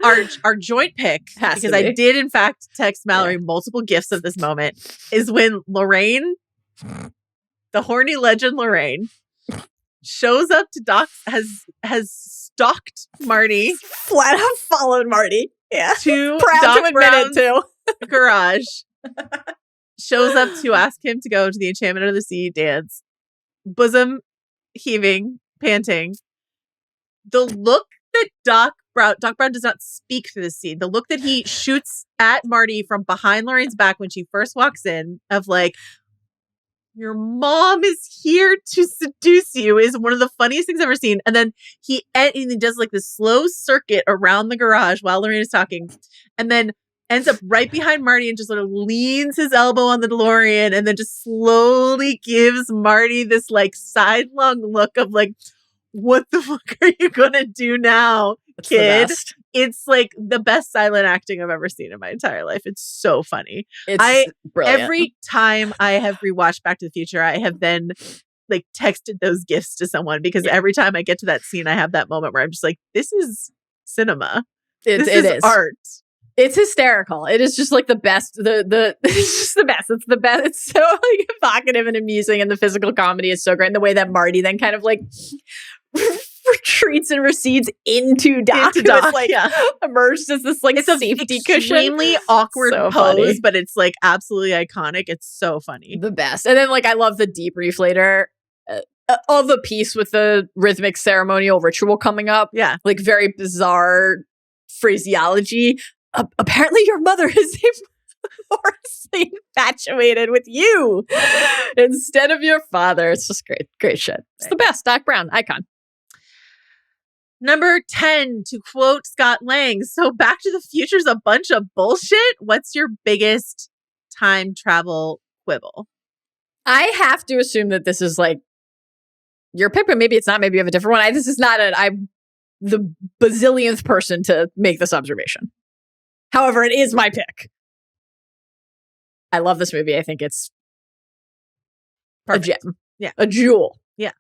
our joint pick, because I did in fact text Mallory multiple gifs of this moment, is when Lorraine, the horny legend Lorraine, shows up to Doc, has stalked Marty. Flat out followed Marty. Yeah. To Proud Doc to admit Brown's it too. garage. Shows up to ask him to go to the Enchantment of the Sea dance. Bosom heaving, panting. The look that Doc Brown does not speak through the scene. The look that he shoots at Marty from behind Lorraine's back when she first walks in of like, your mom is here to seduce you is one of the funniest things I've ever seen. And then he does like this slow circuit around the garage while Lorraine is talking and then ends up right behind Marty and just sort of leans his elbow on the DeLorean and then just slowly gives Marty this like sidelong look of like, what the fuck are you gonna do now, kid? It's like the best silent acting I've ever seen in my entire life. It's so funny. It's brilliant. Every time I have rewatched Back to the Future, I have then like texted those gifs to someone because every time I get to that scene, I have that moment where I'm just like, this is cinema. This is art. It's hysterical. It is just like the best. It's just the best. It's the best. It's so like evocative and amusing, and the physical comedy is so great. And the way that Marty then kind of like retreats and recedes into Doc. It's like emerged as this like it's safety cushion. Extremely awkward so pose, funny. but it's like absolutely iconic. It's so funny. The best. And then like I love the debrief later of the piece with the rhythmic ceremonial ritual coming up. Yeah, like very bizarre phraseology. Apparently your mother is morosely infatuated with you instead of your father. It's just great shit. It's the best. Doc Brown, icon. Number 10, to quote Scott Lang, so Back to the Future's a bunch of bullshit. What's your biggest time travel quibble? I have to assume that this is like your pick, but maybe it's not. Maybe you have a different one. This is not I'm the bazillionth person to make this observation. However, it is my pick. I love this movie. I think it's perfect. A gem. Yeah. A jewel. Yeah.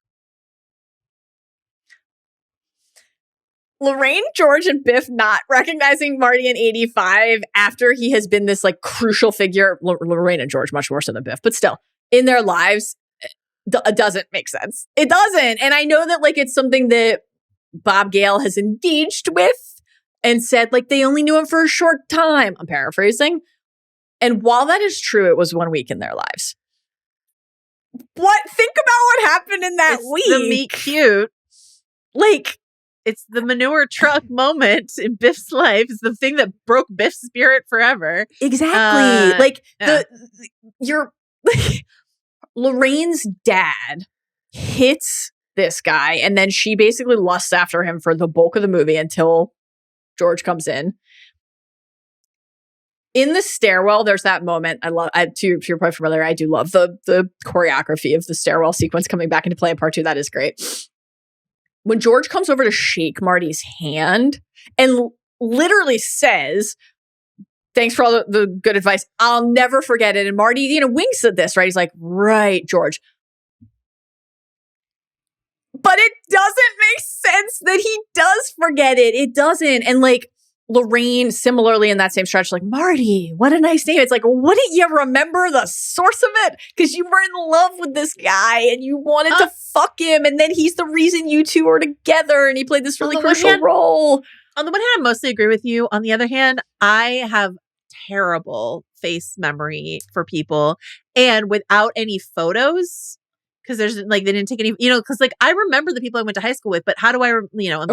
Lorraine, George, and Biff not recognizing Marty in 85 after he has been this like crucial figure. Lorraine and George much more so than Biff, but still in their lives doesn't make sense. It doesn't. And I know that like it's something that Bob Gale has engaged with and said like they only knew him for a short time. I'm paraphrasing. And while that is true, it was 1 week in their lives. Think about what happened in that week. The meet cute. Like, it's the manure truck moment in Biff's life. It's the thing that broke Biff's spirit forever. Exactly. Lorraine's dad hits this guy, and then she basically lusts after him for the bulk of the movie until George comes in. In the stairwell, there's that moment. To your point from earlier, I do love the choreography of the stairwell sequence coming back into play in part 2. That is great. When George comes over to shake Marty's hand and literally says, thanks for all the good advice. I'll never forget it. And Marty, winks at this, right? He's like, right, George. But it doesn't make sense that he does forget it. It doesn't. And like, Lorraine, similarly in that same stretch, like, Marty, what a nice name. It's like, wouldn't you remember the source of it? Because you were in love with this guy and you wanted to fuck him. And then he's the reason you two are together. And he played this really crucial role. On the one hand, I mostly agree with you. On the other hand, I have terrible face memory for people. And without any photos, because there's like, they didn't take any, because like, I remember the people I went to high school with, but how do I, I'm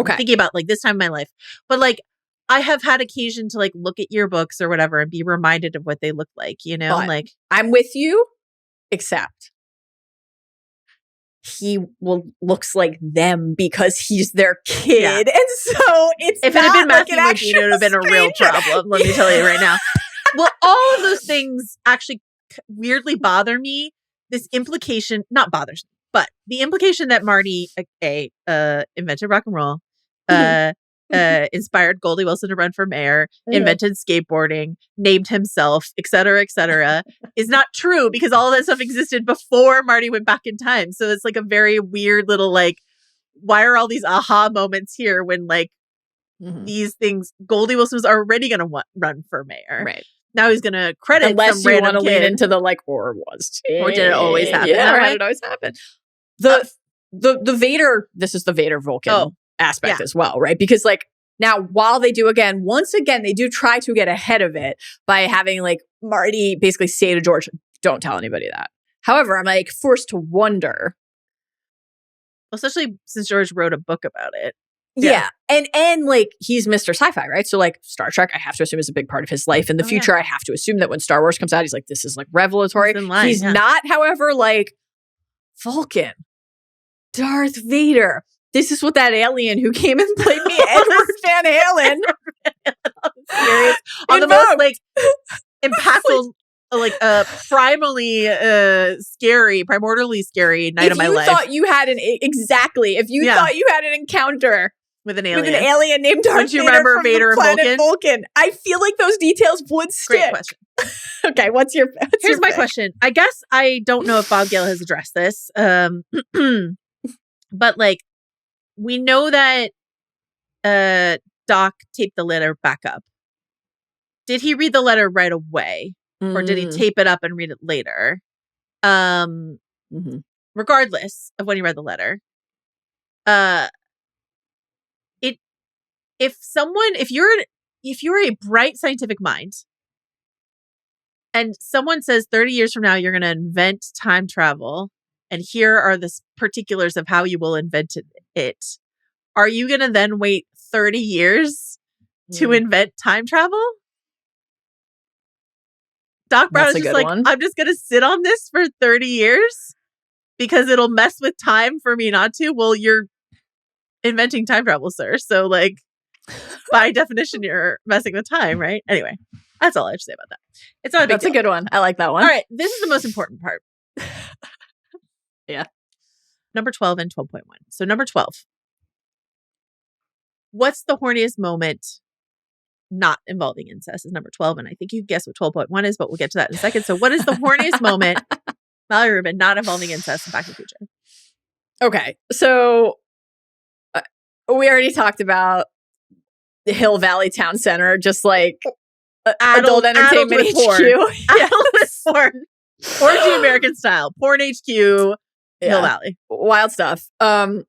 thinking about like this time in my life. But like, I have had occasion to like look at yearbooks or whatever and be reminded of what they look like, But like I'm with you, except he looks like them because he's their kid. Yeah. And so it's if it had been Matthew Modine, it would have been a real problem. Let me tell you right now. Well, all of those things actually weirdly bother me. This implication, not bothers me, but the implication that Marty, invented rock and roll, inspired Goldie Wilson to run for mayor, invented skateboarding, named himself, et cetera, is not true because all of that stuff existed before Marty went back in time. So it's like a very weird little like, why are all these aha moments here when like these things, Goldie Wilson was already going to run for mayor. Right. Now he's going to credit unless some you random want to kid. lean into the like, or was. Or did it always happen? Yeah, right. It always happened. the Vader, this is the Vader Vulcan aspect yeah. as well, right? Because like now while they do once again, they do try to get ahead of it by having like Marty basically say to George, don't tell anybody that. However, I'm like forced to wonder. Especially since George wrote a book about it. Yeah. And like he's Mr. Sci-Fi, right? So like Star Trek, I have to assume is a big part of his life in the future. Yeah. I have to assume that when Star Wars comes out, he's like, this is like revelatory. He's not, however, like Vulcan, Darth Vader. This is what that alien who came and played me, Edward Van Halen. On the most like impactful, like primordially scary night of my life. If you thought you had an encounter with an alien named Darth Don't you remember from Vader the planet and Vulcan? I feel like those details would stick. Great question. Okay, here's my question. I guess I don't know if Bob Gale has addressed this. But like we know that Doc taped the letter back up. Did he read the letter right away? Or did he tape it up and read it later? Regardless of when he read the letter. If you're a bright scientific mind and someone says 30 years from now you're going to invent time travel and here are the particulars of how you will invent it, are you going to then wait 30 years to invent time travel? Doc Brown is just like, I'm just going to sit on this for 30 years because it'll mess with time for me not to. Well, you're inventing time travel, sir. So like, by definition, you're messing with time, right? Anyway, that's all I have to say about that. It's not a big That's deal. A good one. I like that one. All right. This is the most important part. Yeah. Number 12 and 12.1. So number 12. What's the horniest moment not involving incest is number 12. And I think you can guess what 12.1 is, but we'll get to that in a second. So what is the horniest moment, Mallory Rubin, not involving incest in Back to the Future? Okay. So we already talked about the Hill Valley Town Center, just like adult entertainment HQ. Adult with porn. Orgy American style. Porn HQ, Hill Valley. Wild stuff. I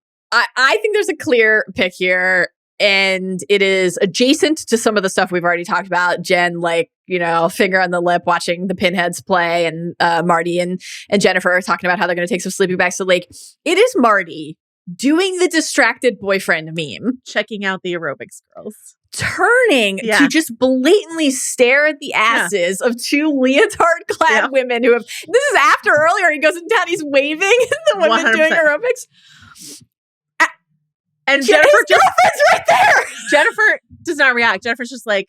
think there's a clear pick here. And it is adjacent to some of the stuff we've already talked about. Jen, like, you know, finger on the lip, watching the Pinheads play, and Marty and Jennifer are talking about how they're going to take some sleeping bags to the lake. It is Marty doing the distracted boyfriend meme. Checking out the aerobics girls. Turning to just blatantly stare at the asses of two leotard-clad women who have... This is after earlier he goes in town, he's waving at the women 100%. Doing aerobics. And Jennifer's right there. Jennifer does not react. Jennifer's just like,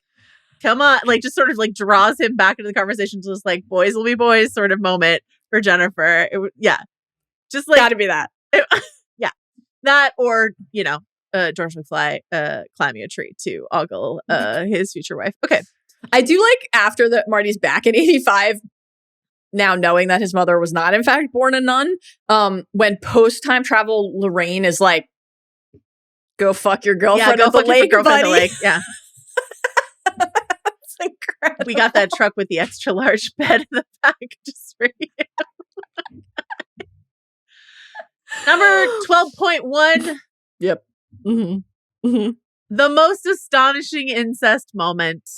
come on, like just sort of like draws him back into the conversation. Just like boys will be boys sort of moment for Jennifer. Just like gotta be that. That or, you know, George McFly climbing a tree to ogle his future wife. Okay. I do like after that Marty's back in 85, now knowing that his mother was not in fact born a nun, when post-time travel Lorraine is like, go fuck your girlfriend at the lake, buddy. Yeah. That's incredible. We got that truck with the extra large bed in the back just for you. Number 12.1. Yep. The most astonishing incest moment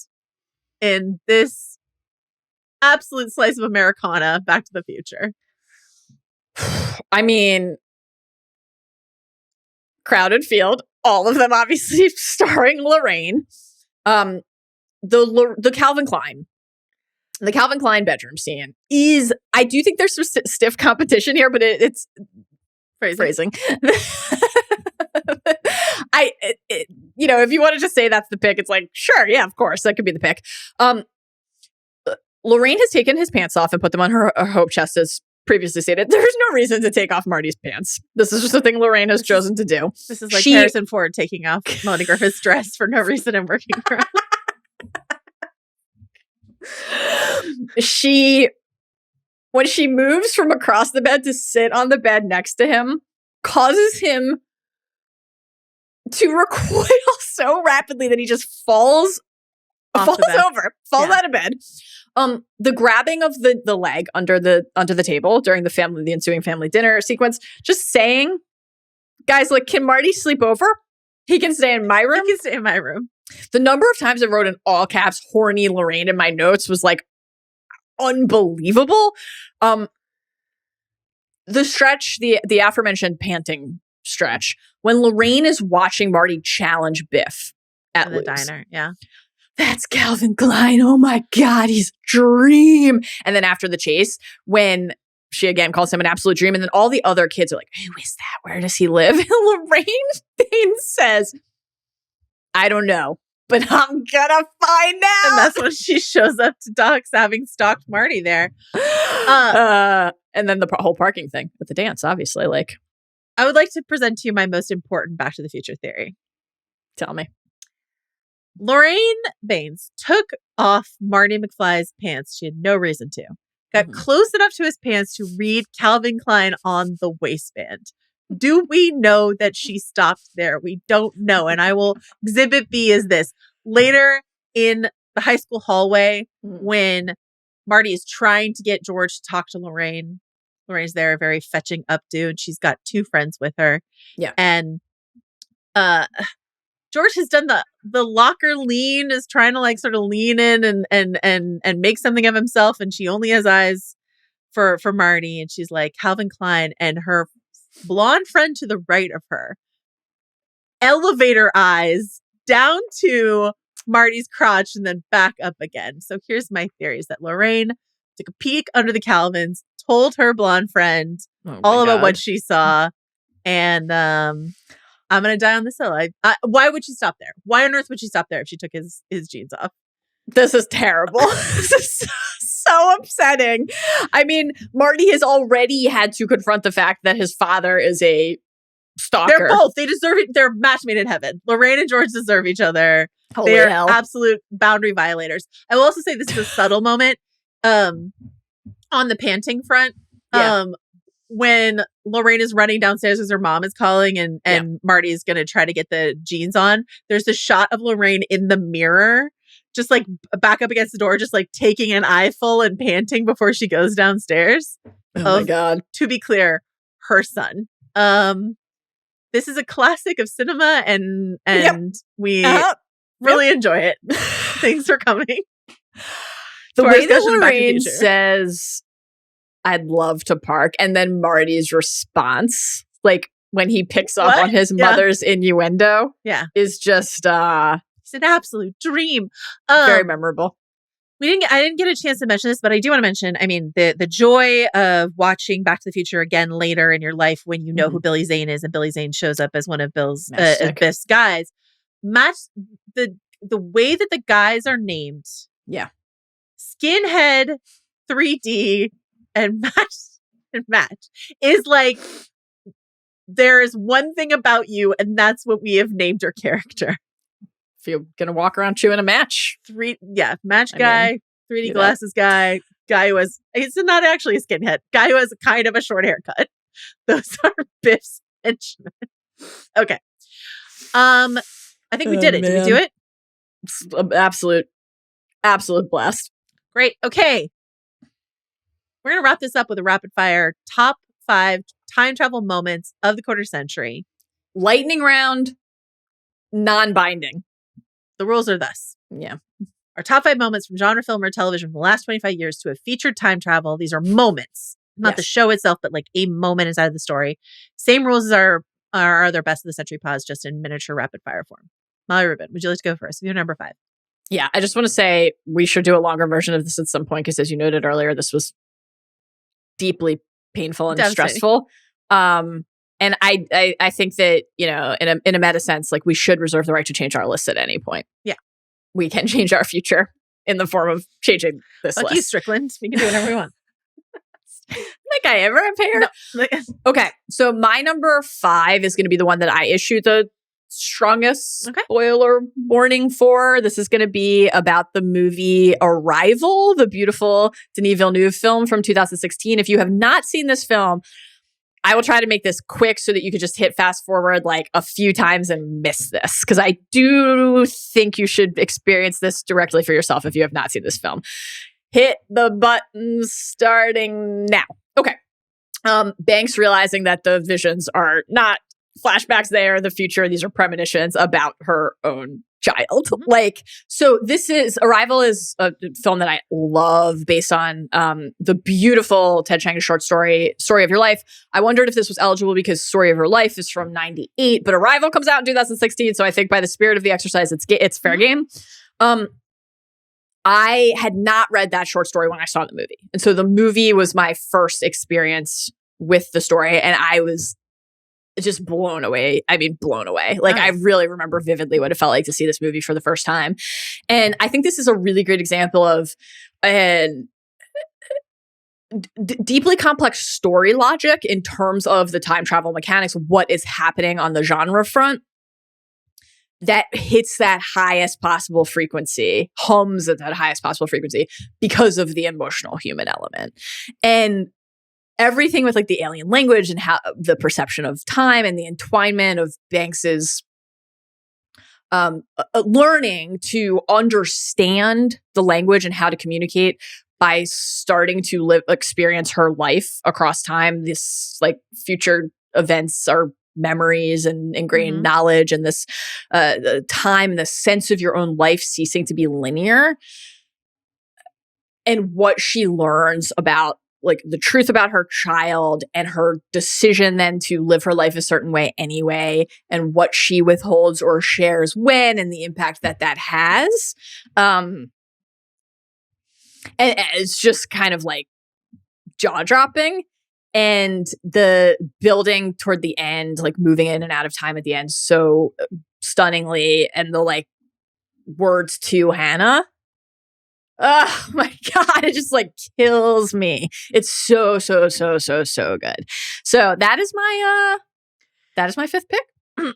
in this absolute slice of Americana, Back to the Future. I mean, crowded field. All of them obviously starring Lorraine. The Calvin Klein. The Calvin Klein bedroom scene is, I do think there's some stiff competition here, but it's phrasing. You know, if you want to just say that's the pick, it's like, sure, yeah, of course, that could be the pick. Lorraine has taken his pants off and put them on her hope chest, as previously stated. There's no reason to take off Marty's pants. This is just a thing Lorraine has chosen to do. This is like Harrison Ford taking off Melanie Griffith's dress for no reason and working around. When she moves from across the bed to sit on the bed next to him, causes him to recoil so rapidly that he just falls over, out of bed. The grabbing of the leg under the table during the ensuing family dinner sequence, just saying Guys, like, can Marty sleep over? He can stay in my room? He can stay in my room. The number of times I wrote in all caps, horny Lorraine in my notes was like unbelievable. The stretch, the aforementioned panting stretch, when Lorraine is watching Marty challenge Biff at the diner. Yeah. That's Calvin Klein. Oh my God, he's a dream. And then after the chase, when she again calls him an absolute dream, and then all the other kids are like, who is that? Where does he live? And Lorraine Baines says, I don't know, but I'm gonna find out. And that's when she shows up to Doc's having stalked Marty there. And then the whole parking thing at the dance, obviously. Like, I would like to present to you my most important Back to the Future theory. Tell me. Lorraine Baines took off Marty McFly's pants. She had no reason to. Got close enough to his pants to read Calvin Klein on the waistband. Do we know that she stopped there? We don't know. And I will exhibit B is this. Later in the high school hallway, when Marty is trying to get George to talk to Lorraine, Lorraine's there, a very fetching updo, and she's got two friends with her. Yeah. And George has done the locker lean, is trying to like sort of lean in and make something of himself, and she only has eyes for Marty, and she's like Calvin Klein, and her blonde friend to the right of her, elevator eyes down to Marty's crotch and then back up again. So here's my theory is that Lorraine took a peek under the Calvins, told her blonde friend all about what she saw, and I'm gonna die on this hill. Why would she stop there? Why on earth would she stop there if she took his jeans off? This is terrible. This is so upsetting. I mean, Marty has already had to confront the fact that his father is a stalker. They're both. They deserve it. They're match made in heaven. Lorraine and George deserve each other. Holy they are hell. absolute boundary violators. I will also say this is a subtle moment on the panting front. When Lorraine is running downstairs as her mom is calling and Marty is going to try to get the jeans on, there's a shot of Lorraine in the mirror, just like back up against the door, just like taking an eyeful and panting before she goes downstairs. Oh my God. To be clear, her son. This is a classic of cinema and we really enjoy it. Things are coming. The way that Lorraine says, I'd love to park, and then Marty's response, like when he picks up on his mother's innuendo, is just it's an absolute dream. Very memorable. I didn't get a chance to mention this, but I do want to mention, I mean, the joy of watching Back to the Future again later in your life when you know who Billy Zane is, and Billy Zane shows up as one of Biff's guys. Match the way that the guys are named. Yeah. Skinhead, 3D, and match is like, there is one thing about you, and that's what we have named your character. If you're gonna walk around chewing a match, match guy, 3D glasses guy who has, it's not actually a skinhead, guy who has kind of a short haircut. Those are Biff's henchmen. Okay, I think we did it. Man. Did we do it? Absolute blast. Great. Okay, we're gonna wrap this up with a rapid fire top 5 time travel moments of the quarter century. Lightning round, non-binding. The rules are thus. Yeah. Our top 5 moments from genre, film, or television from the last 25 years to have featured time travel. These are moments, not the show itself, but like a moment inside of the story. Same rules as our other best of the century pause, just in miniature rapid fire form. Molly Rubin, would you like to go first? Your number 5. Yeah, I just want to say we should do a longer version of this at some point because, as you noted earlier, this was deeply painful and stressful. And I think that, you know, in a meta sense, like we should reserve the right to change our list at any point. Yeah. We can change our future in the form of changing this list. You, Strickland. We can do whatever we want. Like I ever appeared? No. Okay. So my number 5 is going to be the one that I issued the strongest spoiler warning for. This is going to be about the movie Arrival, the beautiful Denis Villeneuve film from 2016. If you have not seen this film, I will try to make this quick so that you could just hit fast forward like a few times and miss this. Because I do think you should experience this directly for yourself if you have not seen this film. Hit the button starting now. Okay. Banks realizing that the visions are not flashbacks there, the future. These are premonitions about her own child. Like, so Arrival is a film that I love based on the beautiful Ted Chiang short story of Your Life. I wondered if this was eligible because Story of Your Life is from 98, but Arrival comes out in 2016. So I think by the spirit of the exercise, it's fair game. I had not read that short story when I saw the movie. And so the movie was my first experience with the story. And I was just blown away. I mean, blown away. Like, nice. I really remember vividly what it felt like to see this movie for the first time. And I think this is a really great example of deeply complex story logic in terms of the time travel mechanics, what is happening on the genre front that hits that highest possible frequency, hums at that highest possible frequency because of the emotional human element. And everything with like the alien language and how the perception of time and the entwinement of Banks's learning to understand the language and how to communicate by starting to experience her life across time. This like future events are memories and ingrained knowledge, and this the time and the sense of your own life ceasing to be linear, and what she learns about like the truth about her child and her decision then to live her life a certain way anyway, and what she withholds or shares when, and the impact that has. And it's just kind of like jaw-dropping. And the building toward the end, like moving in and out of time at the end so stunningly, and the like words to Hannah. Oh my God, it just like kills me. It's so good. So that is my fifth pick.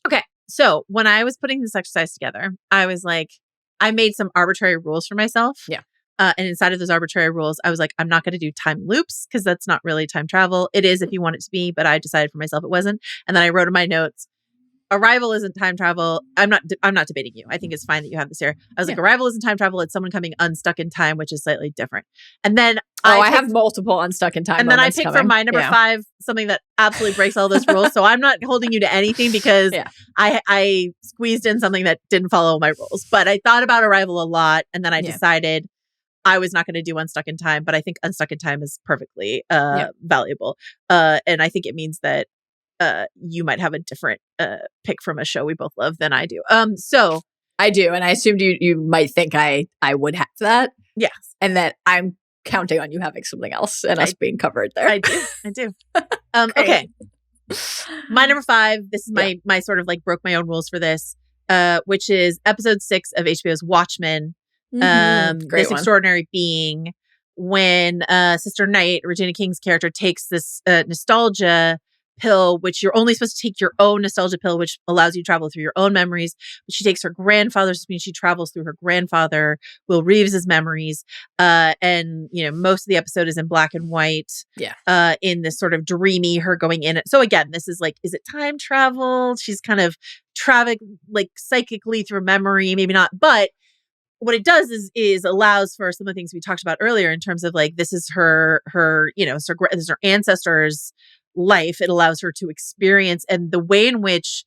Okay. So when I was putting this exercise together, I was like, I made some arbitrary rules for myself. Yeah. And inside of those arbitrary rules, I was like, I'm not going to do time loops because that's not really time travel. It is if you want it to be, but I decided for myself it wasn't. And then I wrote in my notes, Arrival isn't time travel. I'm not debating you. I think it's fine that you have this here. I was like, Arrival isn't time travel. It's someone coming unstuck in time, which is slightly different. And then I have multiple unstuck in time. And then I picked for my number 5 something that absolutely breaks all those rules. So I'm not holding you to anything because I squeezed in something that didn't follow my rules. But I thought about Arrival a lot, and then I decided I was not going to do Unstuck in Time, but I think Unstuck in Time is perfectly valuable. And I think it means that you might have a different pick from a show we both love than I do. So I do, and I assumed you might think I would have that. Yes, and that I'm counting on you having something else and us being covered there. I do. Okay, my number 5. This is my sort of like broke my own rules for this, which is episode 6 of HBO's Watchmen. This extraordinary being, when Sister Knight, Regina King's character, takes this nostalgia pill, which you're only supposed to take your own nostalgia pill, which allows you to travel through your own memories. But she takes her grandfather's, which means she travels through her grandfather, Will Reeves's memories. And you know, most of the episode is in black and white. Yeah. In this sort of dreamy, her going in it. So again, this is like, is it time travel? She's kind of traveling like psychically through memory, maybe not, but what it does is allows for some of the things we talked about earlier in terms of like, this is her, you know, this is her ancestors' life. It allows her to experience, and the way in which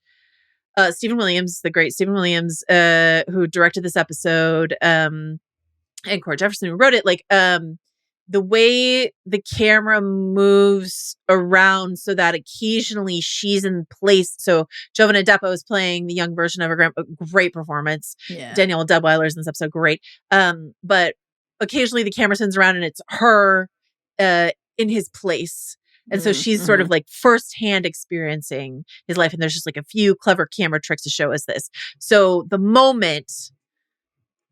Stephen Williams, the great Stephen Williams, who directed this episode, and Cora Jefferson, who wrote it, like, the way the camera moves around so that occasionally she's in place. So Jovana Depo is playing the young version of her grandpa. Great performance. Yeah. Danielle Debweiler's in this episode. Great. But occasionally the camera spins around and it's her in his place. And so she's sort of like firsthand experiencing his life. And there's just like a few clever camera tricks to show us this. So the moment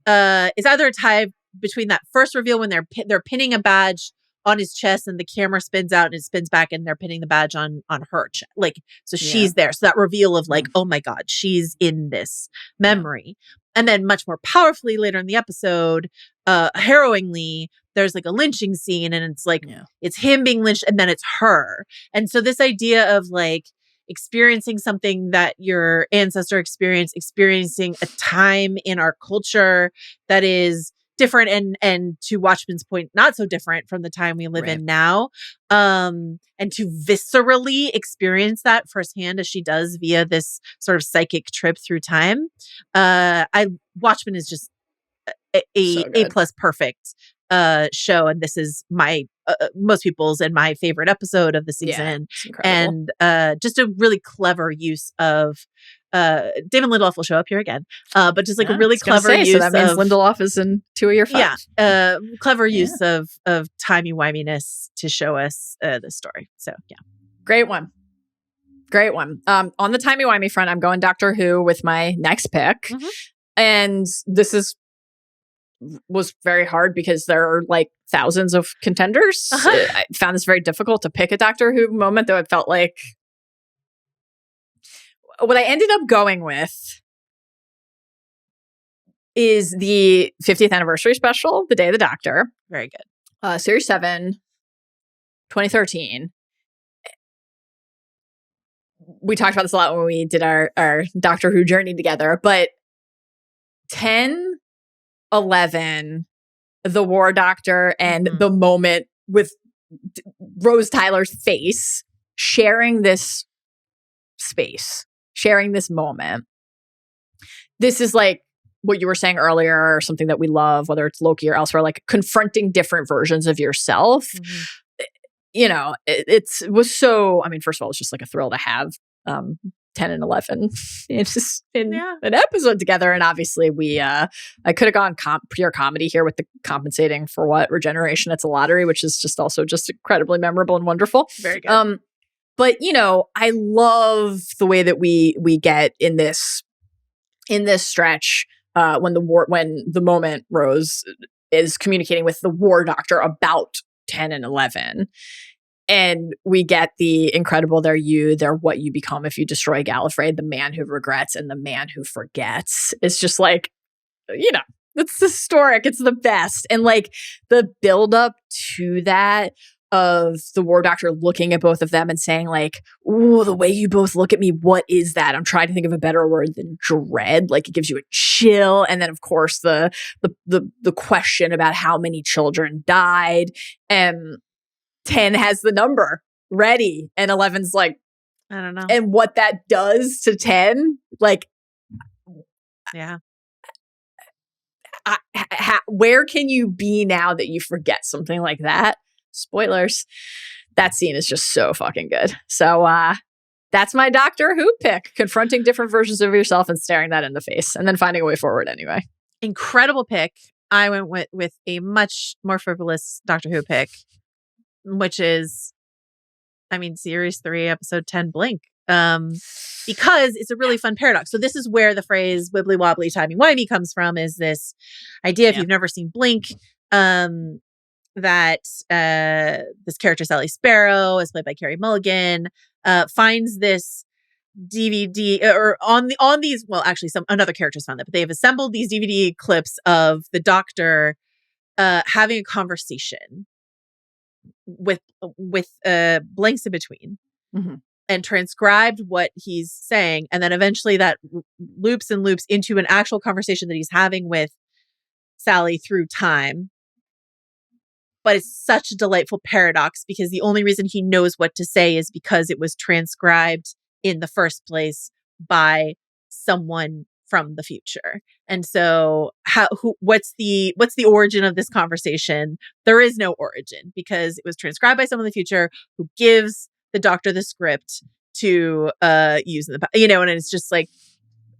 is either a tie between that first reveal when they're pinning a badge on his chest and the camera spins out and it spins back and they're pinning the badge on her chest. Like, so she's there. So that reveal of like, oh my God, she's in this memory. And then much more powerfully later in the episode, harrowingly, there's like a lynching scene and it's like, it's him being lynched and then it's her. And so this idea of like experiencing something that your ancestor experiencing a time in our culture that is different and to Watchmen's point, not so different from the time we live in now. And to viscerally experience that firsthand as she does via this sort of psychic trip through time. Watchmen is just A plus perfect show, and this is my most people's and my favorite episode of the season. And just a really clever use of David Lindelof will show up here again, but just like a really clever use. So that means Lindelof is in 2 of your 5. Clever use of timey-wiminess to show us this story. So great one. On the timey-wimey front, I'm going Doctor Who with my next pick, and this was very hard because there are like thousands of contenders. I found this very difficult to pick a Doctor Who moment, though it felt like what I ended up going with is the 50th anniversary special, The Day of the Doctor. Very good. Series 7, 2013. We talked about this a lot when we did our Doctor Who journey together, but 10, 11, the War Doctor, and the moment with Rose Tyler's face sharing this space, sharing this moment. This is like what you were saying earlier, or something that we love, whether it's Loki or elsewhere, like confronting different versions of yourself. You know, it was so, I mean, first of all, it's just like a thrill to have 10 and 11 in an episode together. And obviously I could have gone pure comedy here with the compensating for what regeneration. It's a lottery, which is just also just incredibly memorable and wonderful. Very good. But you know, I love the way that we get in this stretch when the moment Rose is communicating with the War Doctor about 10 and 11. And we get the incredible, they're what you become if you destroy Gallifrey, the man who regrets and the man who forgets. It's just like, you know, it's historic. It's the best. And like the build up to that of the War Doctor looking at both of them and saying like, "Ooh, the way you both look at me, what is that?" I'm trying to think of a better word than dread. Like it gives you a chill. And then of course the question about how many children died, and 10 has the number ready, and 11's like, I don't know. And what that does to 10, like, where can you be now that you forget something like that? Spoilers. That scene is just so fucking good. So that's my Doctor Who pick, confronting different versions of yourself and staring that in the face and then finding a way forward anyway. Incredible pick. I went with a much more frivolous Doctor Who pick, which is, I mean, series 3, episode 10, Blink. Because it's a really fun paradox. So this is where the phrase wibbly wobbly timey wimey comes from, is this idea, if you've never seen Blink, that this character Sally Sparrow, is played by Carey Mulligan, finds this DVD or on these, well, actually another character's found that, but they've assembled these DVD clips of the Doctor having a conversation with blanks in between, and transcribed what he's saying, and then eventually that loops and loops into an actual conversation that he's having with Sally through time. But it's such a delightful paradox because the only reason he knows what to say is because it was transcribed in the first place by someone from the future. And so what's the origin of this conversation? There is no origin because it was transcribed by someone in the future who gives the Doctor the script to use in the past, and it's just like,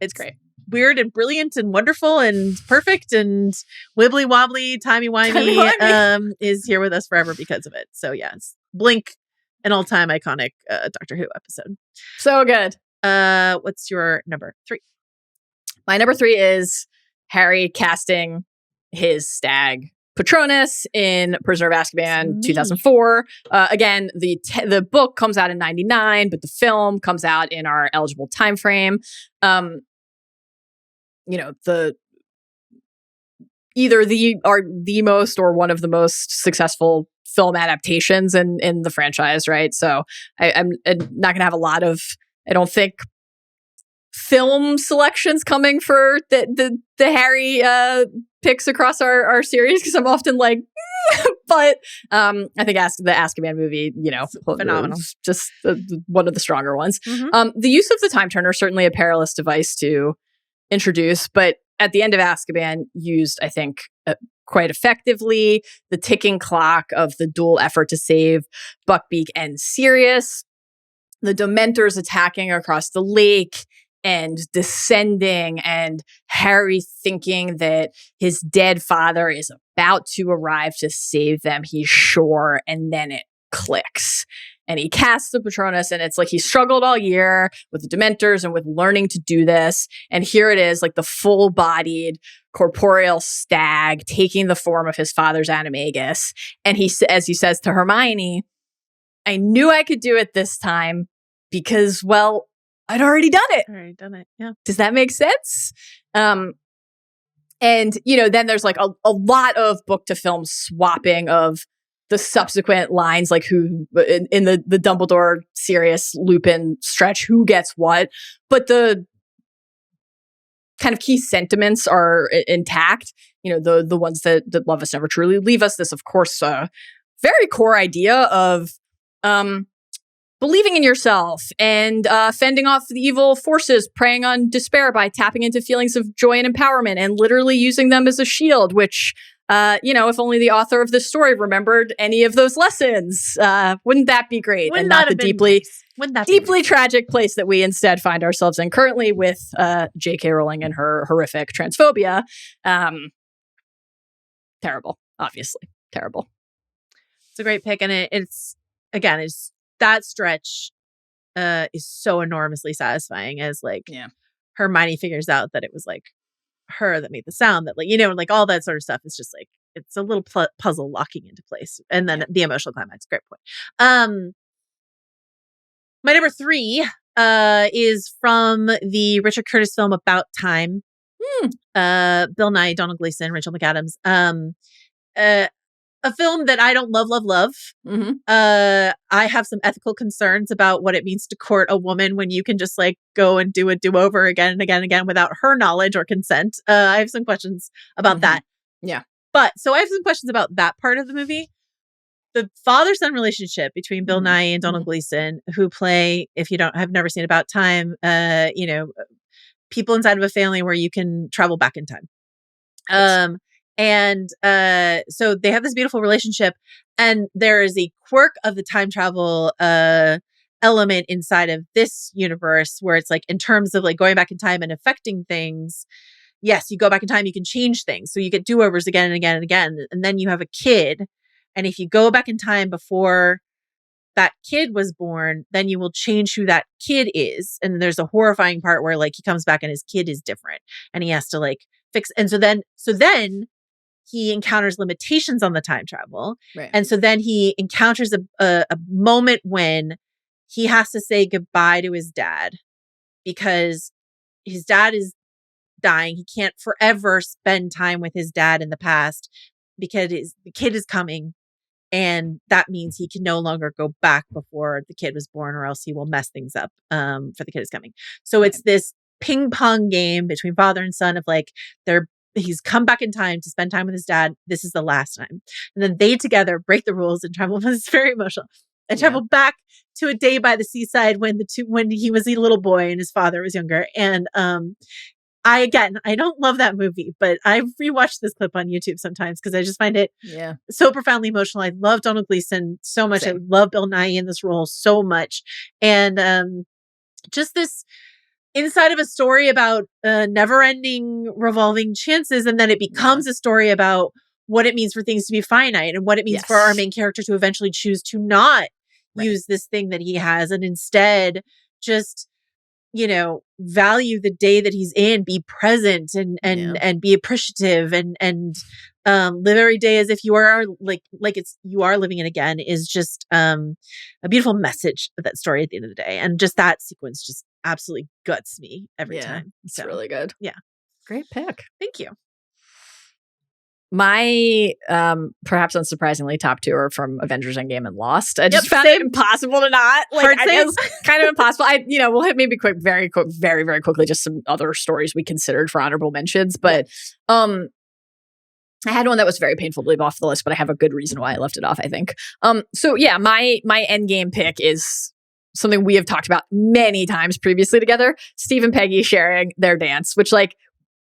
it's great. Weird and brilliant and wonderful and perfect and wibbly wobbly timey wimey is here with us forever because of it. So yes, Blink, an all-time iconic Doctor Who episode. So good. What's your number 3? My number 3 is Harry casting his stag Patronus in Prisoner of Azkaban 2004. Again, the book comes out in 99, but the film comes out in our eligible time frame. The most or one of the most successful film adaptations in the franchise, right? So I'm not going to have a lot of, I don't think, film selections coming for the Harry picks across our series, because I'm often like, but I think the Azkaban movie, phenomenal, just one of the stronger ones. Mm-hmm. The use of the time turner, certainly a perilous device to introduce, but at the end of Azkaban, used, I think, quite effectively. The ticking clock of the dual effort to save Buckbeak and Sirius, the Dementors attacking across the lake and descending, and Harry thinking that his dead father is about to arrive to save them. He's sure, and then it clicks. And he casts the Patronus, and it's like he struggled all year with the Dementors and with learning to do this. And here it is, like the full-bodied, corporeal stag taking the form of his father's animagus. And as he says to Hermione, I knew I could do it this time because, well, I'd already done it. Yeah. Does that make sense? And, then there's like a lot of book to film swapping of the subsequent lines, like who in the Dumbledore, Sirius, Lupin stretch, who gets what, but the kind of key sentiments are intact. The ones that love us never truly leave us. This, of course, very core idea of believing in yourself and fending off the evil forces, preying on despair by tapping into feelings of joy and empowerment and literally using them as a shield, which, if only the author of this story remembered any of those lessons, wouldn't that be great? Wouldn't and not the deeply tragic place that we instead find ourselves in currently with J.K. Rowling and her horrific transphobia. Terrible, obviously. Terrible. It's a great pick. And it's that stretch is so enormously satisfying as Hermione figures out that it was like her that made the sound, that like all that sort of stuff is just like, it's a little puzzle locking into place. And then the emotional climax. Great point. My number 3 is from the Richard Curtis film About Time. Bill Nye, Donald Gleason, Rachel McAdams. A film that I don't love. Mm-hmm. I have some ethical concerns about what it means to court a woman when you can just like go and do a do-over again and again and again without her knowledge or consent. I have some questions about that. Yeah. So I have some questions about that part of the movie. The father-son relationship between Bill Nye and Donald Gleason, who play, if you have never seen About Time, people inside of a family where you can travel back in time. So they have this beautiful relationship, and there is a quirk of the time travel element inside of this universe where it's like, in terms of like going back in time and affecting things. Yes, you go back in time, you can change things. So you get do-overs again and again and again. And then you have a kid. And if you go back in time before that kid was born, then you will change who that kid is. And there's a horrifying part where like he comes back and his kid is different and he has to like fix. And so then he encounters limitations on the time travel. Right. And so then he encounters a moment when he has to say goodbye to his dad because his dad is dying. He can't forever spend time with his dad in the past because the kid is coming. And that means he can no longer go back before the kid was born, or else he will mess things up for the kid is coming. So it's this ping pong game between father and son of like, he's come back in time to spend time with his dad. This is the last time. And then they together break the rules and travel. It's very emotional. And travel back to a day by the seaside when he was a little boy and his father was younger. And I don't love that movie, but I rewatched this clip on YouTube sometimes because I just find it so profoundly emotional. I love Donald Gleason so much. Same. I love Bill Nye in this role so much. And just this inside of a story about never-ending revolving chances, and then it becomes a story about what it means for things to be finite and what it means for our main character to eventually choose to not use this thing that he has and instead just value the day that he's in, be present and be appreciative and live every day as if you are you are living it again, is just a beautiful message of that story at the end of the day. And just that sequence just absolutely guts me every time. It's really good. Yeah. Great pick. Thank you. My perhaps unsurprisingly top two are from Avengers Endgame and Lost. I just found it impossible to not like. I guess kind of impossible. We'll hit maybe very quickly just some other stories we considered for honorable mentions. But I had one that was very painful to leave off the list, but I have a good reason why I left it off, I think. So yeah, my Endgame pick is something we have talked about many times previously together. Steve and Peggy sharing their dance, which like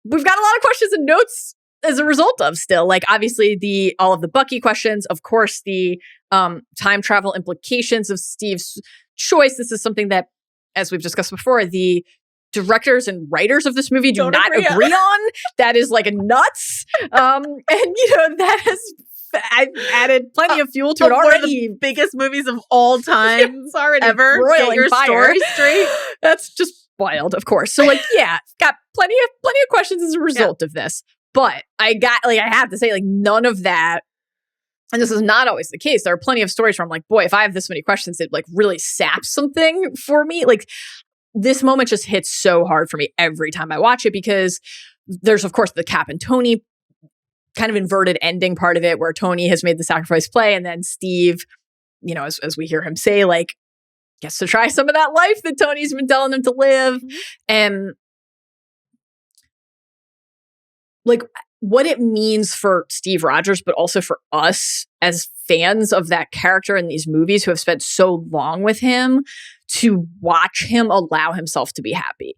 we've got a lot of questions and notes as a result of still, like obviously all of the Bucky questions, of course, the time travel implications of Steve's choice. This is something that, as we've discussed before, the directors and writers of this movie do not agree on. That is like nuts. And that has I've added plenty of fuel to it already. One of the biggest movies of all time it's already ever. Get your story straight. That's just wild, of course. So got plenty of questions as a result of this. But I have to say, like, none of that, and this is not always the case. There are plenty of stories where I'm like, boy, if I have this many questions, it like really saps something for me. Like, this moment just hits so hard for me every time I watch it, because there's, of course, the Cap and Tony kind of inverted ending part of it where Tony has made the sacrifice play, and then Steve, as we hear him say, like, gets to try some of that life that Tony's been telling him to live. Mm-hmm. And like what it means for Steve Rogers, but also for us as fans of that character in these movies who have spent so long with him, to watch him allow himself to be happy,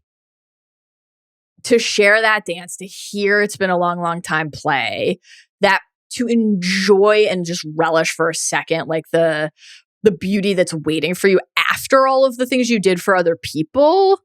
to share that dance, to hear It's Been a Long, Long Time play, that to enjoy and just relish for a second, like the beauty that's waiting for you after all of the things you did for other people.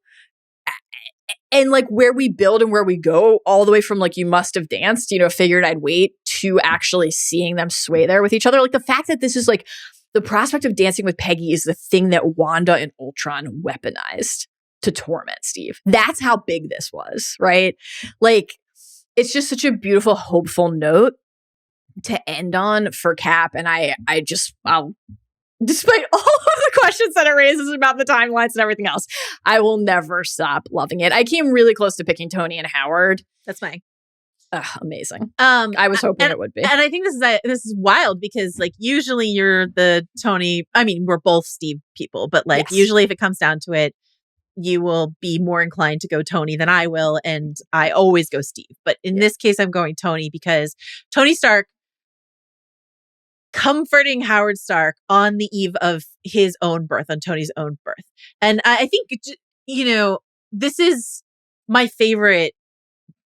And like where we build and where we go, all the way from like, you must have danced, figured I'd wait, to actually seeing them sway there with each other. Like the fact that this is like the prospect of dancing with Peggy is the thing that Wanda and Ultron weaponized to torment Steve. That's how big this was, right? Like, it's just such a beautiful, hopeful note to end on for Cap. And I'll despite all of the questions that it raises about the timelines and everything else, I will never stop loving it. I came really close to picking Tony and Howard. That's mine. Amazing. I was hoping it would be. And I think this is wild, because like usually you're the Tony. I mean, we're both Steve people, but like usually if it comes down to it, you will be more inclined to go Tony than I will. And I always go Steve. But in this case, I'm going Tony, because Tony Stark comforting Howard Stark on the eve of his own birth, on Tony's own birth. And I think, this is my favorite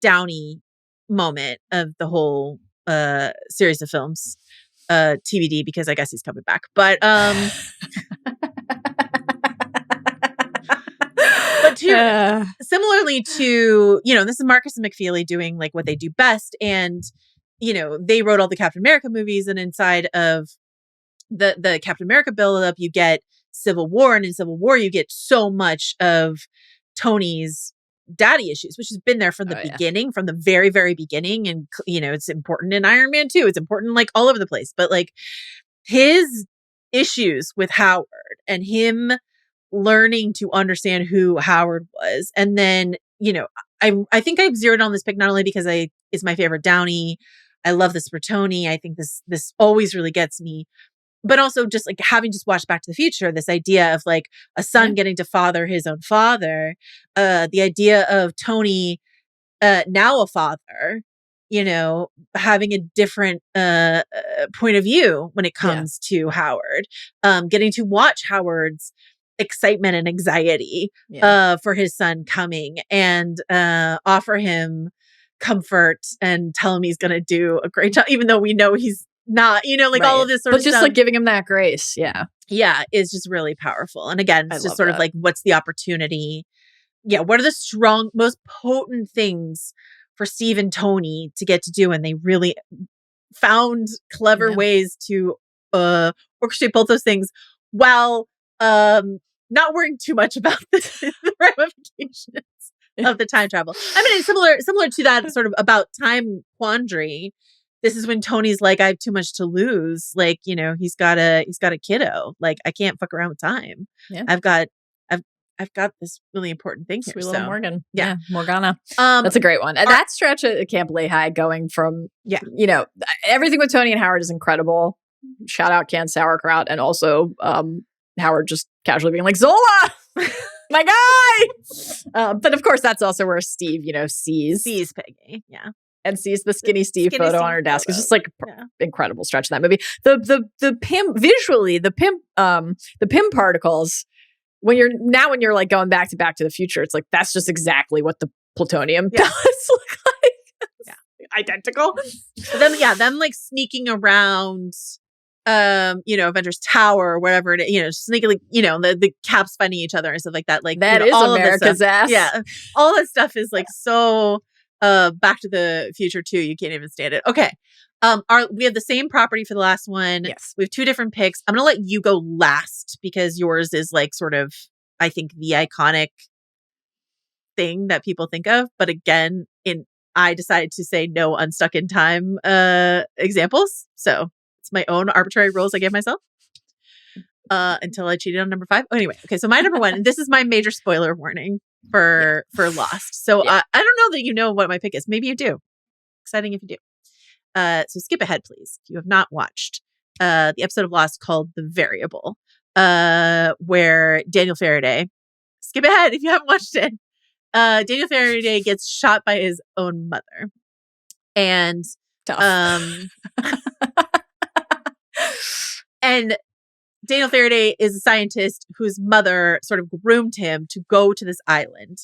Downey moment of the whole series of films, TBD, because I guess he's coming back. But similarly to, this is Marcus and McFeely doing like what they do best. And they wrote all the Captain America movies, and inside of the Captain America buildup, you get Civil War, and in Civil War, you get so much of Tony's daddy issues, which has been there from the beginning, from the very, very beginning. And, it's important in Iron Man 2. It's important like all over the place. But like his issues with Howard and him learning to understand who Howard was. And then, I think I've zeroed on this pick not only because it's my favorite Downey. I love this for Tony. I think this always really gets me, but also just like having just watched Back to the Future, this idea of like a son getting to father his own father, the idea of Tony, now a father, having a different, point of view when it comes to Howard, getting to watch Howard's excitement and anxiety, for his son coming, and, offer him comfort and tell him he's going to do a great job, even though we know he's not, all of this sort of stuff. But just like giving him that grace. Yeah. Yeah. Is just really powerful. And again, it's just sort of like, what's the opportunity? Yeah. What are the most potent things for Steve and Tony to get to do? And they really found clever ways to, orchestrate both those things while, not worrying too much about the ramifications of the time travel. I mean, it's similar to that sort of about time quandary. This is when Tony's like, I have too much to lose. Like, he's got a kiddo. Like, I can't fuck around with time. Yeah. I've got this really important thing here. Sweet little Morgan. Yeah. Morgana. That's a great one. And that stretch at Camp Lehi going from, everything with Tony and Howard is incredible. Shout out canned sauerkraut. And also Howard just casually being like, Zola, my guy. But of course, that's also where Steve, sees Peggy. Yeah. And sees the skinny Steve photo on her desk. It's just like incredible stretch in that movie. The pimp visually, the pimp particles. When you're like going back to the Future, it's like that's just exactly what the plutonium does look like. Identical. Them like sneaking around, Avengers Tower or whatever it is, sneaking, the Caps finding each other and stuff like that. Like that is all America's ass. Yeah, all that stuff is like so. Back to the Future too. You can't even stand it. Okay. We have the same property for the last one. Yes. We have 2 different picks. I'm going to let you go last because yours is like sort of, I think, the iconic thing that people think of. But again, I decided to say no unstuck in time examples. So it's my own arbitrary rules I gave myself until I cheated on number 5. Oh, anyway. Okay. So my number 1, and this is my major spoiler warning for Lost. So I don't know that you know what my pick is. Maybe you do. Exciting if you do. So skip ahead, please. If you have not watched the episode of Lost called The Variable, where Daniel Faraday, skip ahead if you haven't watched it. Daniel Faraday gets shot by his own mother. And, and Daniel Faraday is a scientist whose mother sort of groomed him to go to this island.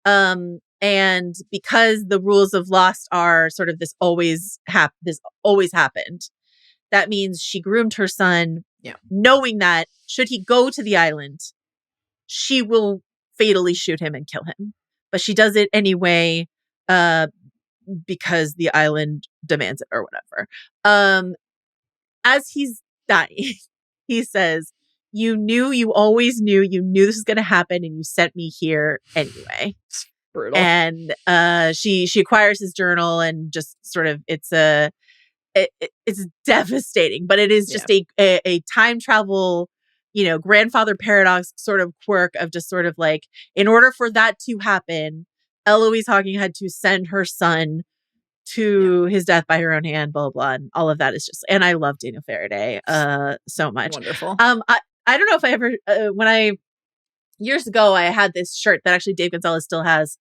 And because the rules of Lost are sort of this always happened, that means she groomed her son, knowing that should he go to the island, she will fatally shoot him and kill him. But she does it anyway, because the island demands it or whatever. As he's dying, he says, you always knew this was going to happen and you sent me here anyway. Brutal. And she acquires his journal and just sort of it's devastating, but it is just a time travel, grandfather paradox sort of quirk of just sort of like, in order for that to happen, Eloise Hawking had to send her son to his death by her own hand, blah, blah, blah. And all of that is just, and I love Daniel Faraday so much. Wonderful. I don't know if I ever, years ago, I had this shirt that actually Dave Gonzalez still has,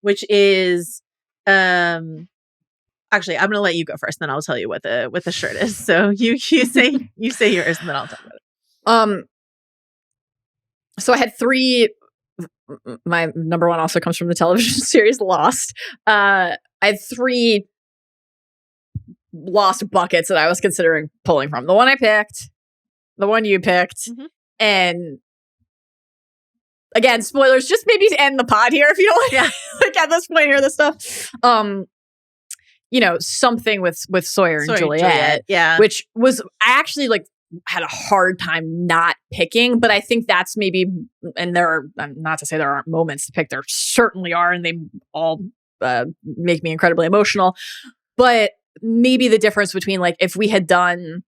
which is, actually, I'm going to let you go first, then I'll tell you what the shirt is. So you say yours, and then I'll talk about it. So I had 3. My number 1 also comes from the television series Lost. I had 3 Lost buckets that I was considering pulling from. The one I picked, the one you picked, and again, spoilers, just maybe end the pod here if you don't like at this point hear this stuff. Something with Sawyer and Juliet, which was, I actually had a hard time not picking, but I think that's maybe, and not to say there aren't moments to pick, there certainly are, and they all make me incredibly emotional, but maybe the difference between if we had done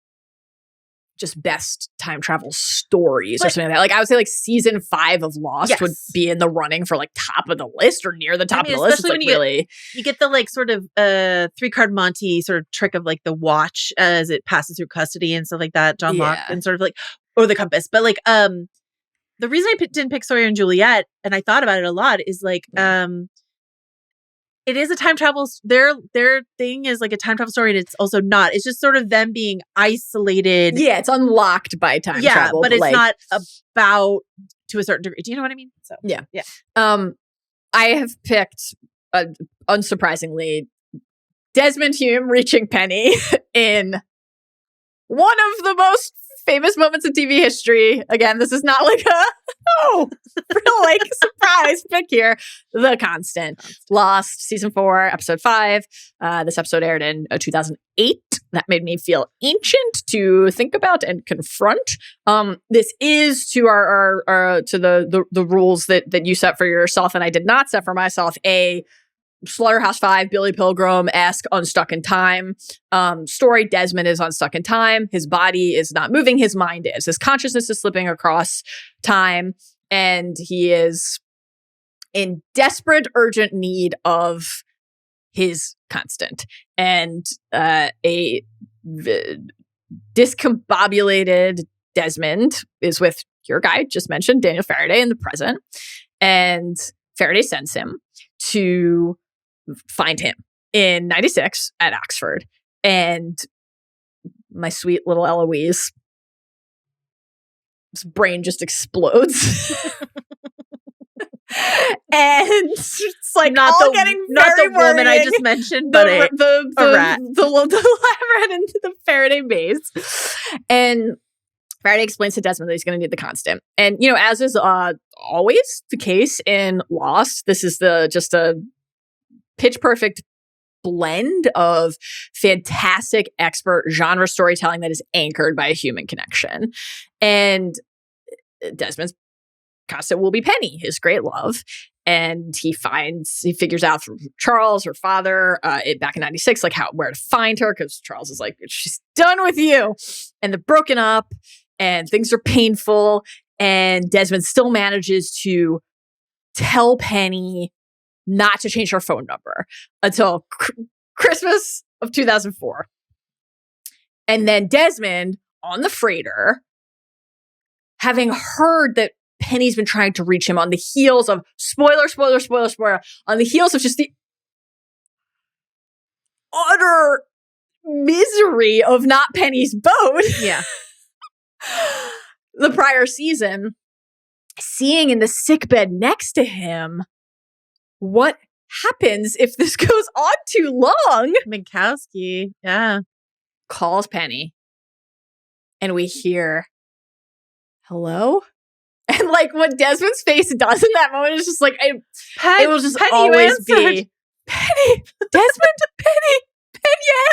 just best time travel stories or something like that. I would say season 5 of Lost would be in the running for top of the list or near the top of the list. It's you get the sort of 3-card Monty sort of trick of the watch as it passes through custody and stuff like that. John Locke and sort of or the compass. But the reason I didn't pick Sawyer and Juliet, and I thought about it a lot, is it is a time travel. Their thing is a time travel story, and it's also not. It's just sort of them being isolated. Yeah, it's unlocked by time travel. But it's not about to a certain degree. Do you know what I mean? So yeah. I have picked, unsurprisingly, Desmond Hume reaching Penny in one of the most famous moments in TV history. Again, this is not real surprise pick here. The Constant. Lost, season 4, episode 5. This episode aired in 2008. That made me feel ancient to think about and confront. This is to our to the rules that you set for yourself and I did not set for myself. Slaughterhouse 5, Billy Pilgrim-esque unstuck in time. Story, Desmond is unstuck in time. His body is not moving. His mind is. His consciousness is slipping across time. and he is in desperate, urgent need of his constant. And a discombobulated Desmond is with your guy, just mentioned, Daniel Faraday, in the present. And Faraday sends him to find him in 96 at Oxford. And my sweet little Eloise, his brain just explodes. And it's like not all getting not very the woman I worrying. just mentioned, but a rat. The lab rat into the Faraday maze. And Faraday explains to Desmond that he's going to need the constant. And, you know, as is always the case in Lost, this is just a pitch perfect blend of fantastic expert genre storytelling that is anchored by a human connection. And Desmond's constant will be Penny, his great love. And he figures out from Charles, her father, back in 96, like where to find her, because Charles is like, she's done with you. And they're broken up and things are painful. And Desmond still manages to tell Penny not to change her phone number until Christmas of 2004. And then Desmond on the freighter, having heard that Penny's been trying to reach him on the heels of spoiler, on the heels of just the utter misery of not Penny's boat. Yeah. The prior season, seeing in the sickbed next to him, what happens if this goes on too long? Minkowski, yeah. Calls Penny. And we hear, hello? And like what Desmond's face does in that moment is just like, it will just Penny, always be Penny, Desmond, Penny,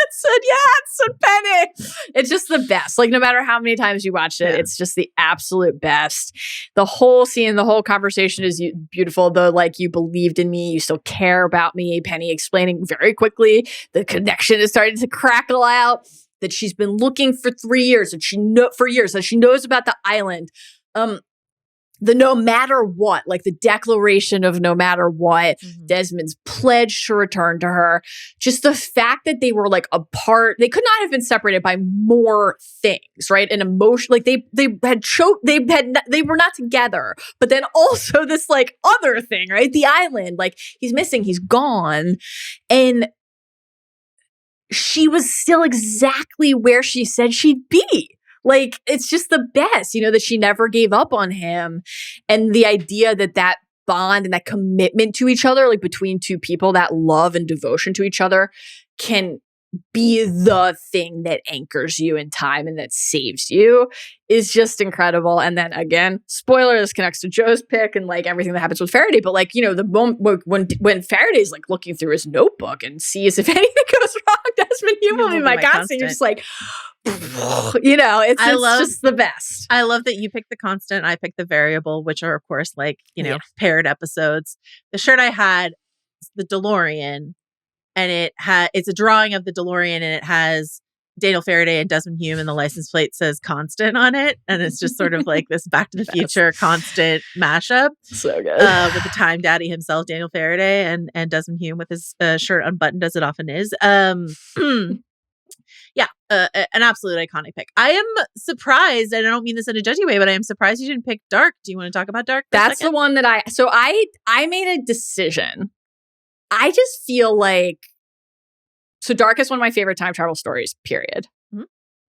answered, Penny. It's just the best. Like no matter how many times you watch it, it's just the absolute best. The whole scene, the whole conversation is beautiful. Though, like you believed in me, you still care about me. Penny explaining very quickly the connection is starting to crackle out. That she's been looking for 3 years, and she knows about the island. The no matter what, like the declaration of no matter what, Desmond's pledge to return to her. Just the fact that they were like apart, they could not have been separated by more things, right? And emotion, like they were not together. But then also this like other thing, right? The island, like he's missing, he's gone, and she was still exactly where she said she'd be. Like, it's just the best, you know, that she never gave up on him. And the idea that bond and that commitment to each other, like between two people, that love and devotion to each other can be the thing that anchors you in time and that saves you is just incredible. And then again, spoiler, this connects to Joe's pick and like everything that happens with Faraday. But like, you know, the moment when Faraday's like looking through his notebook and sees if anything goes wrong, Desmond, you will be my constant. You're just like, you know, it's just the best. I love that you picked the constant. I picked the variable, which are of course like, you know, paired episodes. The shirt I had, the DeLorean, and it's a drawing of the DeLorean, and it has Daniel Faraday and Desmond Hume, and the license plate says constant on it. And it's just sort of like this Back to the Future constant mashup. So good. With the time daddy himself, Daniel Faraday, and Desmond Hume with his shirt unbuttoned as it often is. Yeah, an absolute iconic pick. I am surprised, and I don't mean this in a judgy way, but I am surprised you didn't pick Dark. Do you want to talk about Dark? That's the one that I made a decision. I just feel like, so Dark is one of my favorite time travel stories, period. Mm-hmm.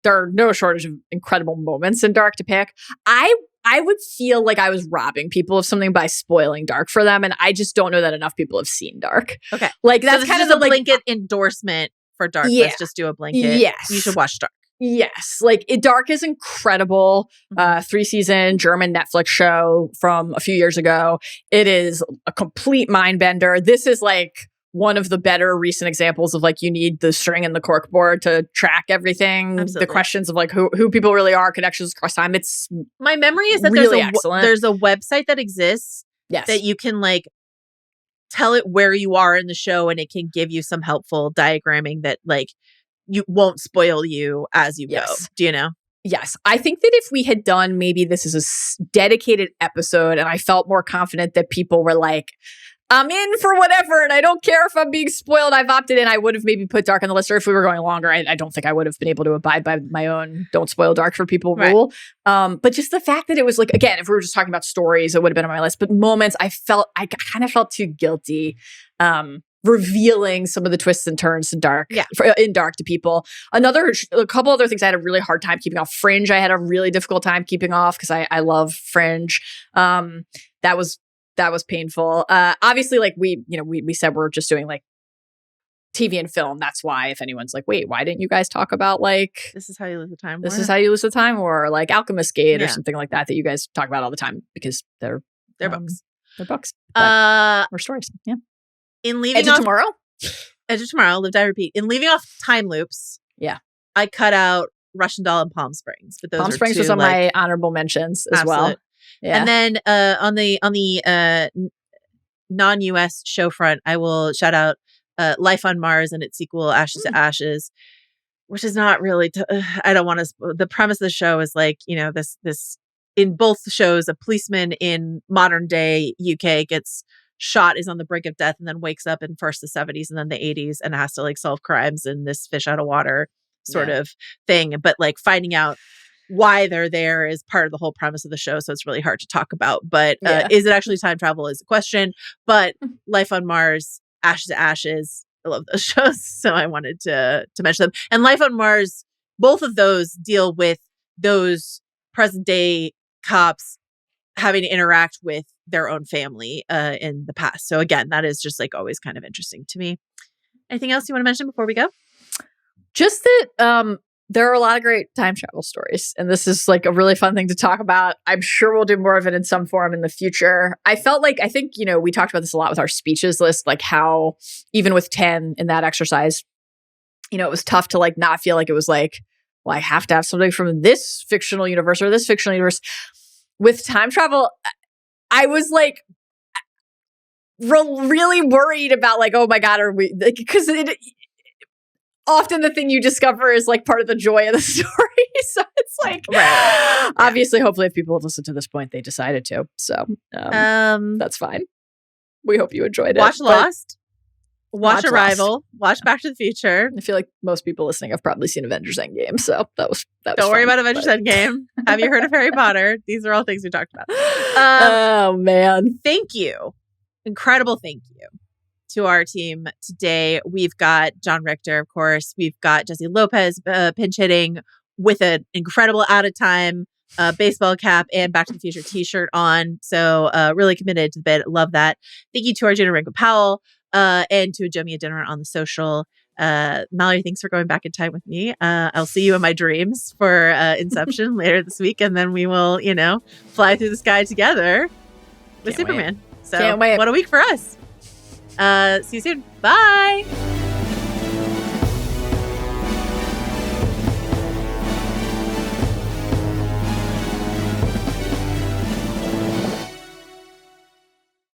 There are no shortage of incredible moments in Dark to pick. I would feel like I was robbing people of something by spoiling Dark for them, and I just don't know that enough people have seen Dark. Okay. Like that's so kind of the blanket endorsement for Dark. Yeah. Let's just do a blanket. Yes. You should watch Dark. Yes. Like Dark is incredible. 3-season German Netflix show from a few years ago. It is a complete mind bender. This is like one of the better recent examples of like you need the string and the corkboard to track everything. Absolutely. The questions of like who people really are, connections across time. It's my memory is that really there's a website that exists that you can like tell it where you are in the show, and it can give you some helpful diagramming that like you won't spoil you as you go. Do you know? Yes. I think that if we had done maybe this is a dedicated episode and I felt more confident that people were like, I'm in for whatever and I don't care if I'm being spoiled, I've opted in, I would have maybe put dark on the list. Or if we were going longer, I don't think I would have been able to abide by my own don't spoil dark for people rule. But just the fact that it was like, again, if we were just talking about stories, it would have been on my list. But moments, I kind of felt too guilty revealing some of the twists and turns in dark to people. A couple other things I had a really hard time keeping off. Fringe, I had a really difficult time keeping off because I love Fringe. That was painful. Obviously, like we said we're just doing like TV and film. That's why if anyone's like, wait, why didn't you guys talk about like This Is How You Lose the Time? This Is How You Lose the Time, or like Alchemist Gate or something like that you guys talk about all the time because they're books. They're books. Or stories. Yeah. In leaving Edge of Tomorrow. Edge of Tomorrow, Live Die Repeat. In leaving off time loops, I cut out Russian Doll and Palm Springs. But those Palm Springs was on my honorable mentions as well. Yeah. And then on the non-US show front, I will shout out Life on Mars and its sequel Ashes to Ashes, which is not really I don't want to the premise of the show is like, this in both shows, a policeman in modern day UK gets shot, is on the brink of death, and then wakes up in first the 70s and then the 80s and has to like solve crimes in this fish out of water sort of thing. But like finding out why they're there is part of the whole premise of the show. So it's really hard to talk about. But is it actually time travel is a question. But Life on Mars, Ashes to Ashes, I love those shows. So I wanted to mention them. And Life on Mars, both of those deal with those present day cops having to interact with their own family in the past. So again, that is just like always kind of interesting to me. Anything else you want to mention before we go? Just that there are a lot of great time travel stories, and this is like a really fun thing to talk about. I'm sure we'll do more of it in some form in the future. I think, we talked about this a lot with our speeches list, like how even with 10 in that exercise, it was tough to like not feel like it was like, well, I have to have something from this fictional universe or this fictional universe. With time travel, I was like really worried about like, oh my God, are we, because often the thing you discover is like part of the joy of the story. So it's like, obviously, hopefully if people have listened to this point, they decided to. So that's fine. We hope you enjoyed it. Watch Lost. Watch Arrival. Watch Back to the Future. I feel like most people listening have probably seen Avengers Endgame. So that was Don't worry about Avengers Endgame. Have you heard of Harry Potter? These are all things we talked about. Oh, man. Thank you. Incredible thank you to our team today. We've got John Richter, of course. We've got Jesse Lopez pinch hitting with an incredible out of time baseball cap and Back to the Future t-shirt on. So really committed to the bit. Love that. Thank you to our Jenna Ringo Powell and to Joe Mia Dinner on the social. Mallory, thanks for going back in time with me. I'll see you in my dreams for Inception later this week, and then we will, fly through the sky together with Superman. So what a week for us. See you soon. Bye.